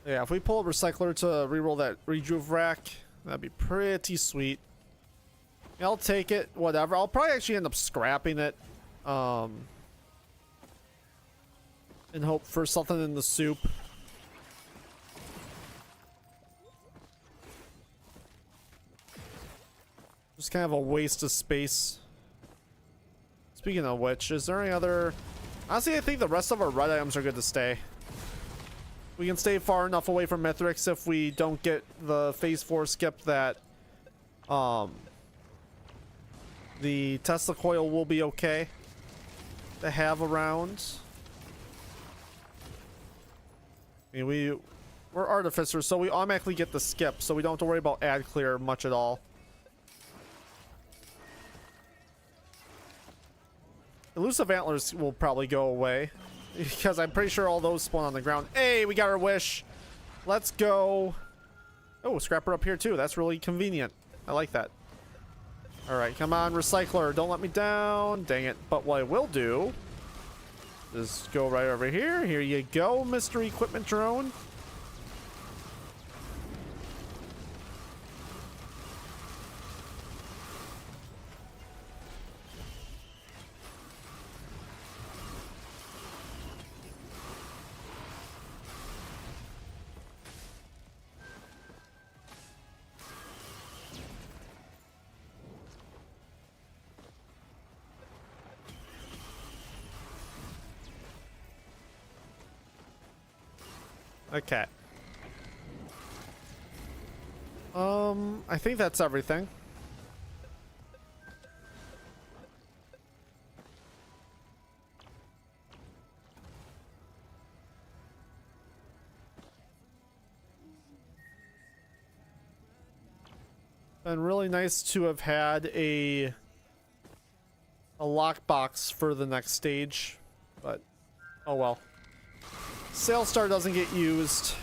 Yeah, if we pull a recycler to reroll that rejuve rack, that'd be pretty sweet. Yeah, I'll take it, whatever. I'll probably actually end up scrapping it. And hope for something in the soup. Just kind of a waste of space. Speaking of which, is there any other... Honestly, I think the rest of our red items are good to stay. We can stay far enough away from Mithrix if we don't get the phase 4 skip that the Tesla coil will be okay to have around. I mean, we're artificers, so we automatically get the skip, so we don't have to worry about ad clear much at all. Elusive antlers will probably go away. Because I'm pretty sure all those spawn on the ground. Hey, we got our wish. Let's go. Oh, scrapper up here too. That's really convenient. I like that. Alright, come on, recycler. Don't let me down. Dang it. But what I will do is go right over here. Here you go, Mr. Equipment Drone. Okay. I think that's everything. Been really nice to have had a lockbox for the next stage, but oh well. Sail Star doesn't get used.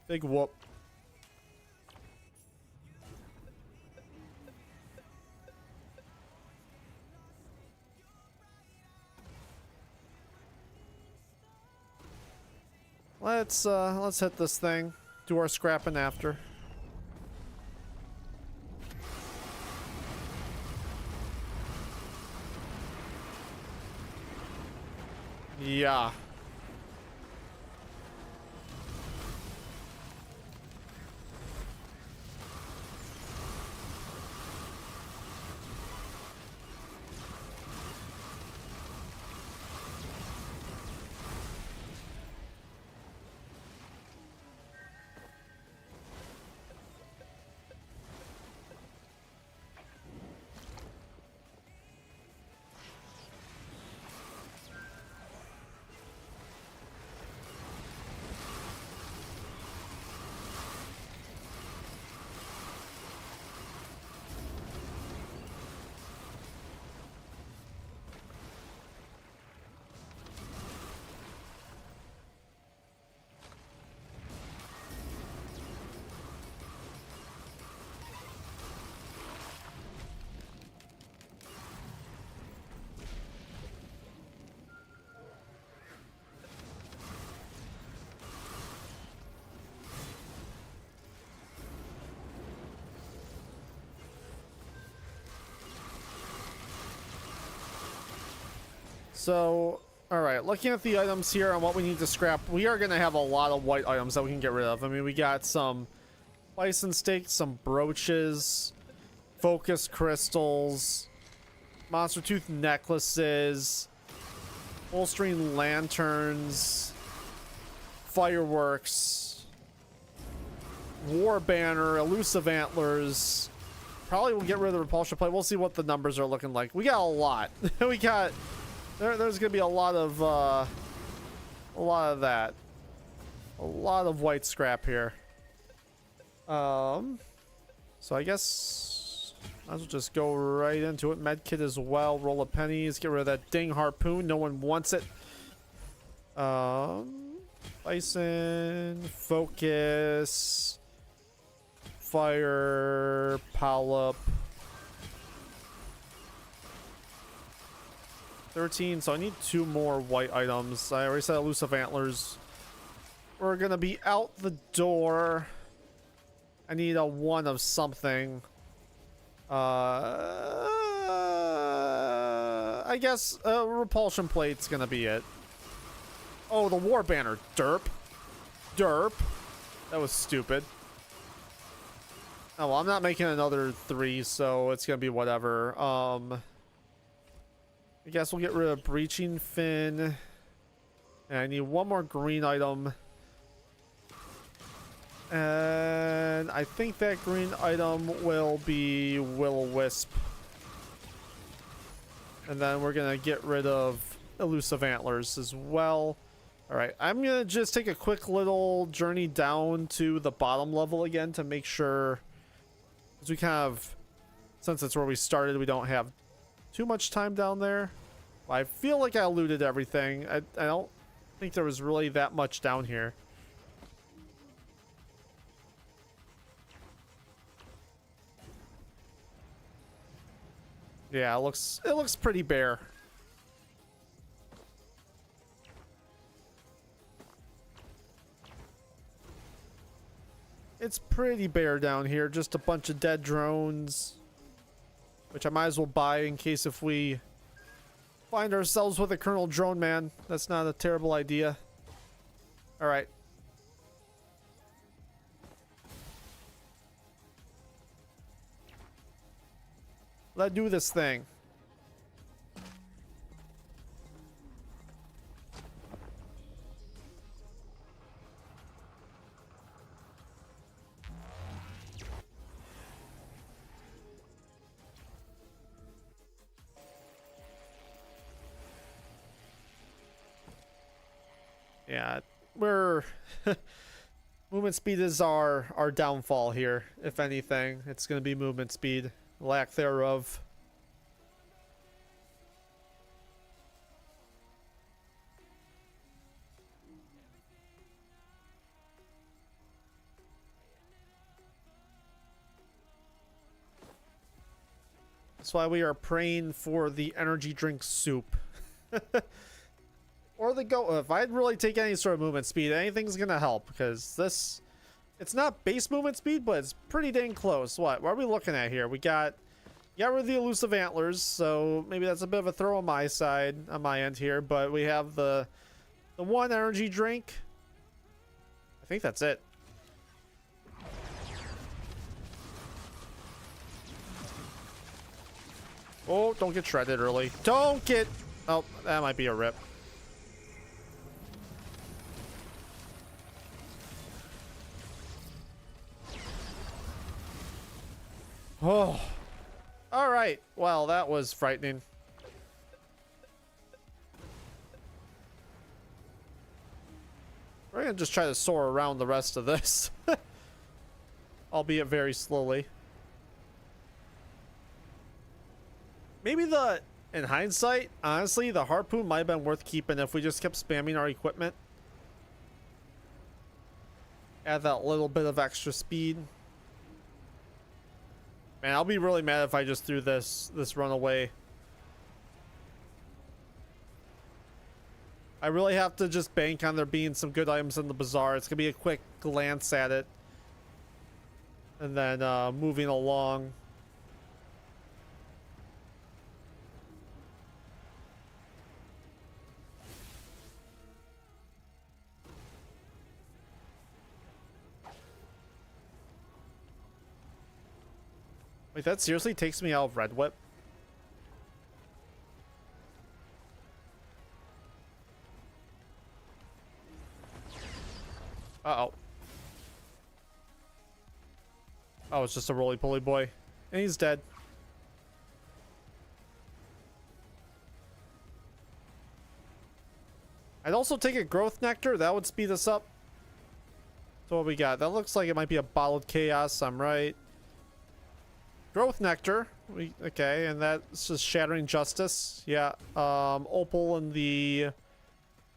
Big whoop. Let's hit this thing. Do our scrapping after. Yeah. So, alright, looking at the items here and what we need to scrap, we are going to have a lot of white items that we can get rid of. I mean, we got some bison steaks, some brooches, focus crystals, monster tooth necklaces, full-screen lanterns, fireworks, war banner, elusive antlers. Probably we'll get rid of the repulsion plate. We'll see what the numbers are looking like. We got a lot. we got... There's gonna be a lot of that. A lot of white scrap here. So I guess might as well just go right into it. Medkit as well. Roll of pennies. Get rid of that ding harpoon. No one wants it. Bison. Focus. Fire. Polyp. 13, so I need 2 more white items. I already said elusive antlers. We're gonna be out the door. I need a 1 of something. I guess repulsion plate's gonna be it. Oh, the war banner. Derp. Derp. That was stupid. Oh, well, I'm not making another 3, so it's gonna be whatever. I guess we'll get rid of breaching fin. And I need 1 more green item. And I think that green item will be Will-O-Wisp. And then we're going to get rid of elusive antlers as well. Alright, I'm going to just take a quick little journey down to the bottom level again to make sure. Because we kind of, since it's where we started, we don't have too much time down there. I feel like I looted everything. I don't think there was really that much down here. Yeah, it looks pretty bare. It's pretty bare down here. Just a bunch of dead drones, which I might as well buy in case if we find ourselves with a Colonel Drone Man. That's not a terrible idea. Alright. Let's do this thing. Yeah, we're movement speed is our downfall here. If anything, it's going to be movement speed, lack thereof. That's why we are praying for the energy drink soup. Or the go. If I'd really take any sort of movement speed, anything's gonna help, because this, it's not base movement speed, but it's pretty dang close. What are we looking at here? We got rid of the elusive antlers, so maybe that's a bit of a throw on my side, on my end here, but we have the one energy drink. I think that's it. Oh, don't get shredded early. Don't get... Oh, that might be a rip. Oh. Alright. Well, that was frightening. We're gonna just try to soar around the rest of this. Albeit very slowly. Maybe in hindsight, honestly, the harpoon might have been worth keeping if we just kept spamming our equipment. Add that little bit of extra speed. Man, I'll be really mad if I just threw this run away. I really have to just bank on there being some good items in the bazaar. It's gonna be a quick glance at it. And then moving along. Wait, that seriously takes me out of Red Whip? Uh-oh. Oh, it's just a roly-poly boy. And he's dead. I'd also take a growth nectar. That would speed us up. So what we got? That looks like it might be a bottled chaos. I'm right. Growth nectar. Okay, and that's just shattering justice. Yeah. Opal in the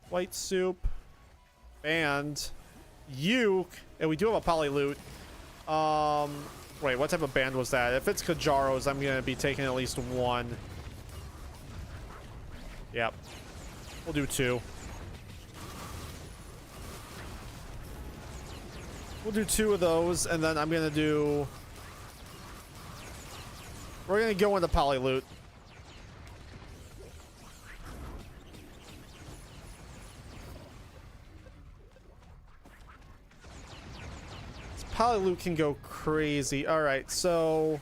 white soup. Band. Uke. And we do have a poly loot. Wait, what type of band was that? If it's Kajaro's, I'm gonna be taking at least one. Yep. We'll do two. We'll do two of those, and then I'm gonna do... We're gonna go into poly loot. This poly loot can go crazy. All right, so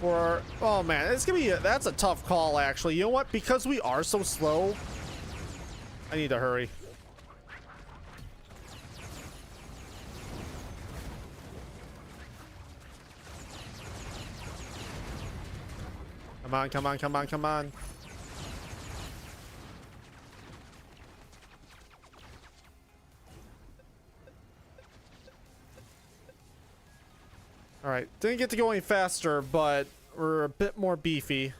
for oh man, it's gonna be that's a tough call actually. You know what? Because we are so slow, I need to hurry. Come on, come on, come on, come on. All right, didn't get to go any faster, but we're a bit more beefy.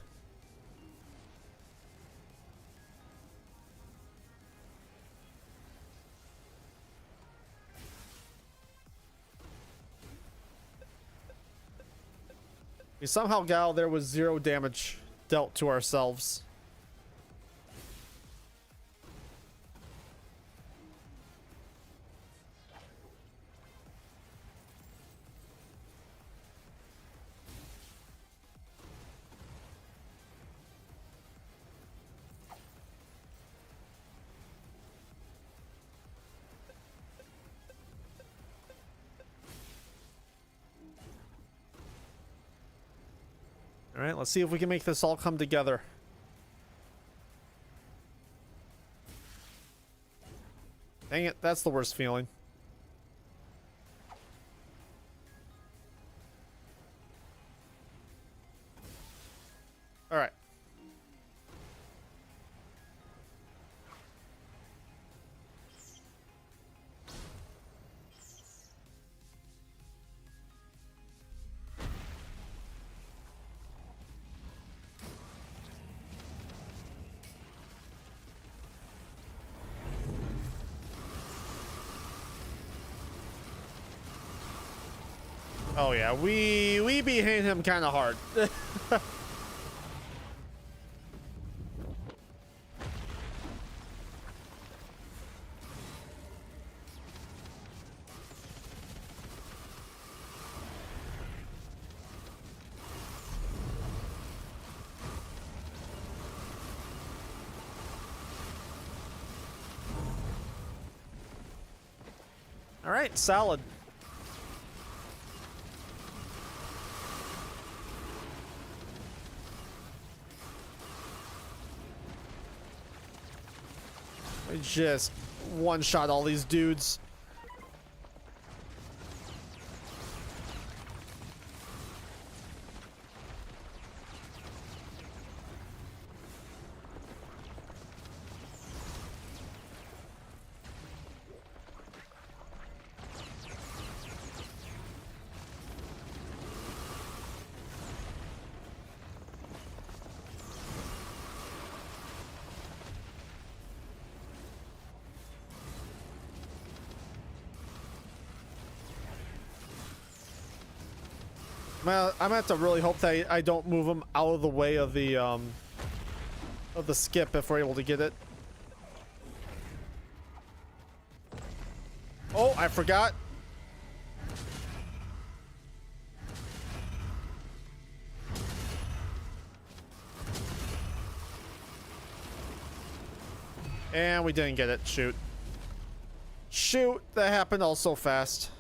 We somehow got out there with 0 damage dealt to ourselves. All right, let's see if we can make this all come together. Dang it, that's the worst feeling. All right. Oh yeah, we be hitting him kind of hard. All right, solid. We just one-shot all these dudes. I'm gonna have to really hope that I don't move him out of the way of the skip if we're able to get it. Oh, I forgot. And we didn't get it. Shoot. Shoot, that happened all so fast.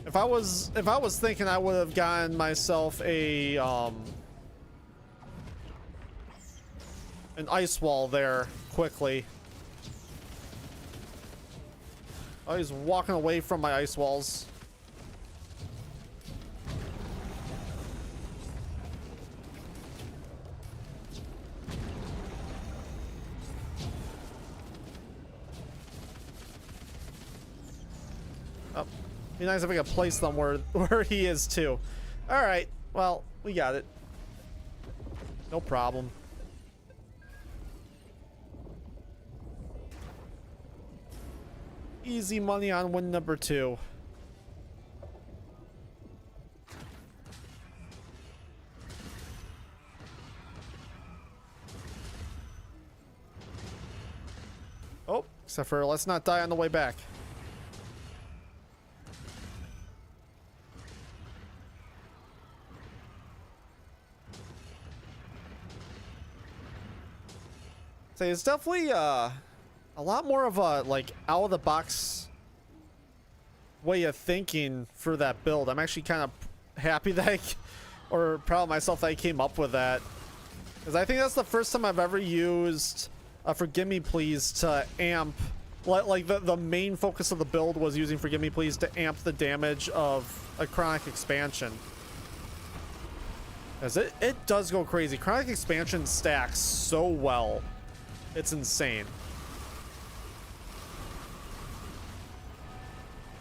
If I was thinking, I would have gotten myself a an ice wall there quickly. Oh, he's walking away from my ice walls. Oh. Be nice if we could place them where he is too. All right, well, we got it. No problem. Easy money on win number 2. Oh, except for let's not die on the way back. So it's definitely a lot more of a like out of the box way of thinking for that build. I'm actually kind of happy that or proud of myself that I came up with that, because I think that's the first time I've ever used Forgive Me Please to amp, like the main focus of the build was using Forgive Me Please to amp the damage of a chronic expansion. Because it does go crazy. Chronic expansion stacks so well. It's insane.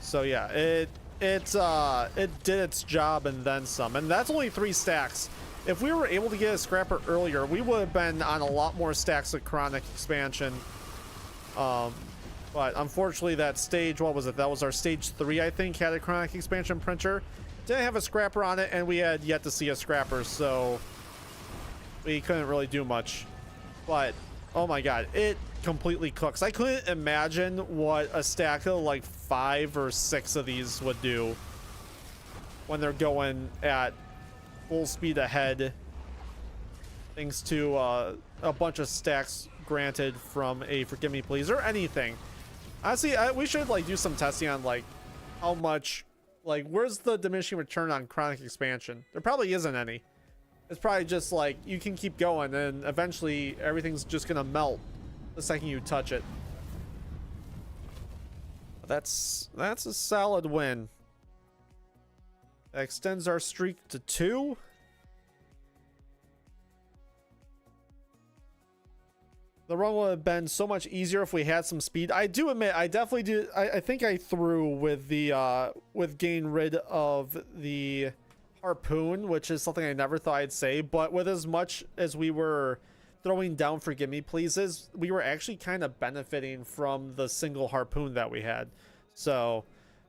So yeah, it did its job and then some, and that's only 3 stacks. If we were able to get a scrapper earlier, we would have been on a lot more stacks of chronic expansion. But unfortunately, that stage, what was it? That was our stage 3, I think, had a chronic expansion printer. Didn't have a scrapper on it, and we had yet to see a scrapper, so we couldn't really do much. But oh my god, it completely cooks. I couldn't imagine what a stack of like 5 or 6 of these would do when they're going at full speed ahead, thanks to a bunch of stacks granted from a Forgive Me Please or anything. Honestly, we should like do some testing on like how much, like where's the diminishing return on chronic expansion. There probably isn't any. It's probably just like you can keep going and eventually everything's just gonna melt the second you touch it. That's a solid win. That extends our streak to 2. The run would have been so much easier if we had some speed. I do admit, I definitely do. I think I threw with the with getting rid of the harpoon, which is something I never thought I'd say. But with as much as we were throwing down forgive me pleases, we were actually kind of benefiting from the single harpoon that we had. So,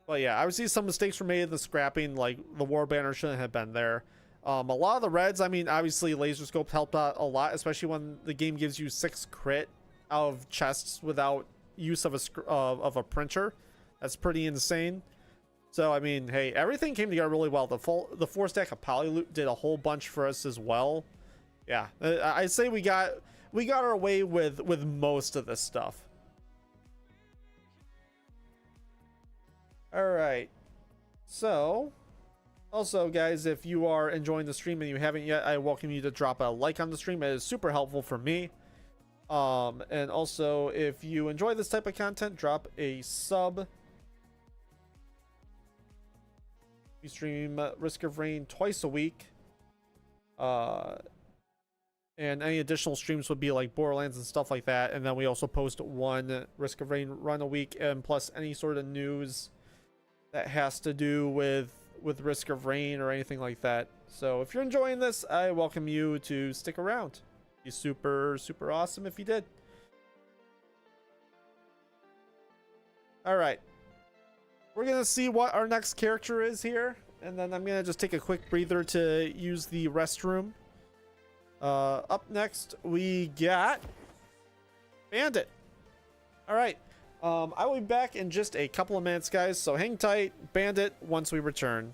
but yeah, I would see some mistakes were made in the scrapping, like the war banner shouldn't have been there. A lot of the reds, I mean, obviously laser scope helped out a lot, especially when the game gives you 6 crit out of chests without use of a printer. That's pretty insane. So I mean, hey, everything came together really well. The 4-stack of poly loot did a whole bunch for us as well. Yeah, I'd say we got our way with most of this stuff. All right, so also guys, if you are enjoying the stream and you haven't yet, I welcome you to drop a like on the stream. It is super helpful for me. And also, if you enjoy this type of content, drop a sub. We stream Risk of Rain twice a week. And any additional streams would be like Borderlands and stuff like that. And then we also post 1 Risk of Rain run a week, and plus any sort of news that has to do with Risk of Rain or anything like that. So if you're enjoying this, I welcome you to stick around. Be super awesome if you did. All right, we're gonna see what our next character is here, and then I'm gonna just take a quick breather to use the restroom. Up next we got Bandit. All right, I will be back in just a couple of minutes, guys, so hang tight. Bandit once we return.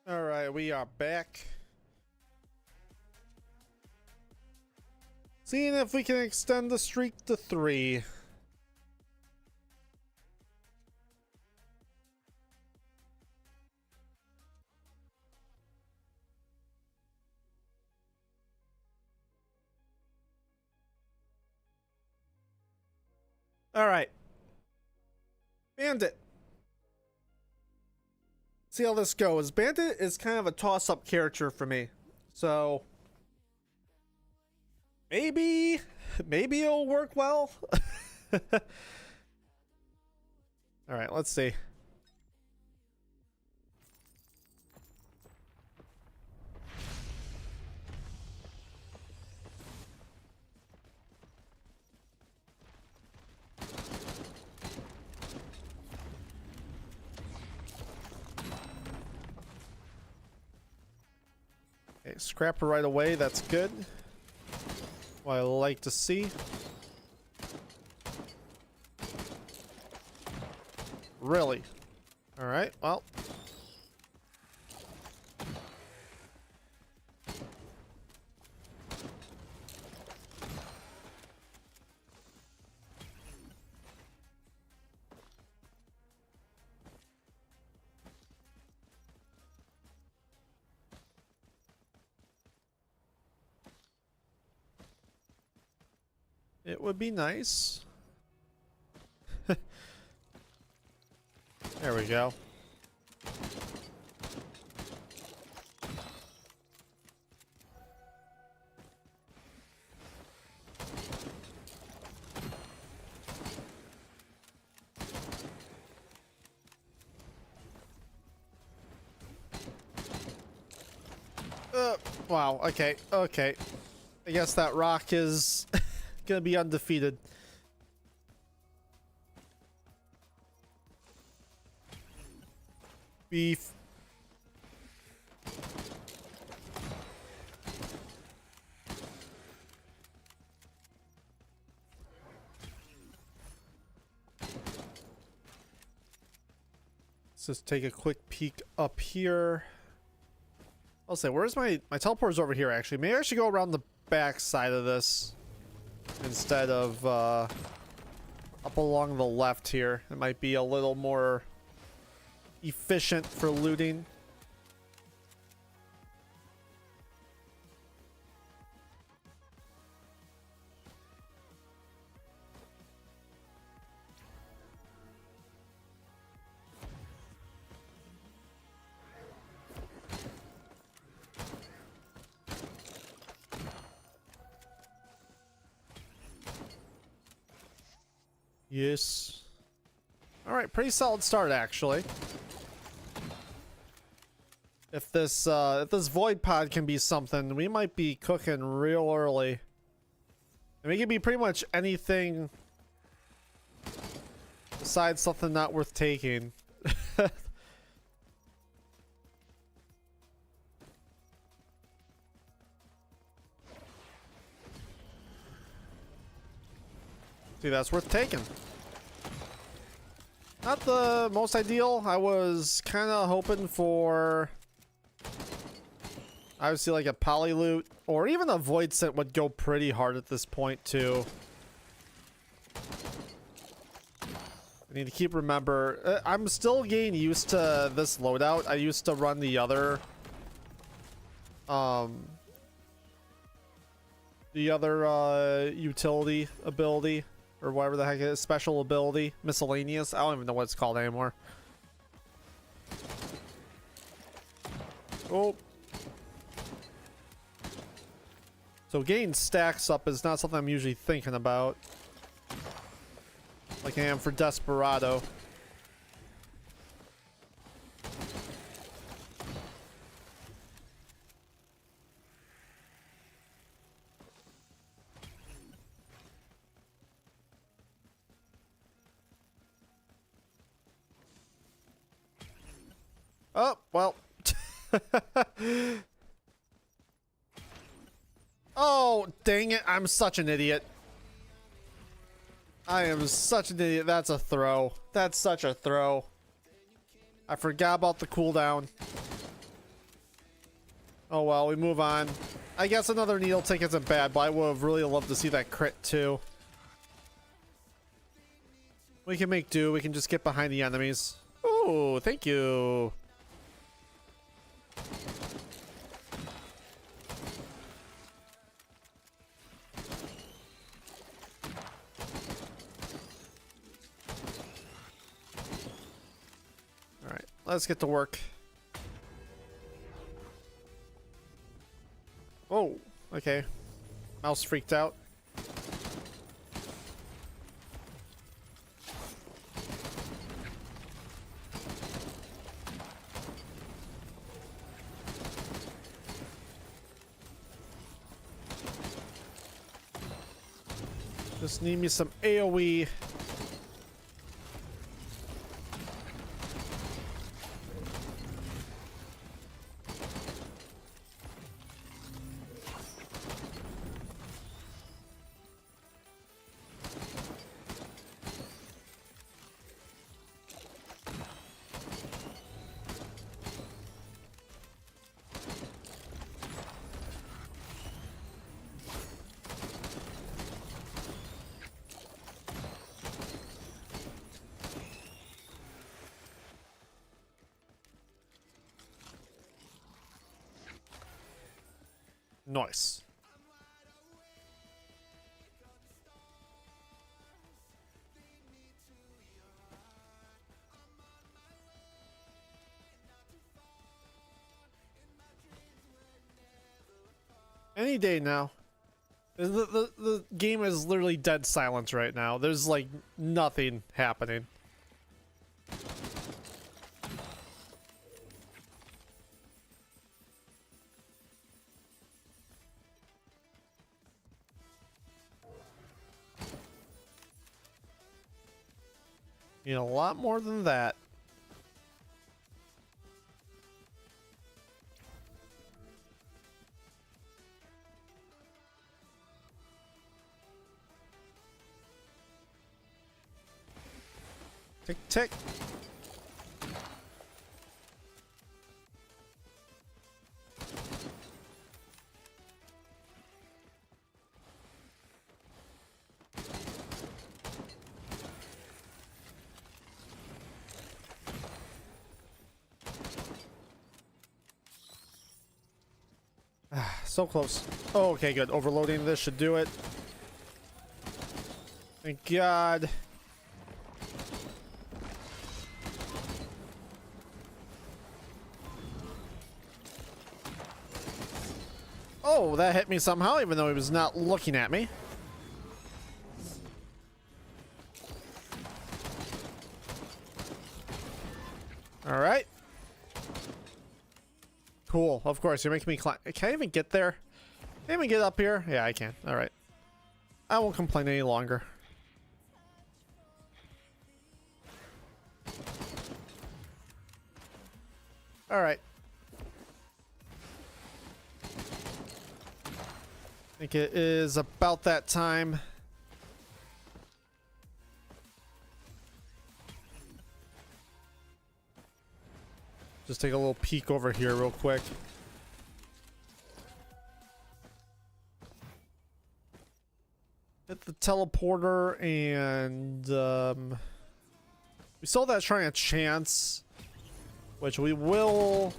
All right, we are back. Seeing if we can extend the streak to 3. All right. Bandit. See how this goes. Bandit is kind of a toss-up character for me. So maybe it'll work well. All right, let's see. Okay, scrap her right away. That's good. What I like to see. Really? All right. Well. It would be nice. There we go. Wow, okay, okay. I guess that rock is gonna be undefeated. Beef. Let's just take a quick peek up here. I'll say, where's my teleporter's over here actually. Maybe I should go around the back side of this instead of up along the left here. It might be a little more efficient for looting. Yes. All right, pretty solid start actually. If this void pod can be something, we might be cooking real early. And we can be pretty much anything besides something not worth taking. See, that's worth taking. Not the most ideal. I was kind of hoping for obviously like a poly loot or even a void scent would go pretty hard at this point too. I need to keep remember. I'm still getting used to this loadout. I used to run the other utility ability. Or whatever the heck it is, special ability, miscellaneous. I don't even know what it's called anymore. Oh. So getting stacks up is not something I'm usually thinking about. Like I am for Desperado. Oh, well. Oh, dang it. I'm such an idiot. I am such an idiot. That's a throw. That's such a throw. I forgot about the cooldown. Oh well, we move on. I guess another needle tick isn't bad, but I would have really loved to see that crit too. We can make do. We can just get behind the enemies. Oh, thank you. All right, let's get to work. Oh, okay. Mouse freaked out. Just need me some AoE. Nice. Any day now. The game is literally dead silence right now. There's like nothing happening. Need a lot more than that. Tick, tick. So close. Oh, okay, good. Overloading this should do it. Thank God. Oh, that hit me somehow, even though he was not looking at me. All right. Cool. Of course, you're making me climb. Can I even get there? Can I even get up here? Yeah, I can. All right. I won't complain any longer. All right. I think it is about that time. Just take a little peek over here real quick. Hit the teleporter and we saw that trying a chance, which we will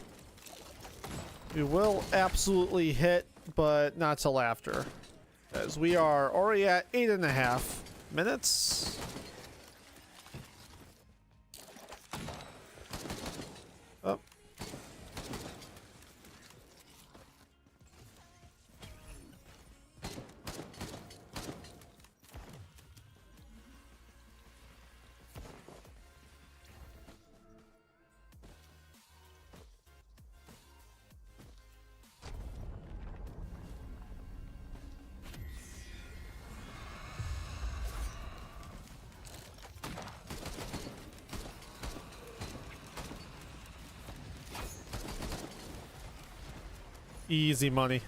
absolutely hit, but not till after, as we are already at 8.5 minutes. Oh. Easy money.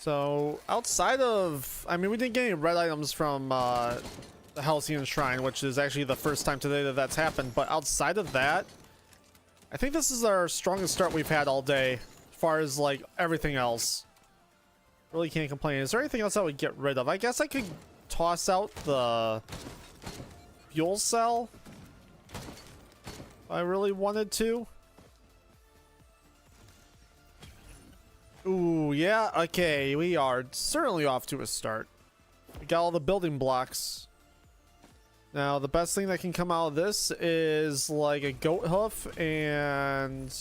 So outside of, I mean, we didn't get any red items from the Halcyon Shrine, which is actually the first time today that that's happened. But outside of that, I think this is our strongest start we've had all day, as far as like everything else. Really can't complain. Is there anything else I would get rid of? I guess I could toss out the fuel cell if I really wanted to. Ooh, yeah, okay, we are certainly off to a start. We got all the building blocks. Now, the best thing that can come out of this is like a goat hoof and...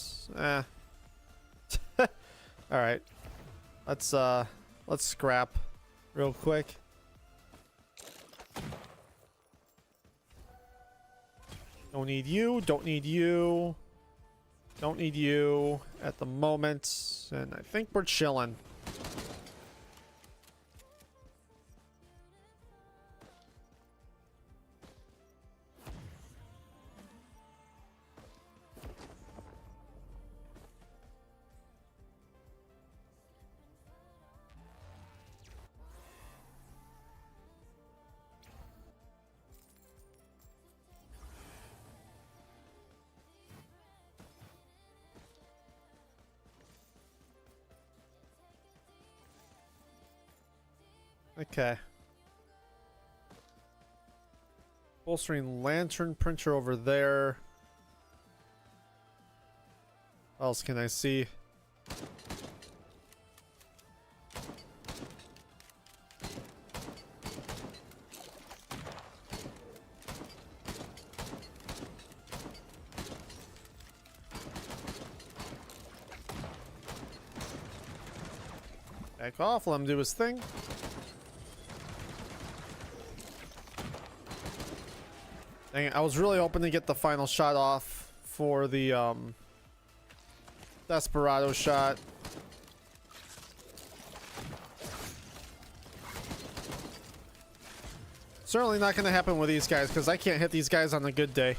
Alright. Let's scrap real quick. Don't need you, don't need you. Don't need you at the moment, and I think we're chilling. Okay. Bolstering lantern printer over there. What else can I see? Back off, let him do his thing. Dang it, I was really hoping to get the final shot off for the Desperado shot. Certainly not going to happen with these guys because I can't hit these guys on a good day.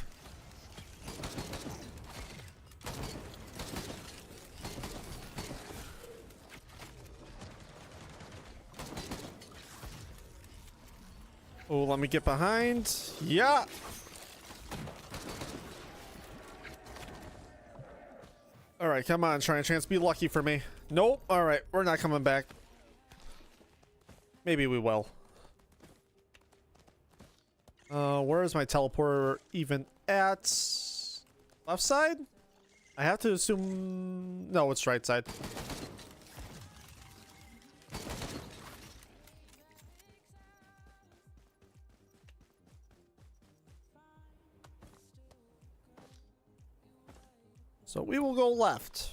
Oh, let me get behind. Yeah. All right, come on, try a chance. Be lucky for me. Nope. All right, we're not coming back. Maybe we will. Where is my teleporter even at? Left side? I have to assume... No, it's right side. So we will go left.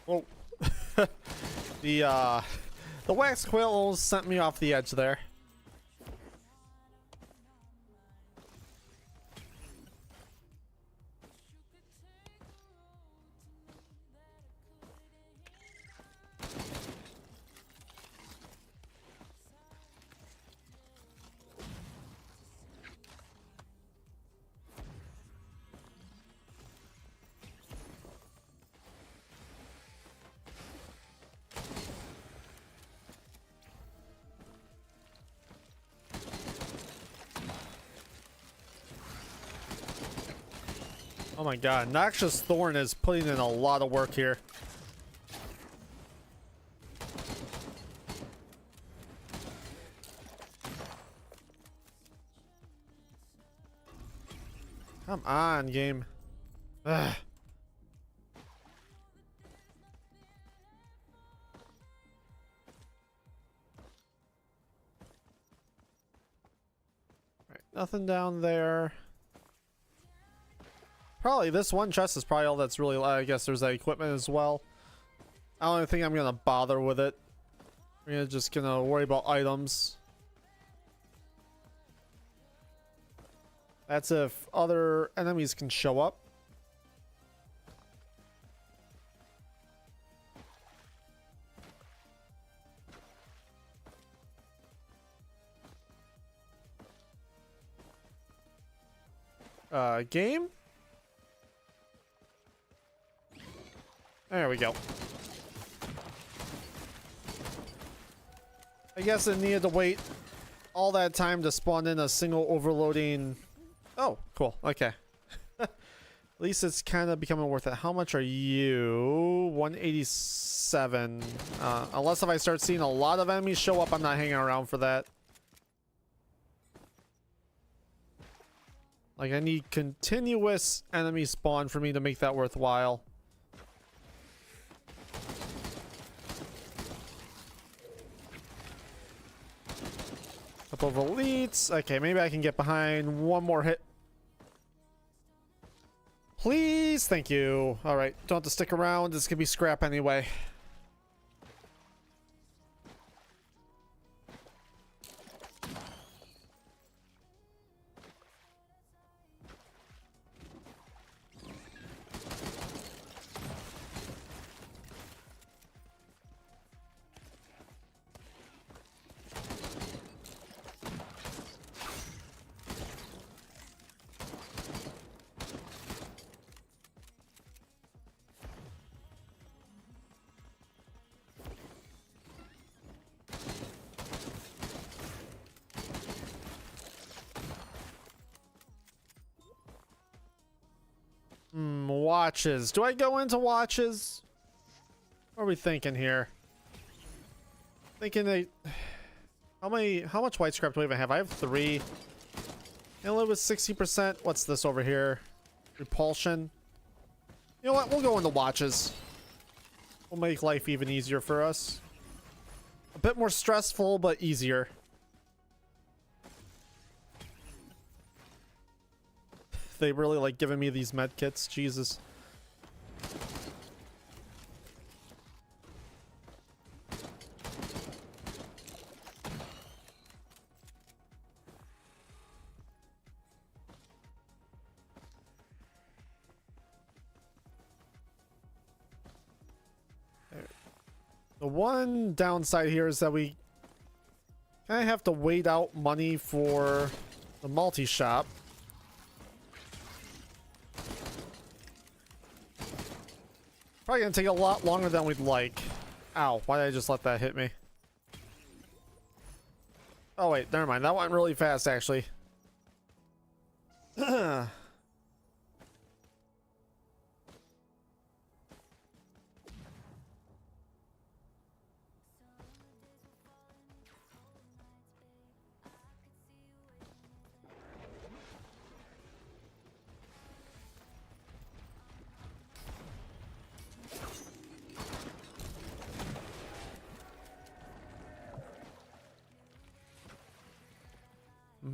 Oh. The wax quill sent me off the edge there. Oh my god, Noxious Thorn is putting in a lot of work here. Come on, game. Ugh. Right, nothing down there. Probably this one chest is probably all that's really. I guess there's that equipment as well. I don't even think I'm gonna bother with it. We're just gonna worry about items. That's if other enemies can show up. Game? There we go. I guess it needed to wait all that time to spawn in a single overloading. Oh, cool. Okay. At least it's kind of becoming worth it. How much are you? 187. Unless if I start seeing a lot of enemies show up, I'm not hanging around for that. Like, I need continuous enemy spawn for me to make that worthwhile. Couple of elites. Okay, maybe I can get behind one more hit. Please, thank you. All right, don't have to stick around. This could be scrap anyway. Watches. Do I go into watches? What are we thinking here? Thinking they... How much white scrap do I even have? I have 3. And live with 60%. What's this over here? Repulsion. You know what? We'll go into watches. We'll make life even easier for us. A bit more stressful, but easier. They really like giving me these med kits. Jesus. The one downside here is that we kind of have to wait out money for the multi-shop. Probably gonna take a lot longer than we'd like. Ow, why did I just let that hit me? Oh wait, never mind. That went really fast actually.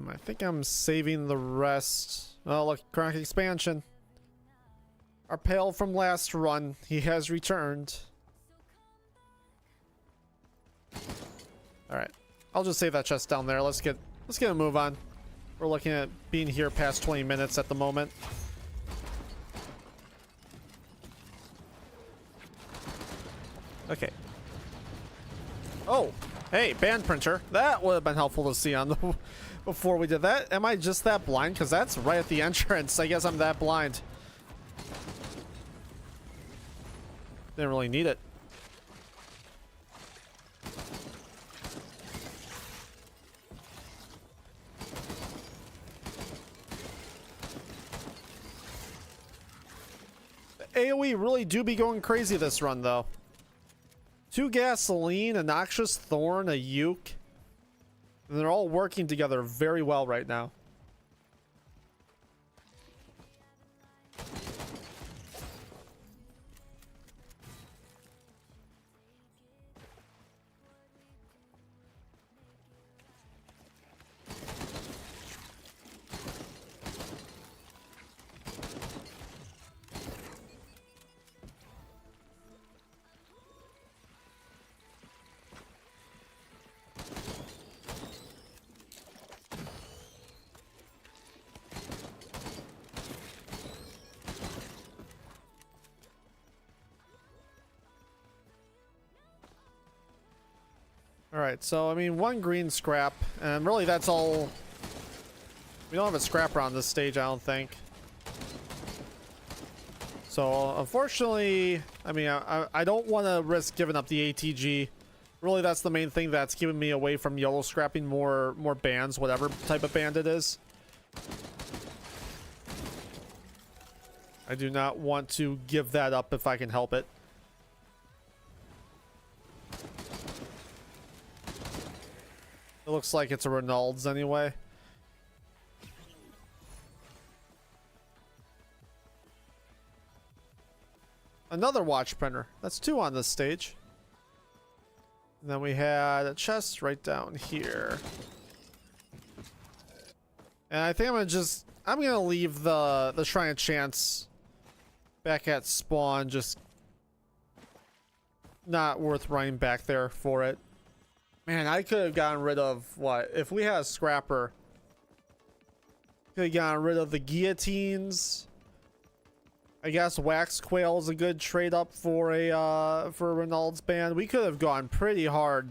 I think I'm saving the rest. Oh, look, chronic expansion. Our pal from last run, he has returned. All right, I'll just save that chest down there. Let's get a move on. We're looking at being here past 20 minutes at the moment. Okay. Oh, hey, band printer. That would have been helpful to see on the before we did that. Am I just that blind? Because that's right at the entrance. I guess I'm that blind. Didn't really need it. The AoE really do be going crazy this run, though. 2 gasoline, a noxious thorn, a uke. And they're all working together very well right now. All right, so I mean, one green scrap, and really that's all. We don't have a scrapper on this stage, I don't think. So unfortunately, I mean, I don't want to risk giving up the ATG. Really, that's the main thing that's keeping me away from yellow scrapping more bands, whatever type of band it is. I do not want to give that up if I can help it. It looks like it's a Reynolds anyway. Another watch printer. That's 2 on this stage. And then we had a chest right down here. And I think I'm gonna leave the Shrine of Chance back at spawn. Just not worth running back there for it. Man, I could have gotten rid of what? If we had a scrapper, could have gotten rid of the guillotines. I guess Wax Quail is a good trade up for a Reynolds band. We could have gone pretty hard.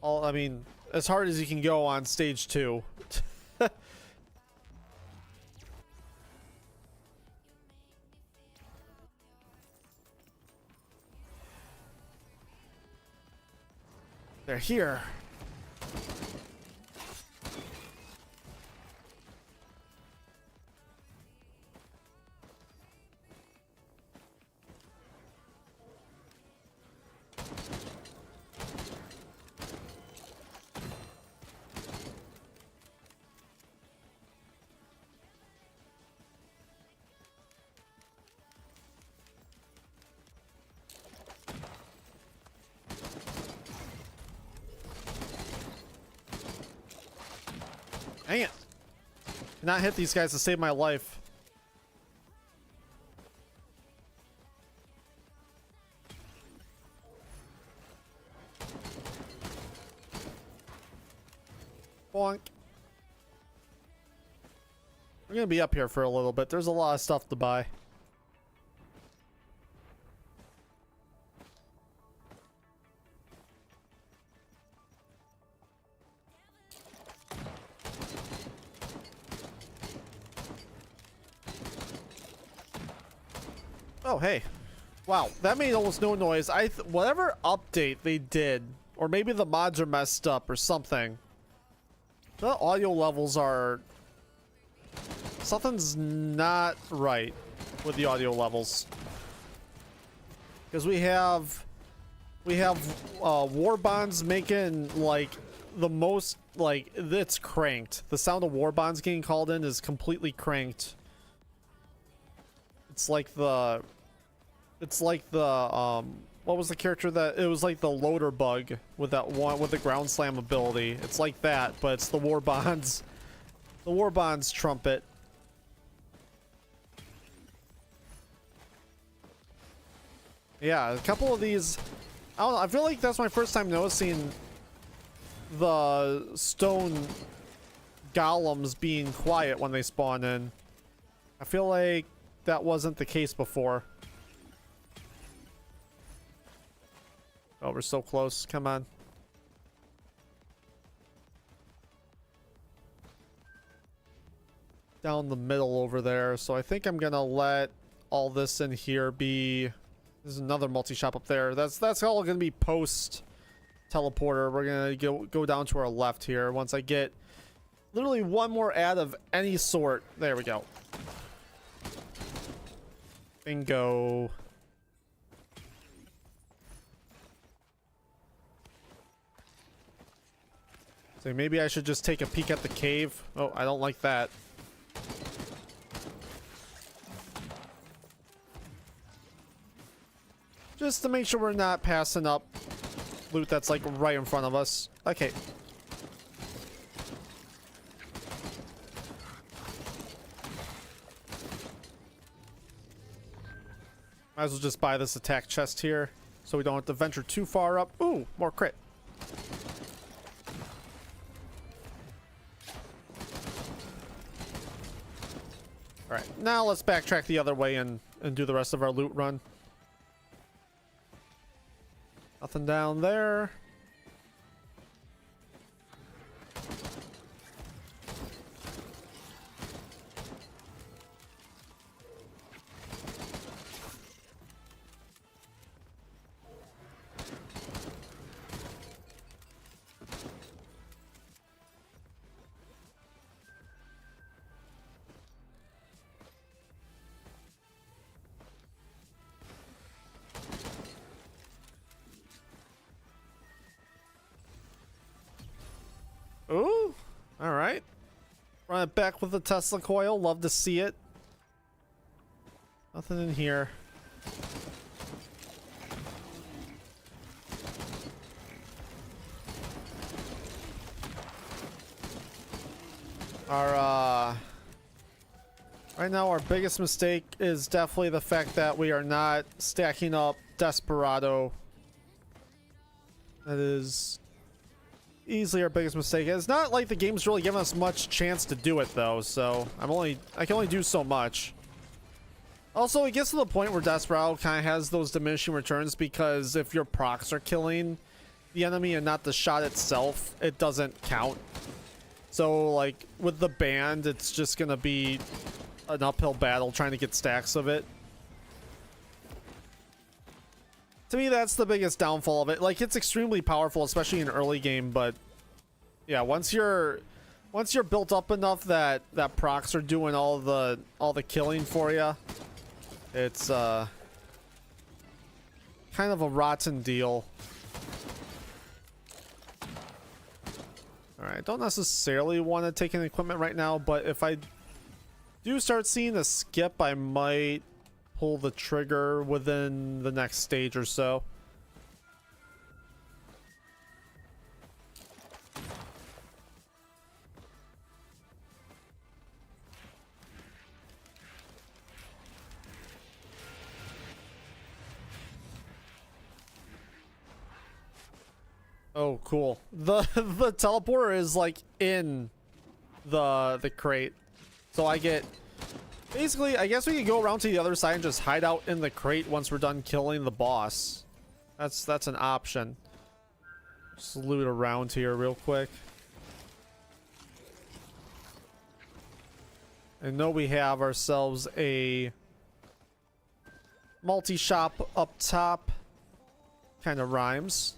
I mean, as hard as you can go on stage 2. They're here. Dang it. Cannot hit these guys to save my life. Bonk. We're gonna be up here for a little bit. There's a lot of stuff to buy. Oh, hey. Wow, that made almost no noise. Whatever update they did, or maybe the mods are messed up or something. The audio levels are... Something's not right with the audio levels. Because we have war bonds making like the most, like, it's cranked. The sound of war bonds getting called in is completely cranked. It's like the what was the character that it was like the loader bug with that one with the ground slam ability. It's like that, but it's the war bonds trumpet. Yeah, a couple of these, I don't know, I feel like that's my first time noticing the stone golems being quiet when they spawn in. I feel like that wasn't the case before. Oh, we're so close. Come on. Down the middle over there. So I think I'm gonna let all this in here be... There's another multi-shop up there. That's all gonna be post teleporter. We're gonna go down to our left here once I get literally one more ad of any sort. There we go. Bingo. So maybe I should just take a peek at the cave. Oh, I don't like that. Just to make sure we're not passing up loot that's like right in front of us. Okay. Might as well just buy this attack chest here so we don't have to venture too far up. Ooh, more crit. Alright, now let's backtrack the other way and do the rest of our loot run. Nothing down there. Ooh, all right. Run it back with the Tesla coil. Love to see it. Nothing in here. Right now our biggest mistake is definitely the fact that we are not stacking up Desperado. That is easily our biggest mistake. It's not like the game's really giving us much chance to do it though, so I can only do so much. Also, it gets to the point where Desperado kind of has those diminishing returns because if your procs are killing the enemy and not the shot itself, it doesn't count. So like with the band, it's just gonna be an uphill battle trying to get stacks of it. To me, that's the biggest downfall of it. Like, it's extremely powerful, especially in early game, but yeah, once you're built up enough that procs are doing all the killing for you, it's kind of a rotten deal. All right, don't necessarily want to take an equipment right now, but if I do start seeing a skip, I might pull the trigger within the next stage or so. Oh, cool. The teleporter is like in the crate. So I get basically, I guess we can go around to the other side and just hide out in the crate once we're done killing the boss. That's an option. Just loot around here real quick. I know we have ourselves a multi-shop up top. Kind of rhymes.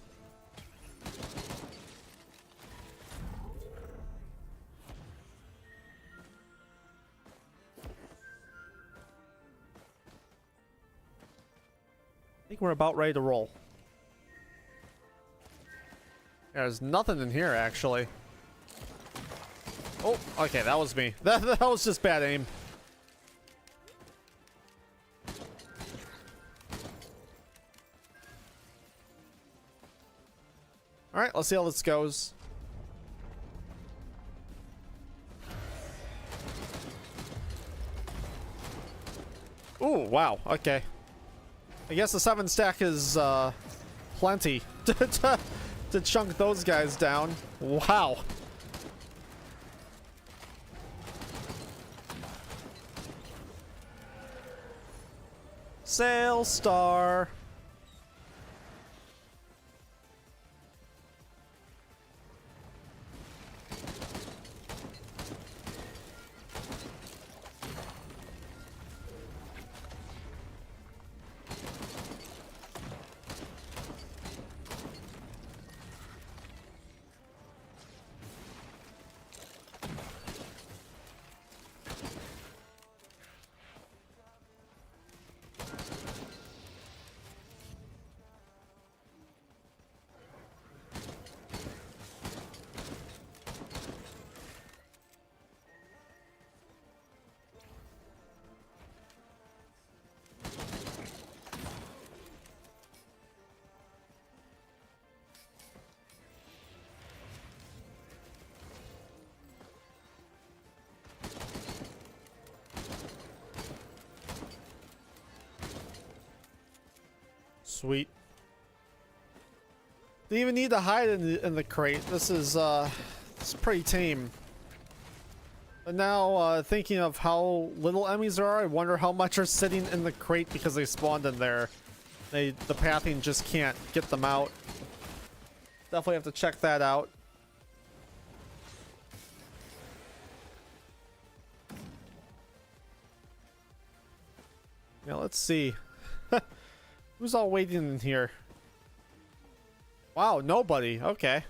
I think we're about ready to roll. There's nothing in here, actually. Oh, okay, that was me. That was just bad aim. Alright, let's see how this goes. Ooh, wow, okay. I guess the 7 stack is plenty to chunk those guys down. Wow. Sail Star. Sweet. Didn't even need to hide in the crate. This is pretty tame. But now, thinking of how little enemies there are, I wonder how much are sitting in the crate because they spawned in there. The pathing just can't get them out. Definitely have to check that out. Yeah, let's see. Who's all waiting in here? Wow, nobody. Okay.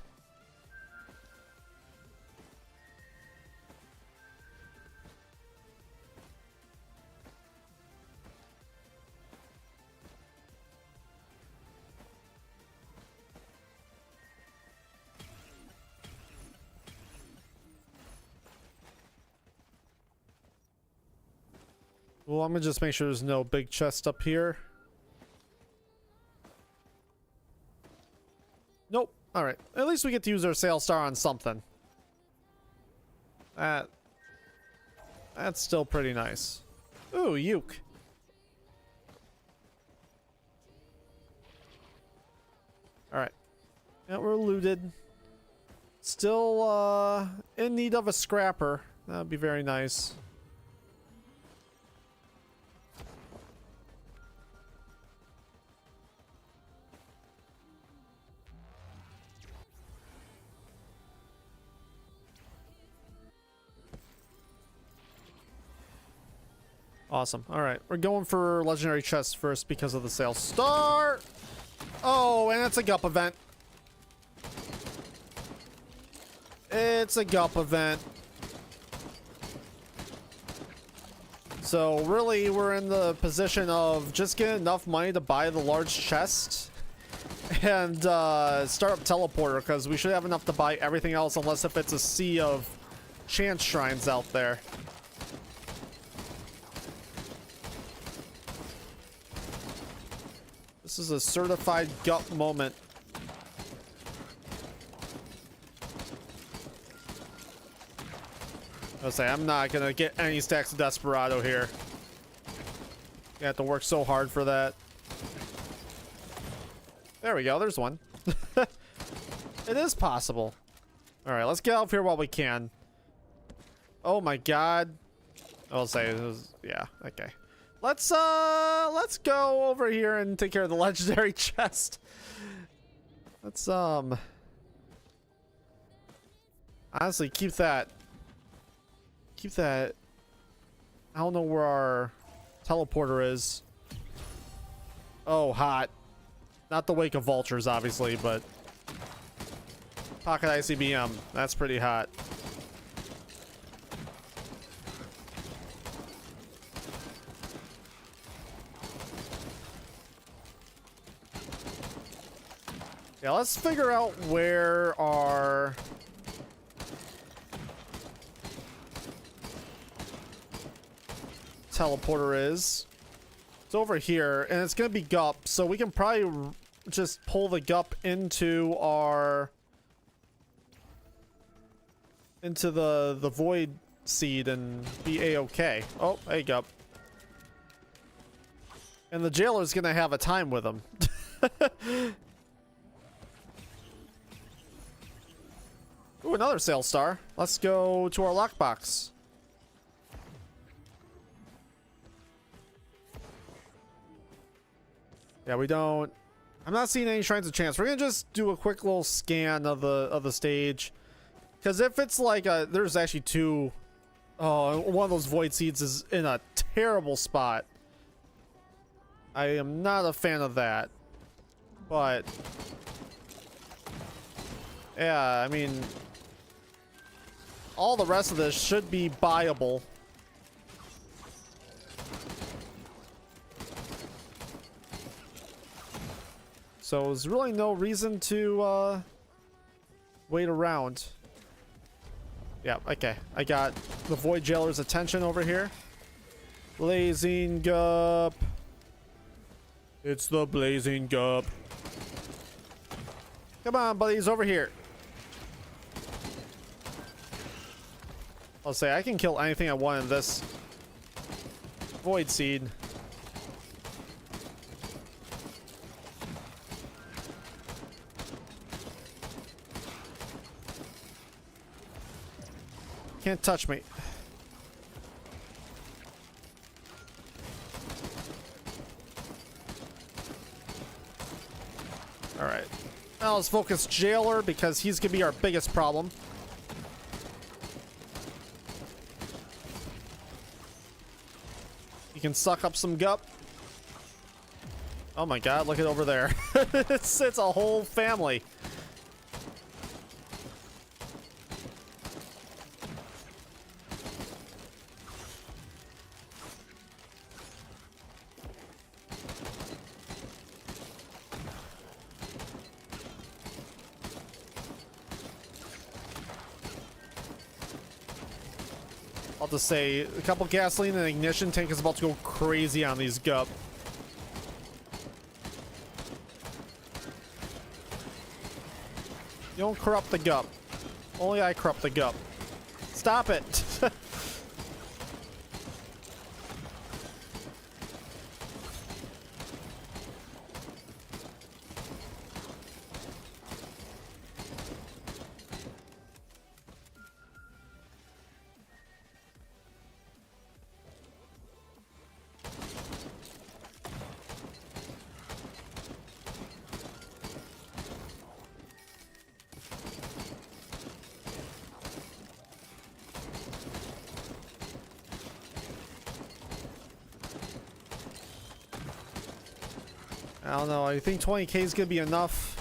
Well, I'm gonna just make sure there's no big chest up here. Nope. Alright. At least we get to use our Sail Star on something. That's still pretty nice. Ooh, Uke. Alright. Yeah, we're looted. Still, in need of a scrapper. That'd be very nice. Awesome. All right, we're going for legendary chests first because of the Sail Star. Oh, and it's a Gup event. It's a Gup event. So really, we're in the position of just getting enough money to buy the large chest and start up teleporter, because we should have enough to buy everything else, unless if it's a sea of chance shrines out there. This is a certified gut moment. I'll say I'm not gonna get any stacks of Desperado here. You have to work so hard for that. There we go. There's one. It is possible. All right, let's get out of here while we can. Oh my God. I'll say it was, yeah. Okay. Let's go over here and take care of the legendary chest. Let's honestly keep that. I don't know where our teleporter is. Oh, hot. Not the Wake of Vultures, obviously, but Pocket ICBM. That's pretty hot. Yeah, let's figure out where our teleporter is. It's over here, and it's gonna be Gup, so we can probably just pull the Gup into our the void seed and be a-okay. Oh, hey Gup. And the jailer's gonna have a time with him. Ooh, another Sail Star. Let's go to our lockbox. Yeah, we don't. I'm not seeing any shrines of chance. We're gonna just do a quick little scan of the stage, because if it's like there's actually two. Oh, one of those void seeds is in a terrible spot. I am not a fan of that, but yeah, I mean, all the rest of this should be buyable. So there's really no reason to wait around. Yeah, okay. I got the Void Jailer's attention over here. Blazing Gup. It's the Blazing Gup. Come on, buddies, over here. I'll say I can kill anything I want in this Void Seed. Can't touch me. All right. Now let's focus Jailer because he's gonna be our biggest problem. You can suck up some gup. Oh my god, look at over there. it's a whole family. I'll just say a couple gasoline and ignition tank is about to go crazy on these gup. You don't corrupt the gup. Only I corrupt the gup. Stop it. I don't know. I think 20k is gonna be enough.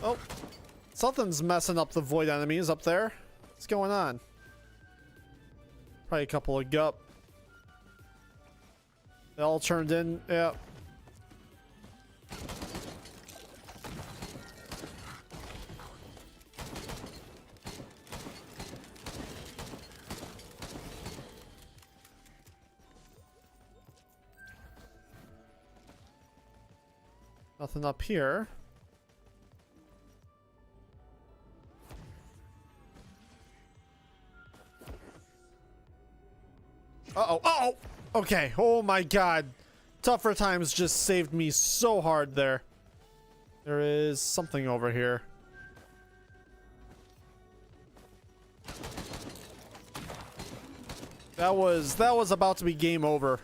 Oh, something's messing up the void enemies up there. What's going on? Probably a couple of gup. They all turned in. Yeah. Nothing up here. Uh-oh. Uh-oh. Okay. Oh my god. Tougher Times just saved me so hard there. There is something over here. That was about to be game over.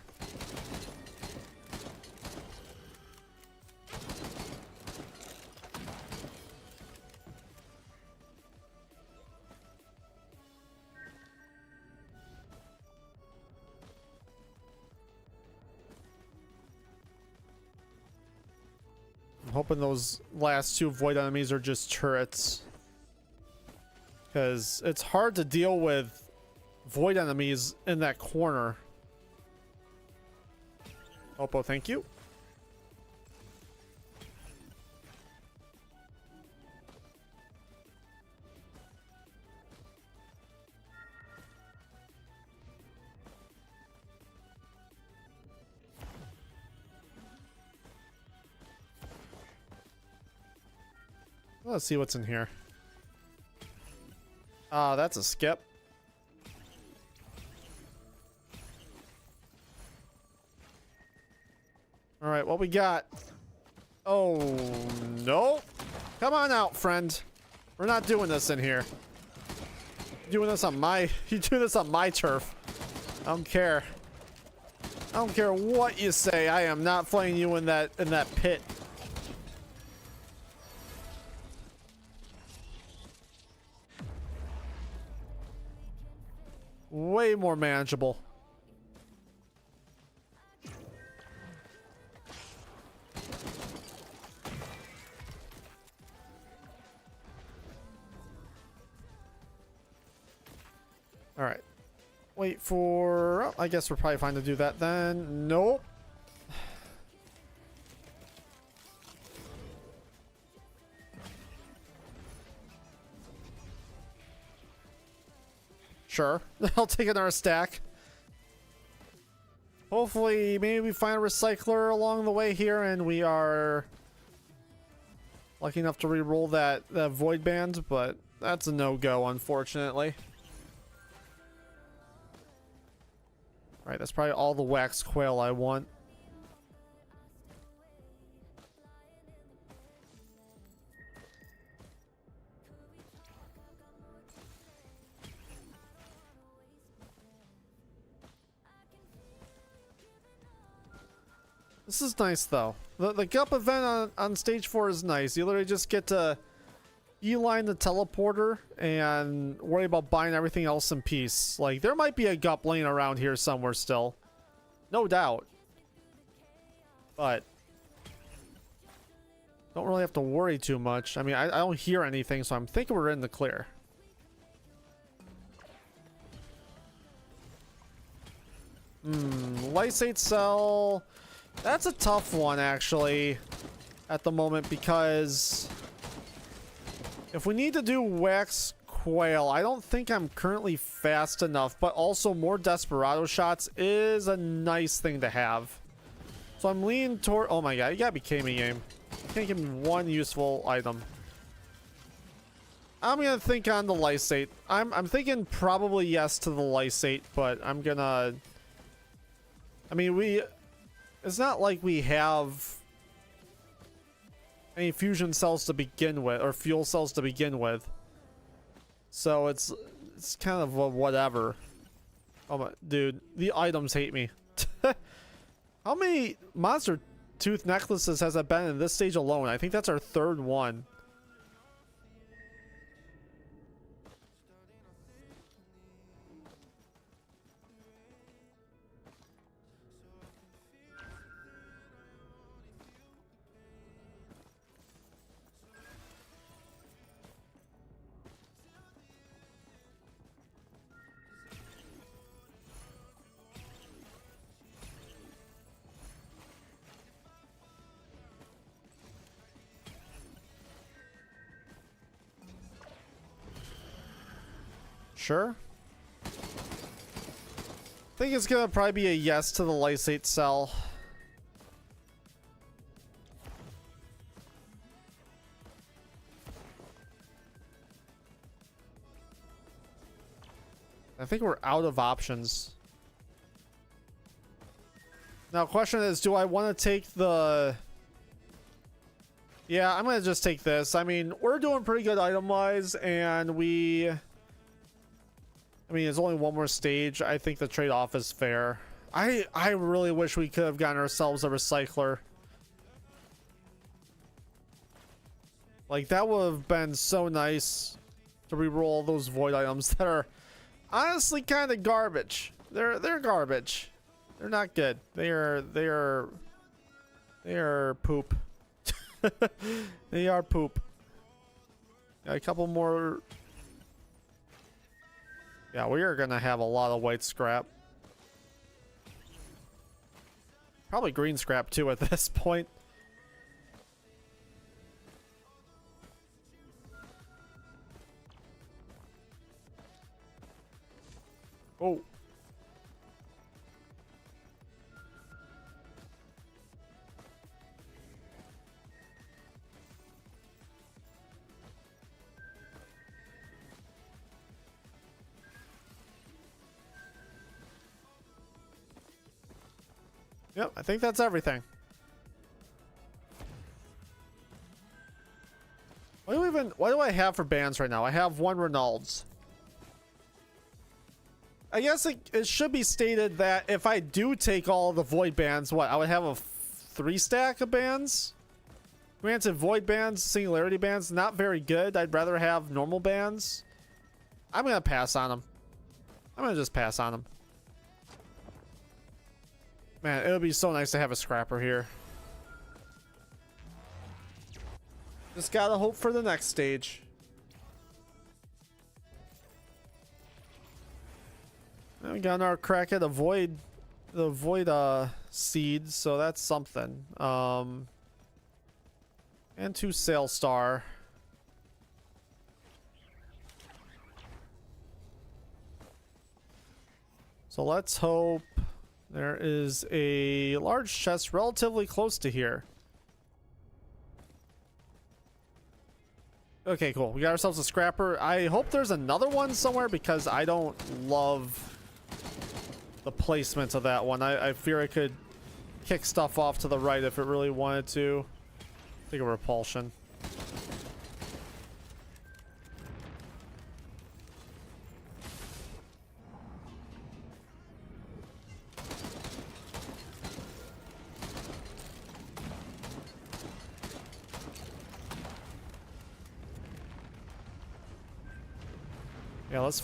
Hoping those last two void enemies are just turrets, because it's hard to deal with void enemies in that corner. Oppo, thank you. Let's see what's in here. Ah, that's a skip. All right, what we got? Oh, no. Come on out, friend. We're not doing this in here. You're doing this on my you do this on my turf. I don't care. I don't care what you say. I am not playing you in that pit. Way more manageable. All right. Wait for... Oh, I guess we're probably fine to do that then. Nope. Sure. I'll take another stack. Hopefully, maybe we find a recycler along the way here and we are lucky enough to re-roll that void band, but that's a no-go, unfortunately. Alright, that's probably all the wax quail I want. This is nice, though. The Gup event on stage 4 is nice. You literally just get to E-line the teleporter and worry about buying everything else in peace. Like, there might be a Gup laying around here somewhere still. No doubt. But don't really have to worry too much. I mean, I don't hear anything, so I'm thinking we're in the clear. Lysate cell. That's a tough one, actually, at the moment, because if we need to do wax quail, I don't think I'm currently fast enough, but also more desperado shots is a nice thing to have. So I'm leaning toward... Oh my god, you gotta be kidding me, game. You can't give me one useful item. I'm gonna think on the lysate. I'm thinking probably yes to the lysate, but I'm gonna... I mean, it's not like we have any fusion cells to begin with, or fuel cells to begin with. So it's kind of a whatever. Oh my, dude, the items hate me. How many monster tooth necklaces has that been in this stage alone? I think that's our third one. Sure. I think it's gonna probably be a yes to the lysate cell. I think we're out of options. Now, question is, do I want to take the... Yeah, I'm gonna just take this. I mean, we're doing pretty good item-wise, and we... I mean, there's only one more stage. I think the trade-off is fair. I really wish we could have gotten ourselves a recycler. Like, that would have been so nice to re-roll those void items that are honestly kind of garbage. They're garbage. They're not good. They are poop. They are poop. Got a couple more. Yeah, we are gonna have a lot of white scrap. Probably green scrap too at this point. Oh. Yep, I think that's everything. What do I have for bands right now? I have one Reynolds. I guess it should be stated that if I do take all of the void bands, what, I would have a 3 stack of bands? Granted, void bands, singularity bands, not very good. I'd rather have normal bands. I'm gonna pass on them. I'm gonna just pass on them. Man, it would be so nice to have a scrapper here. Just gotta hope for the next stage. And we got our crack at the void seeds, so that's something. And 2 Sail Star. So let's hope there is a large chest relatively close to here. Okay, cool. We got ourselves a scrapper. I hope there's another one somewhere because I don't love the placement of that one. I fear I could kick stuff off to the right if it really wanted to. Take a repulsion. Yeah, let's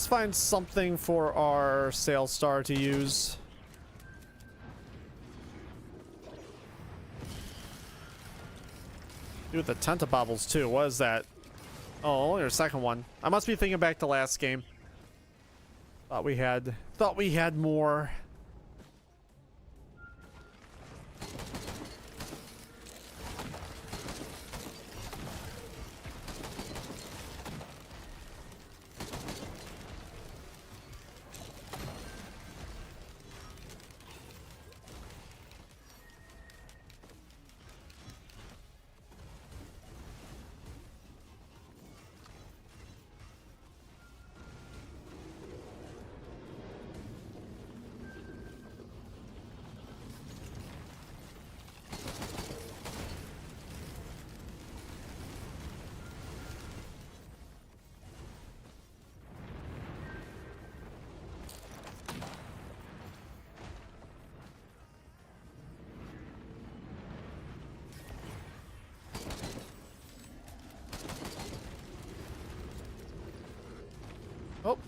find something for our sales star to use. Dude, the tentabobbles too. What is that? Oh, only our second one. I must be thinking back to last game. Thought we had more.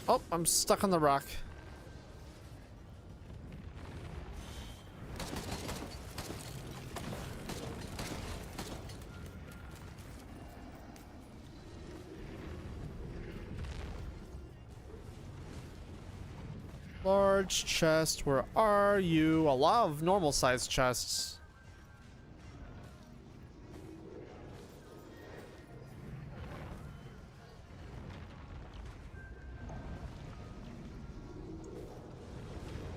Oh, I'm stuck on the rock. Large chest, where are you? A lot of normal sized chests.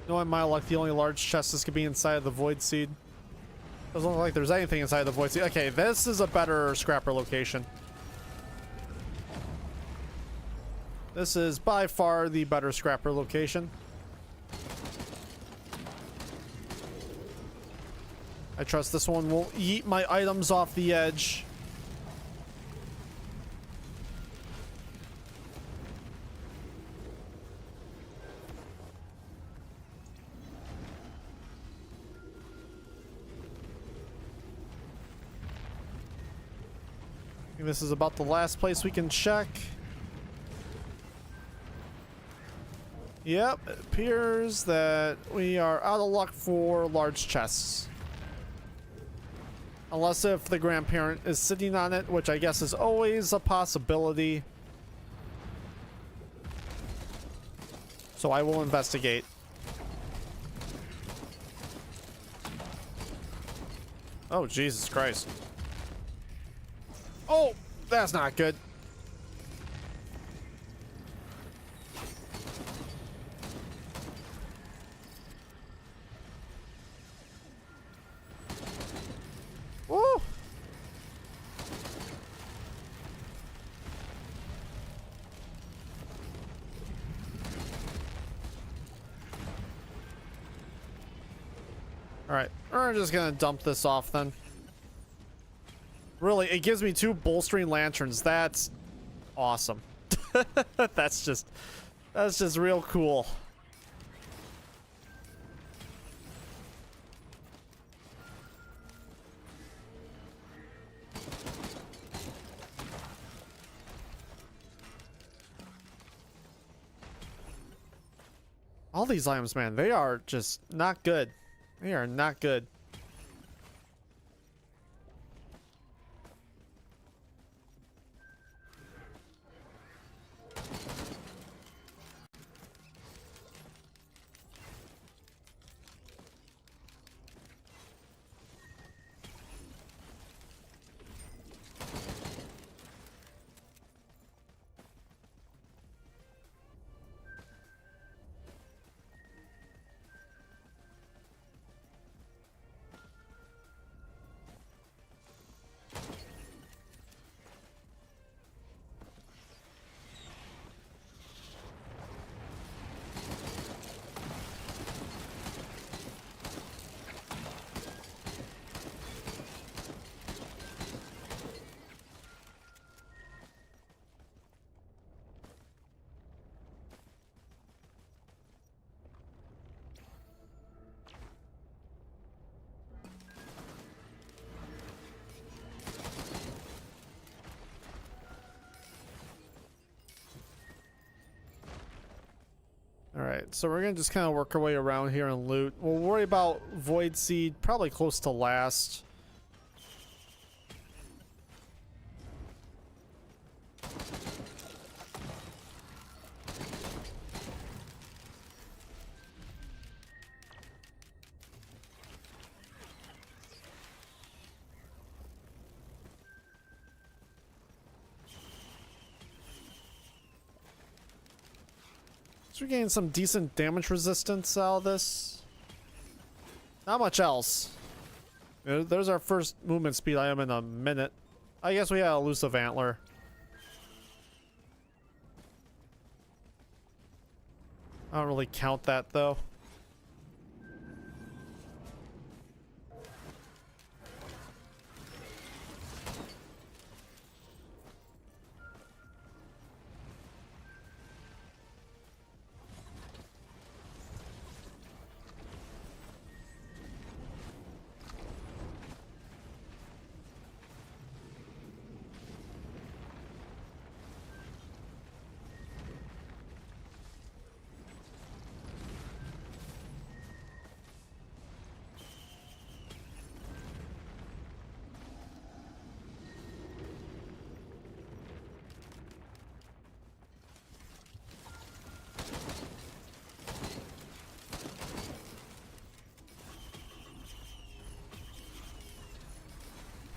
Knowing my luck, the only large chest is gonna be inside of the Void Seed. Doesn't look like there's anything inside the Void Seed. Okay, this is a better scrapper location. This is by far the better scrapper location. I trust this one won't yeet my items off the edge. I think this is about the last place we can check. Yep, it appears that we are out of luck for large chests. Unless if the grandparent is sitting on it, which I guess is always a possibility. So I will investigate. Oh, Jesus Christ. Oh, that's not good. Woo! Alright, we're just gonna dump this off then. Really, it gives me 2 bolstering lanterns. That's awesome. That's just real cool. All these items, man, they are just not good. They are not good. Alright, so we're gonna just kind of work our way around here and loot. We'll worry about Void Seed probably close to last. So we're getting some decent damage resistance out of this. Not much else. There's our first movement speed item in a minute. I guess we had a elusive antler. I don't really count that though.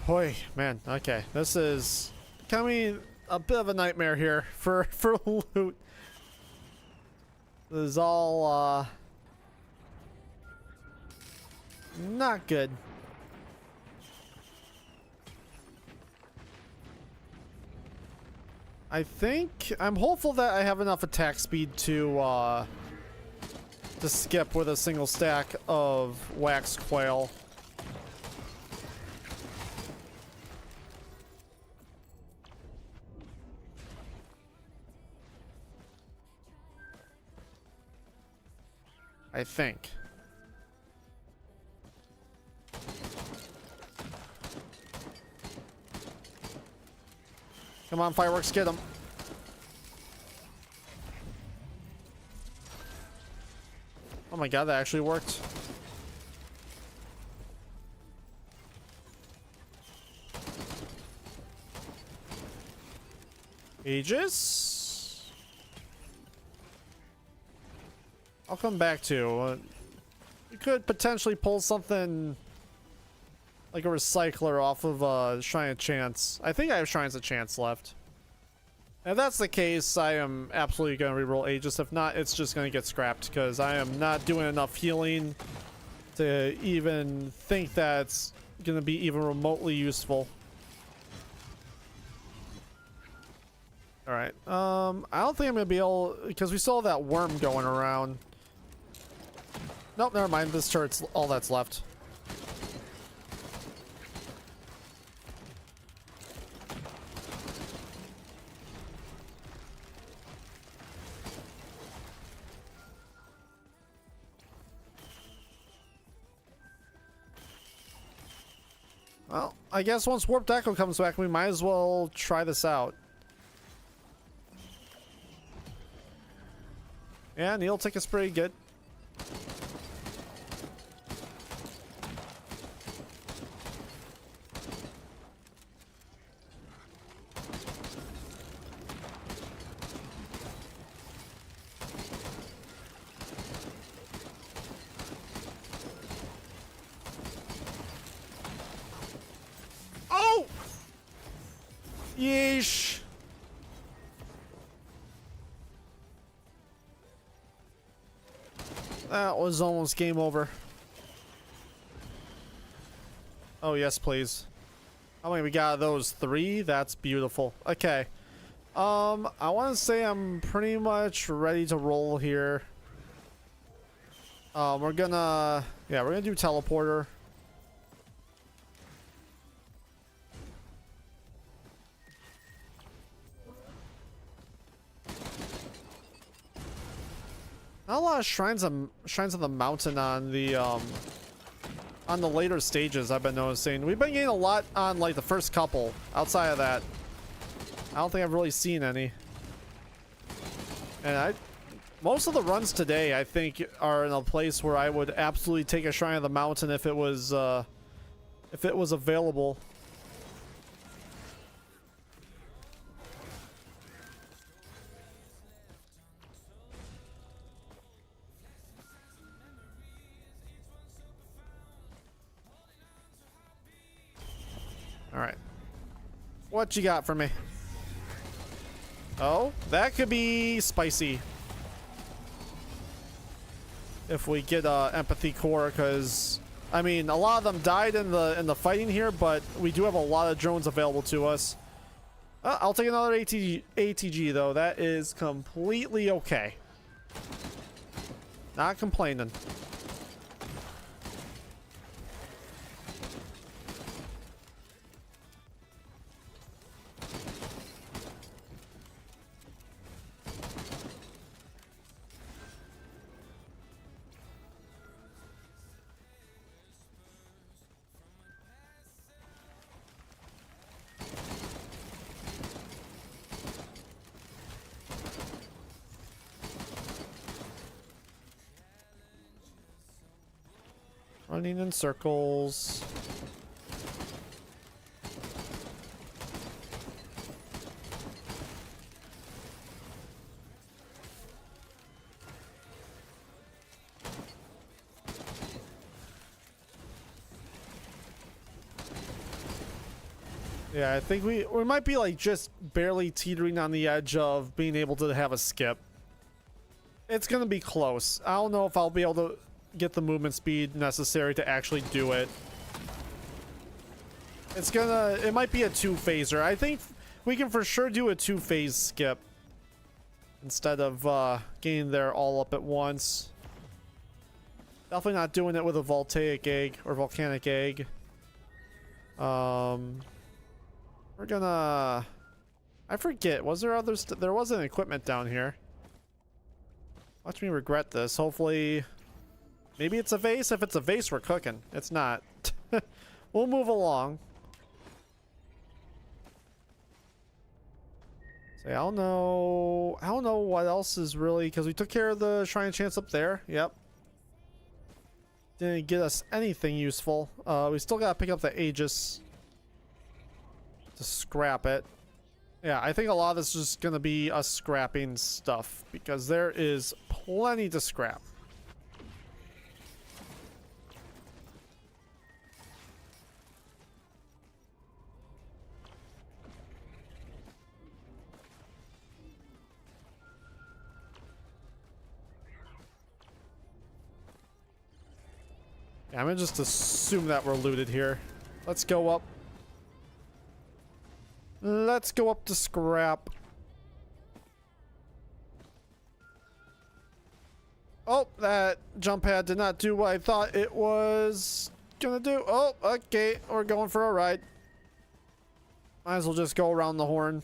Boy, man, okay. This is becoming a bit of a nightmare here for loot. This is all not good. I'm hopeful that I have enough attack speed to skip with a single stack of wax quail. I think. Come on, fireworks, get them. Oh my god, that actually worked. Aegis? I'll come back to. We could potentially pull something like a recycler off of Shrine of Chance. I think I have Shrines of Chance left. If that's the case, I am absolutely going to reroll Aegis. If not, it's just going to get scrapped because I am not doing enough healing to even think that's going to be even remotely useful. Alright, I don't think I'm going to be able, because we saw that worm going around. Nope, never mind. This turret's all that's left. Well, I guess once Warped Echo comes back, we might as well try this out. Yeah, Neil tick is pretty good. Yeesh. That was almost game over. Oh, yes, please. How many we got? Those 3? That's beautiful. Okay. I want to say I'm pretty much ready to roll here. We're gonna do teleporter. Not a lot of shrines on the mountain on the later stages. I've been noticing we've been getting a lot on like the first couple. Outside of that, I don't think I've really seen any. And Most of the runs today, I think, are in a place where I would absolutely take a Shrine of the Mountain if it was available. All right. What you got for me? Oh, that could be spicy. If we get empathy core, because I mean a lot of them died in the fighting here, but we do have a lot of drones available to us. I'll take another ATG though. That is completely okay. Not complaining. Running in circles. Yeah, I think we might be like just barely teetering on the edge of being able to have a skip. It's gonna be close. I don't know if I'll be able to get the movement speed necessary to actually do it. It might be a two-phaser. I think we can for sure do a two-phase skip instead of getting there all up at once. Definitely not doing it with a voltaic egg or volcanic egg. We're gonna... I forget, was there others? There was an equipment down here. Watch me regret this. Hopefully... Maybe it's a vase? If it's a vase, we're cooking. It's not. We'll move along. So I don't know what else is really... Because we took care of the Shrine Chance up there. Yep. Didn't get us anything useful. We still gotta pick up the Aegis to scrap it. Yeah, I think a lot of this is just gonna be us scrapping stuff. Because there is plenty to scrap. Yeah, I'm gonna just assume that we're looted here. Let's go up. Let's go up to scrap. Oh, that jump pad did not do what I thought it was gonna do. Oh, okay. We're going for a ride. Might as well just go around the horn.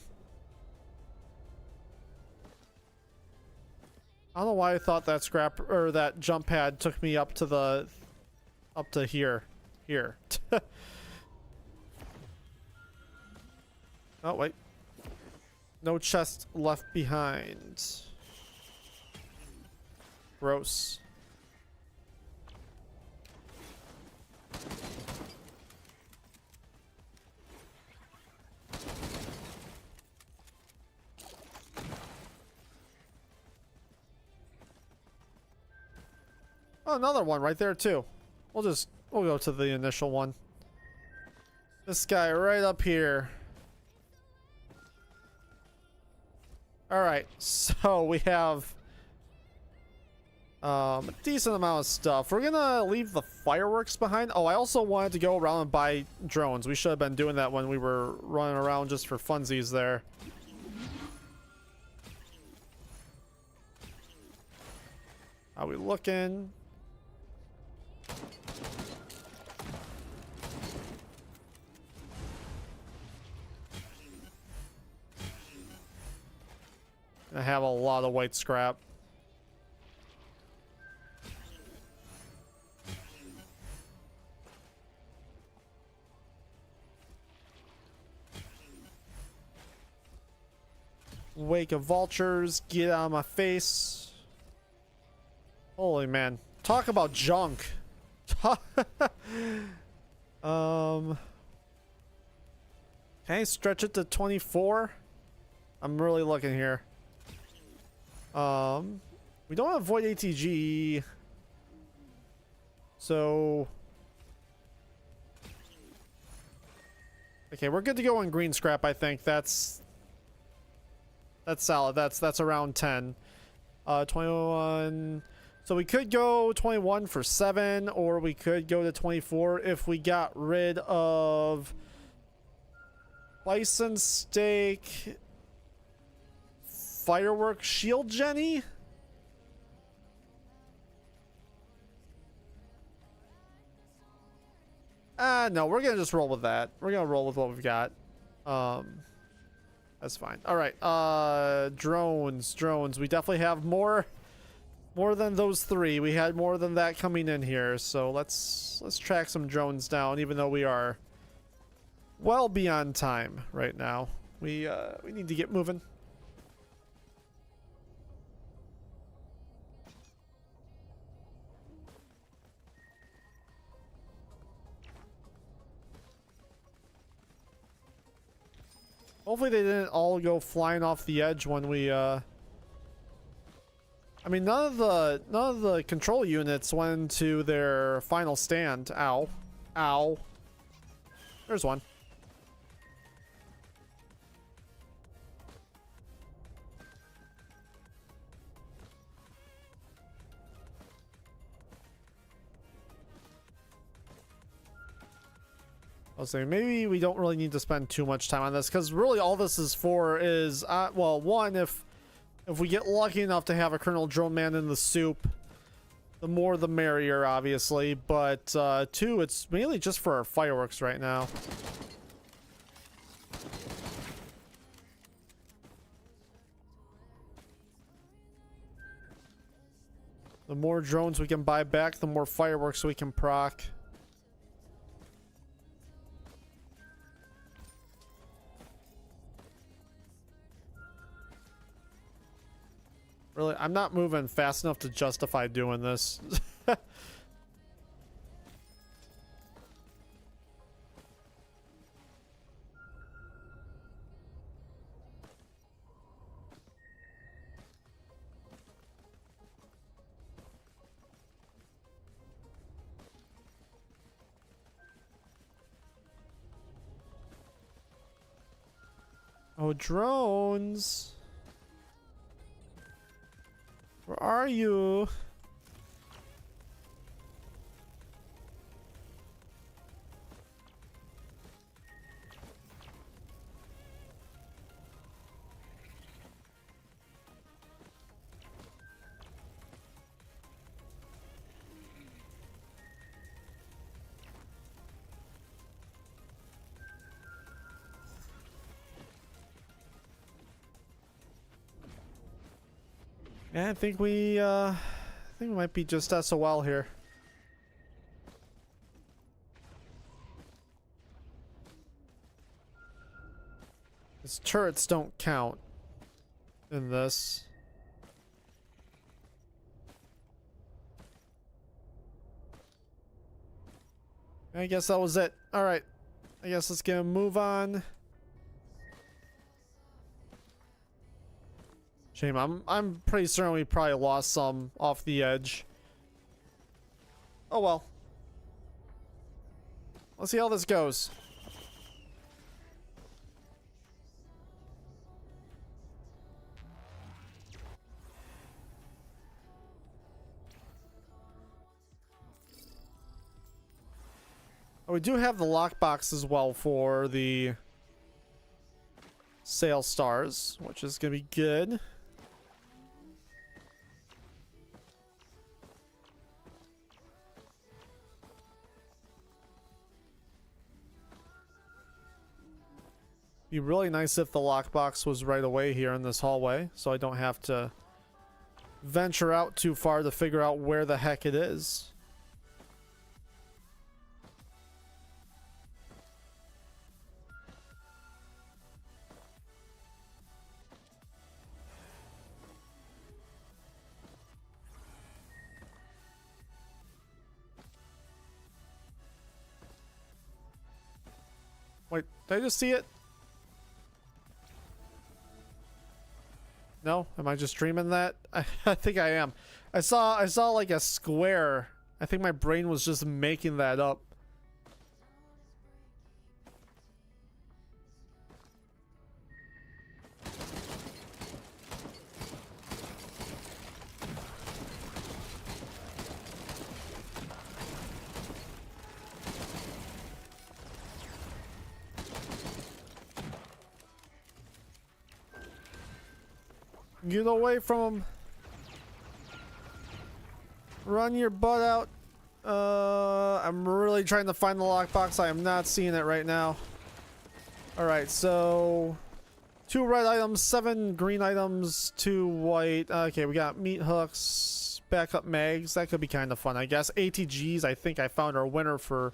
I don't know why I thought that scrap or that jump pad took me up to here. Oh, wait. No chest left behind. Gross. Oh, another one right there too. We'll go to the initial one. This guy right up here. Alright, so we have a decent amount of stuff. We're gonna leave the fireworks behind. Oh, I also wanted to go around and buy drones. We should have been doing that when we were running around just for funsies there. How we looking? I have a lot of white scrap. Wake of vultures, get out of my face. Holy man. Talk about junk. Can I stretch it to 24? I'm really looking here. We don't have void ATG. So okay, we're good to go on green scrap, I think. That's solid. That's around 10. 21. So we could go 21 for 7, or we could go to 24 if we got rid of bison steak, fireworks shield Jenny. No, we're gonna just roll with that. We're gonna roll with what we've got. That's fine. All right. Drones. We definitely have more than those 3. We had more than that coming in here. So let's track some drones down, even though we are well beyond time right now. We need to get moving. Hopefully they didn't all go flying off the edge when we I mean, none of the control units went into their final stand. Ow. Ow. There's one. I was saying maybe we don't really need to spend too much time on this, because really all this is for is well, one, if we get lucky enough to have a Colonel Drone Man in the soup, the more the merrier, obviously. But 2, it's mainly just for our fireworks right now. The more drones we can buy back, the more fireworks we can proc. Really, I'm not moving fast enough to justify doing this. Oh, drones. Where are you? Yeah, I think we might be just SOL here. His turrets don't count in this. I guess that was it. All right. I guess let's get a move on. Shame. I'm pretty certain we probably lost some off the edge. Oh well. Let's see how this goes. Oh, we do have the lockbox as well for the sale stars, which is gonna be good. Be really nice if the lockbox was right away here in this hallway, so I don't have to venture out too far to figure out where the heck it is. Wait, did I just see it? No? Am I just dreaming that? I think I am. I saw like a square. I think my brain was just making that up. Get away from him. Run your butt out. I'm really trying to find the lockbox. I am not seeing it right now. Alright, so 2 red items, 7 green items, 2 white. Okay, we got meat hooks, backup mags. That could be kind of fun, I guess. ATGs, I think I found our winner for...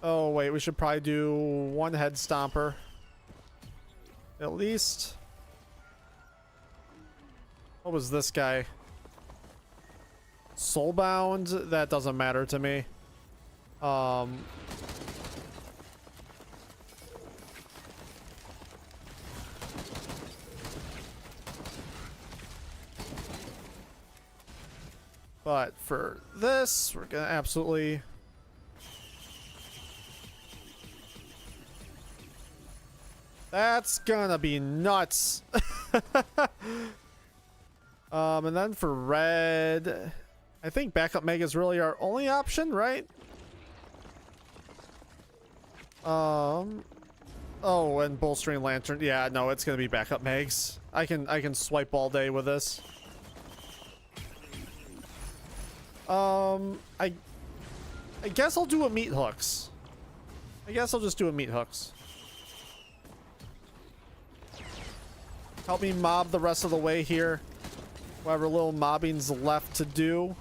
Oh, wait, we should probably do 1 head stomper. At least. What was this guy? Soulbound? That doesn't matter to me. But for this, we're gonna absolutely... That's gonna be nuts. And then for red, I think backup meg is really our only option, right? Oh, and bolstering lantern. Yeah, no, it's gonna be backup megs. I can swipe all day with this. I guess I'll do a meat hooks. I guess I'll just do a meat hooks. Help me mob the rest of the way here. Whatever little mobbing's left to do.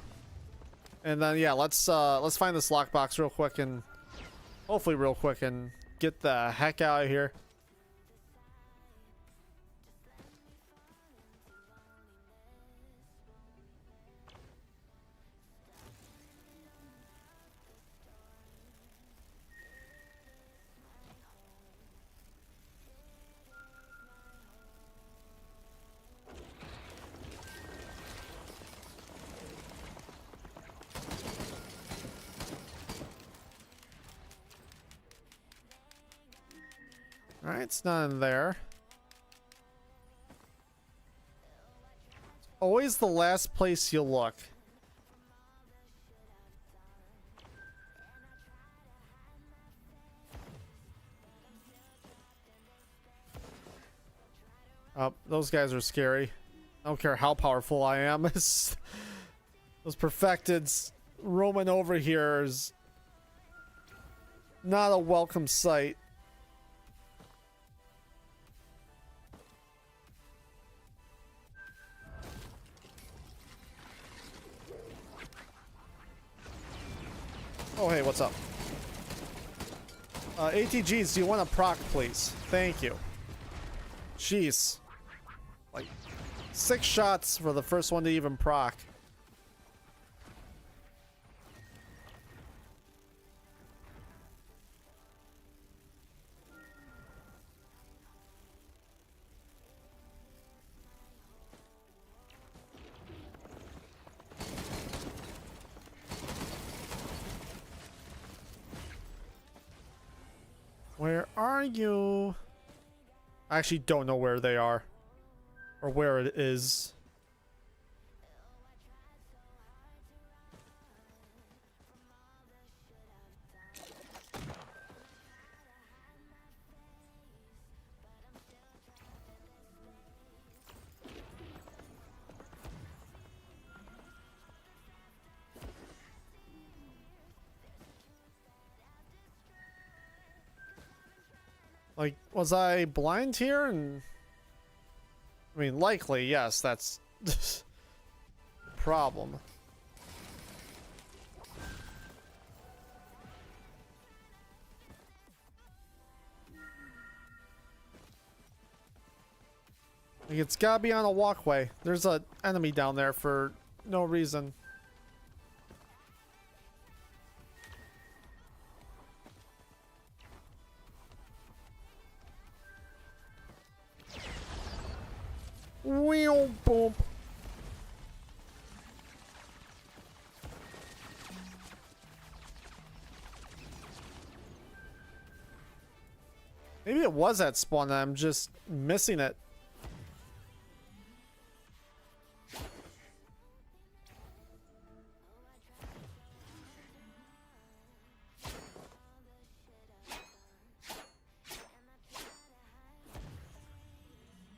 And then yeah, let's find this lockbox real quick and hopefully real quick and get the heck out of here. Alright, it's not in there. Always the last place you look. Oh, those guys are scary. I don't care how powerful I am. Those perfecteds roaming over here is not a welcome sight. Oh, hey, what's up? ATGs, do you want a proc, please? Thank you. Jeez. Like, 6 shots for the first one to even proc. Where are you? I actually don't know where they are. Or where it is. Like, was I blind here? And I mean, likely, yes, that's problem. Like, it's gotta be on a walkway. There's an enemy down there for no reason. Wheel boom. Maybe it was at spawn and I'm just missing it.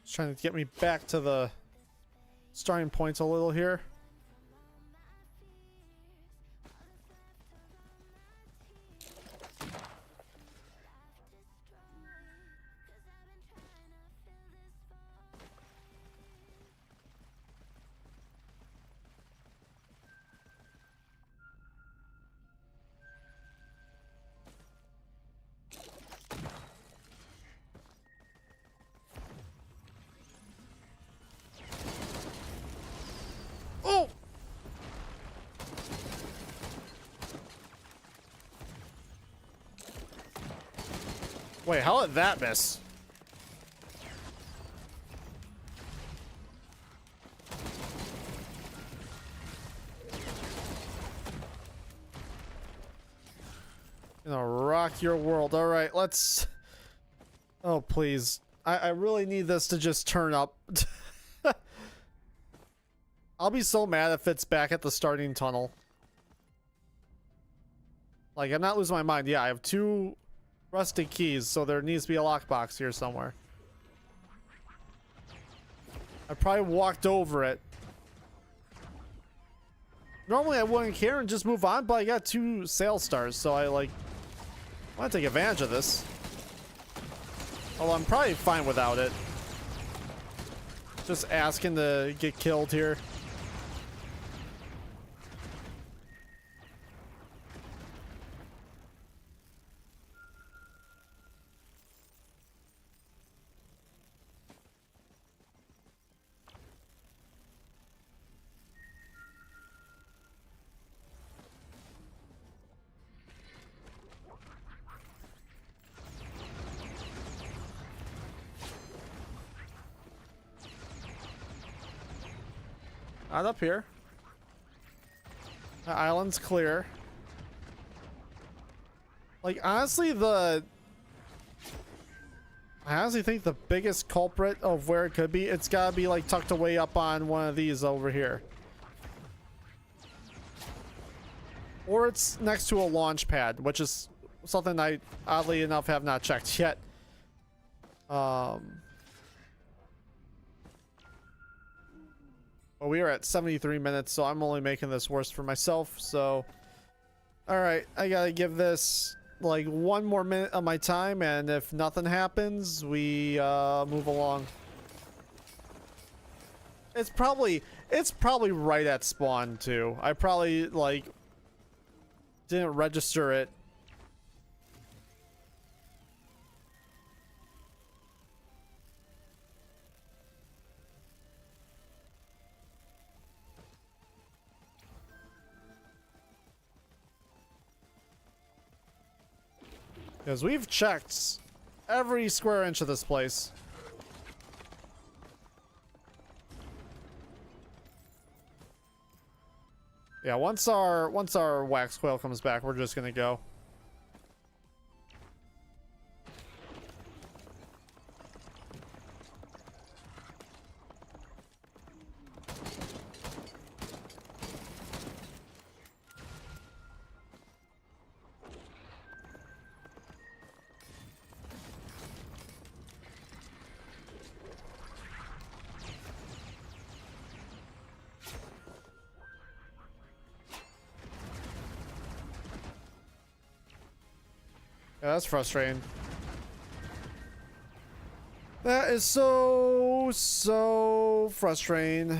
Just trying to get me back to the starting point a little here. Oh! Wait, how did that miss? Gonna rock your world. All right, let's. Oh, please. I really need this to just turn up. I'll be so mad if it's back at the starting tunnel. Like, I'm not losing my mind. Yeah, I have 2 rusty keys, so there needs to be a lockbox here somewhere. I probably walked over it. Normally I wouldn't care and just move on, but I got 2 sales stars, so I want to take advantage of this. Although I'm probably fine without it. Just asking to get killed here. Not up here. The island's clear. Like, honestly, I honestly think the biggest culprit of where it could be, it's gotta be like tucked away up on one of these over here. Or it's next to a launch pad, which is something I, oddly enough, have not checked yet. Well, we are at 73 minutes, so I'm only making this worse for myself, so... Alright, I gotta give this, like, 1 more minute of my time, and if nothing happens, we, move along. It's probably right at spawn, too. I probably, like, didn't register it. Because we've checked every square inch of this place. Yeah, once our wax coil comes back, we're just gonna go. Yeah, that's frustrating. That is so frustrating.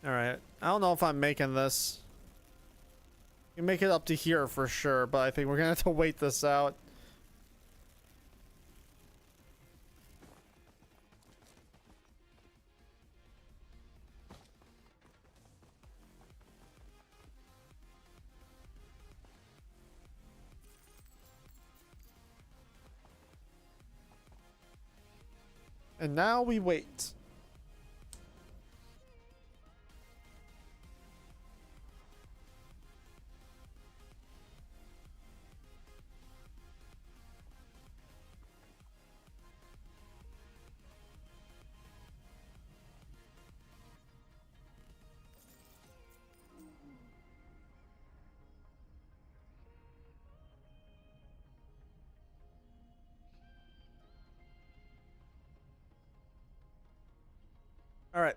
Alright, I don't know if I'm making this. You can make it up to here for sure, but I think we're gonna have to wait this out. And now we wait. All right.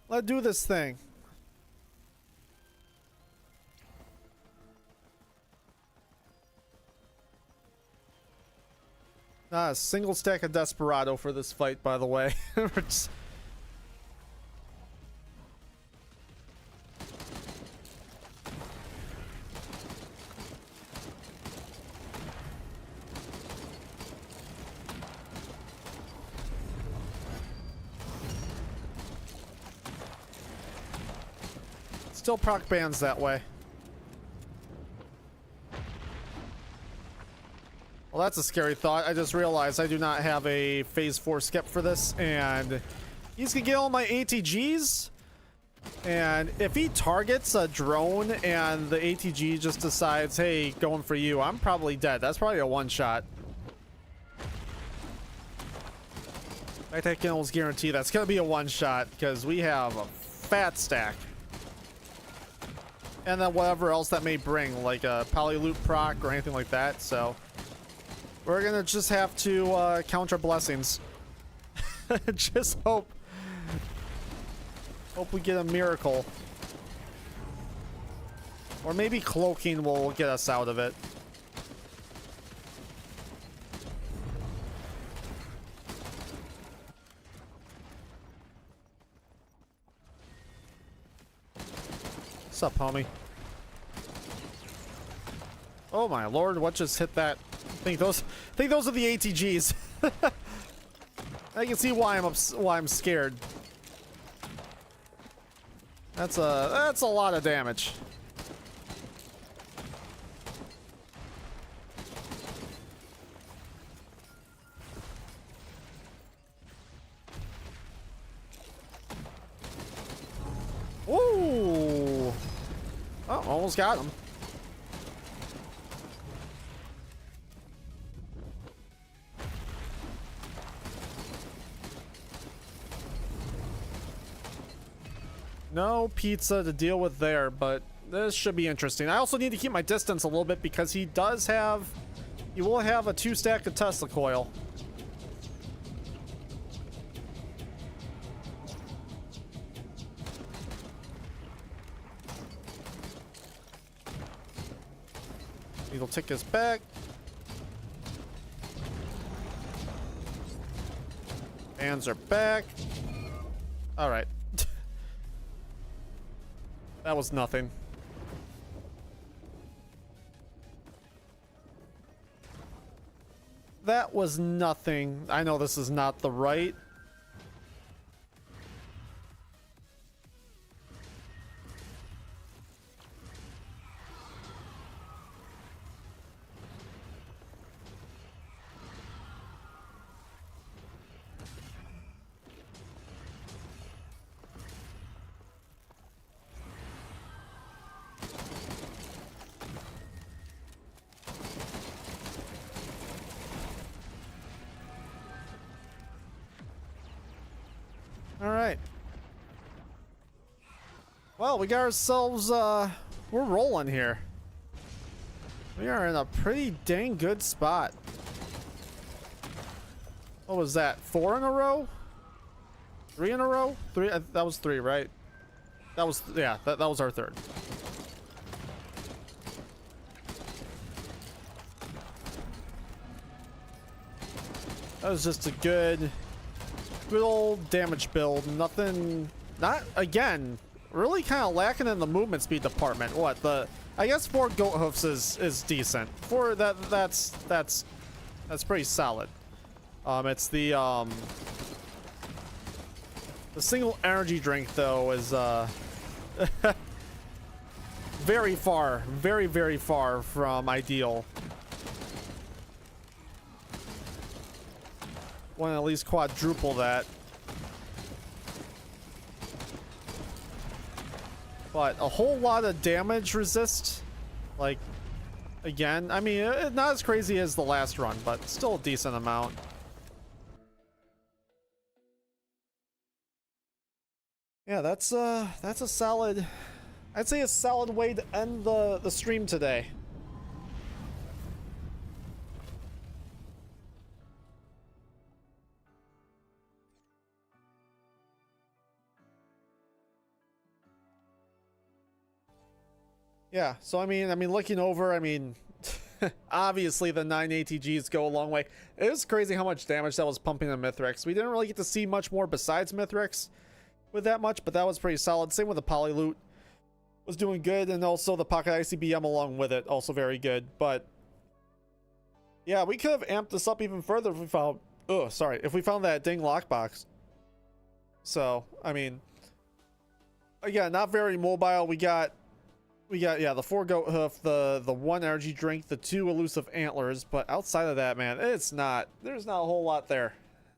Let's do this thing. A single stack of Desperado for this fight, by the way. We're just... Still proc bans that way. Well, that's a scary thought. I just realized I do not have a phase 4 skip for this, and he's gonna get all my ATGs. And if he targets a drone and the ATG just decides, hey, going for you, I'm probably dead. That's probably a one-shot. In fact, I can almost guarantee that's gonna be a one-shot because we have a fat stack. And then whatever else that may bring, like a polyloop proc or anything like that. So we're gonna just have to count our blessings. Just hope we get a miracle. Or maybe cloaking will get us out of it. What's up, homie? Oh my lord, what just hit that? I think those are the ATGs. I can see why I'm scared. That's a lot of damage. Ooh. Oh, almost got him. No pizza to deal with there, but this should be interesting. I also need to keep my distance a little bit because he will have a 2-stack of Tesla coil. He'll take us back. Hands are back. All right. That was nothing. That was nothing. I know this is not the right. Alright. Well, we got ourselves, we're rolling here. We are in a pretty dang good spot. What was that? 4 in a row? 3 in a row? 3? That was 3, right? That was, yeah, that was our 3rd. That was just a good old damage build. Nothing, not again, really kind of lacking in the movement speed department. What I guess 4 goat hoofs is decent. 4 that's pretty solid. It's the single energy drink though is very far, very, very far from ideal. Want to at least quadruple that. But a whole lot of damage resist. Like, again, I mean, not as crazy as the last run, but still a decent amount. Yeah, that's a solid, I'd say a solid way to end the stream today. Yeah, so I mean, looking over, I mean, obviously the 9 ATGs go a long way. It was crazy how much damage that was pumping on Mithrix. We didn't really get to see much more besides Mithrix with that much, but that was pretty solid. Same with the Polyloot. Was doing good, and also the Pocket ICBM along with it, also very good. But yeah, we could have amped this up even further if we found, if we found that ding lockbox. So, I mean, again, not very mobile. We got yeah, the 4 goat hoof, the 1 energy drink, the 2 elusive antlers, but outside of that, man, there's not a whole lot there.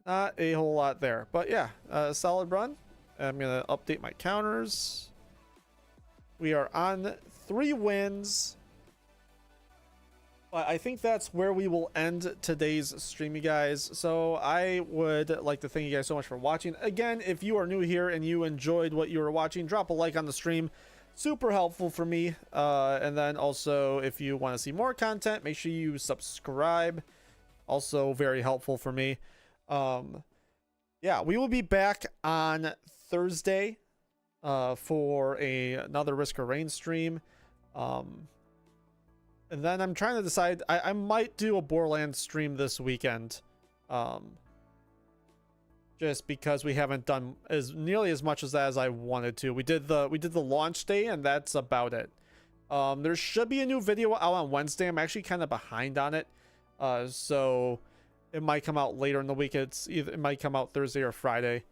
Not a whole lot there. But yeah, solid run. I'm gonna update my counters. We are on 3 wins. But I think that's where we will end today's stream, you guys. So I would like to thank you guys so much for watching. Again, if you are new here and you enjoyed what you were watching, drop a like on the stream. Super helpful for me. And then also, if you want to see more content, make sure you subscribe. Also very helpful for me. Yeah, we will be back on Thursday for another Risk of Rain stream. And then I'm trying to decide, I might do a Borderlands stream this weekend. Just because we haven't done nearly as much as that as I wanted to. We did the launch day, and that's about it. There should be a new video out on Wednesday. I'm actually kind of behind on it. So it might come out later in the week. It might come out Thursday or Friday.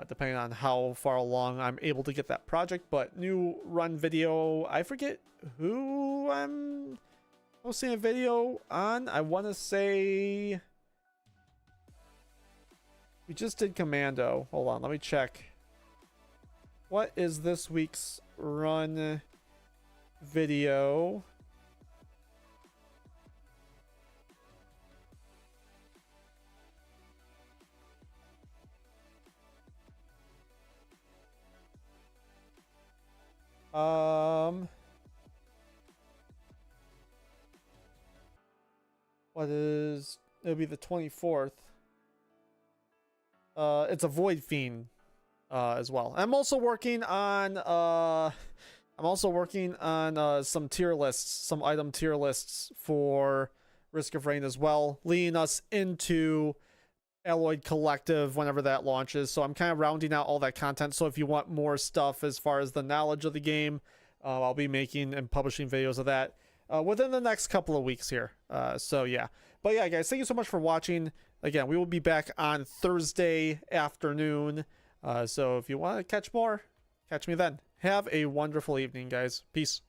Depending on how far along I'm able to get that project. But new run video, I forget who I'm posting a video on. I want to say we just did Commando. Hold on, let me check. What is this week's run video? It'll be the 24th. It's a Void Fiend as well. I'm also working on some tier lists, some item tier lists for Risk of Rain as well, leading us into Alloyed Collective whenever that launches. So I'm kind of rounding out all that content. So if you want more stuff as far as the knowledge of the game, I'll be making and publishing videos of that within the next couple of weeks here. So yeah, but yeah, guys, thank you so much for watching. Again, we will be back on Thursday afternoon. So if you want to catch more, catch me then. Have a wonderful evening, guys. Peace.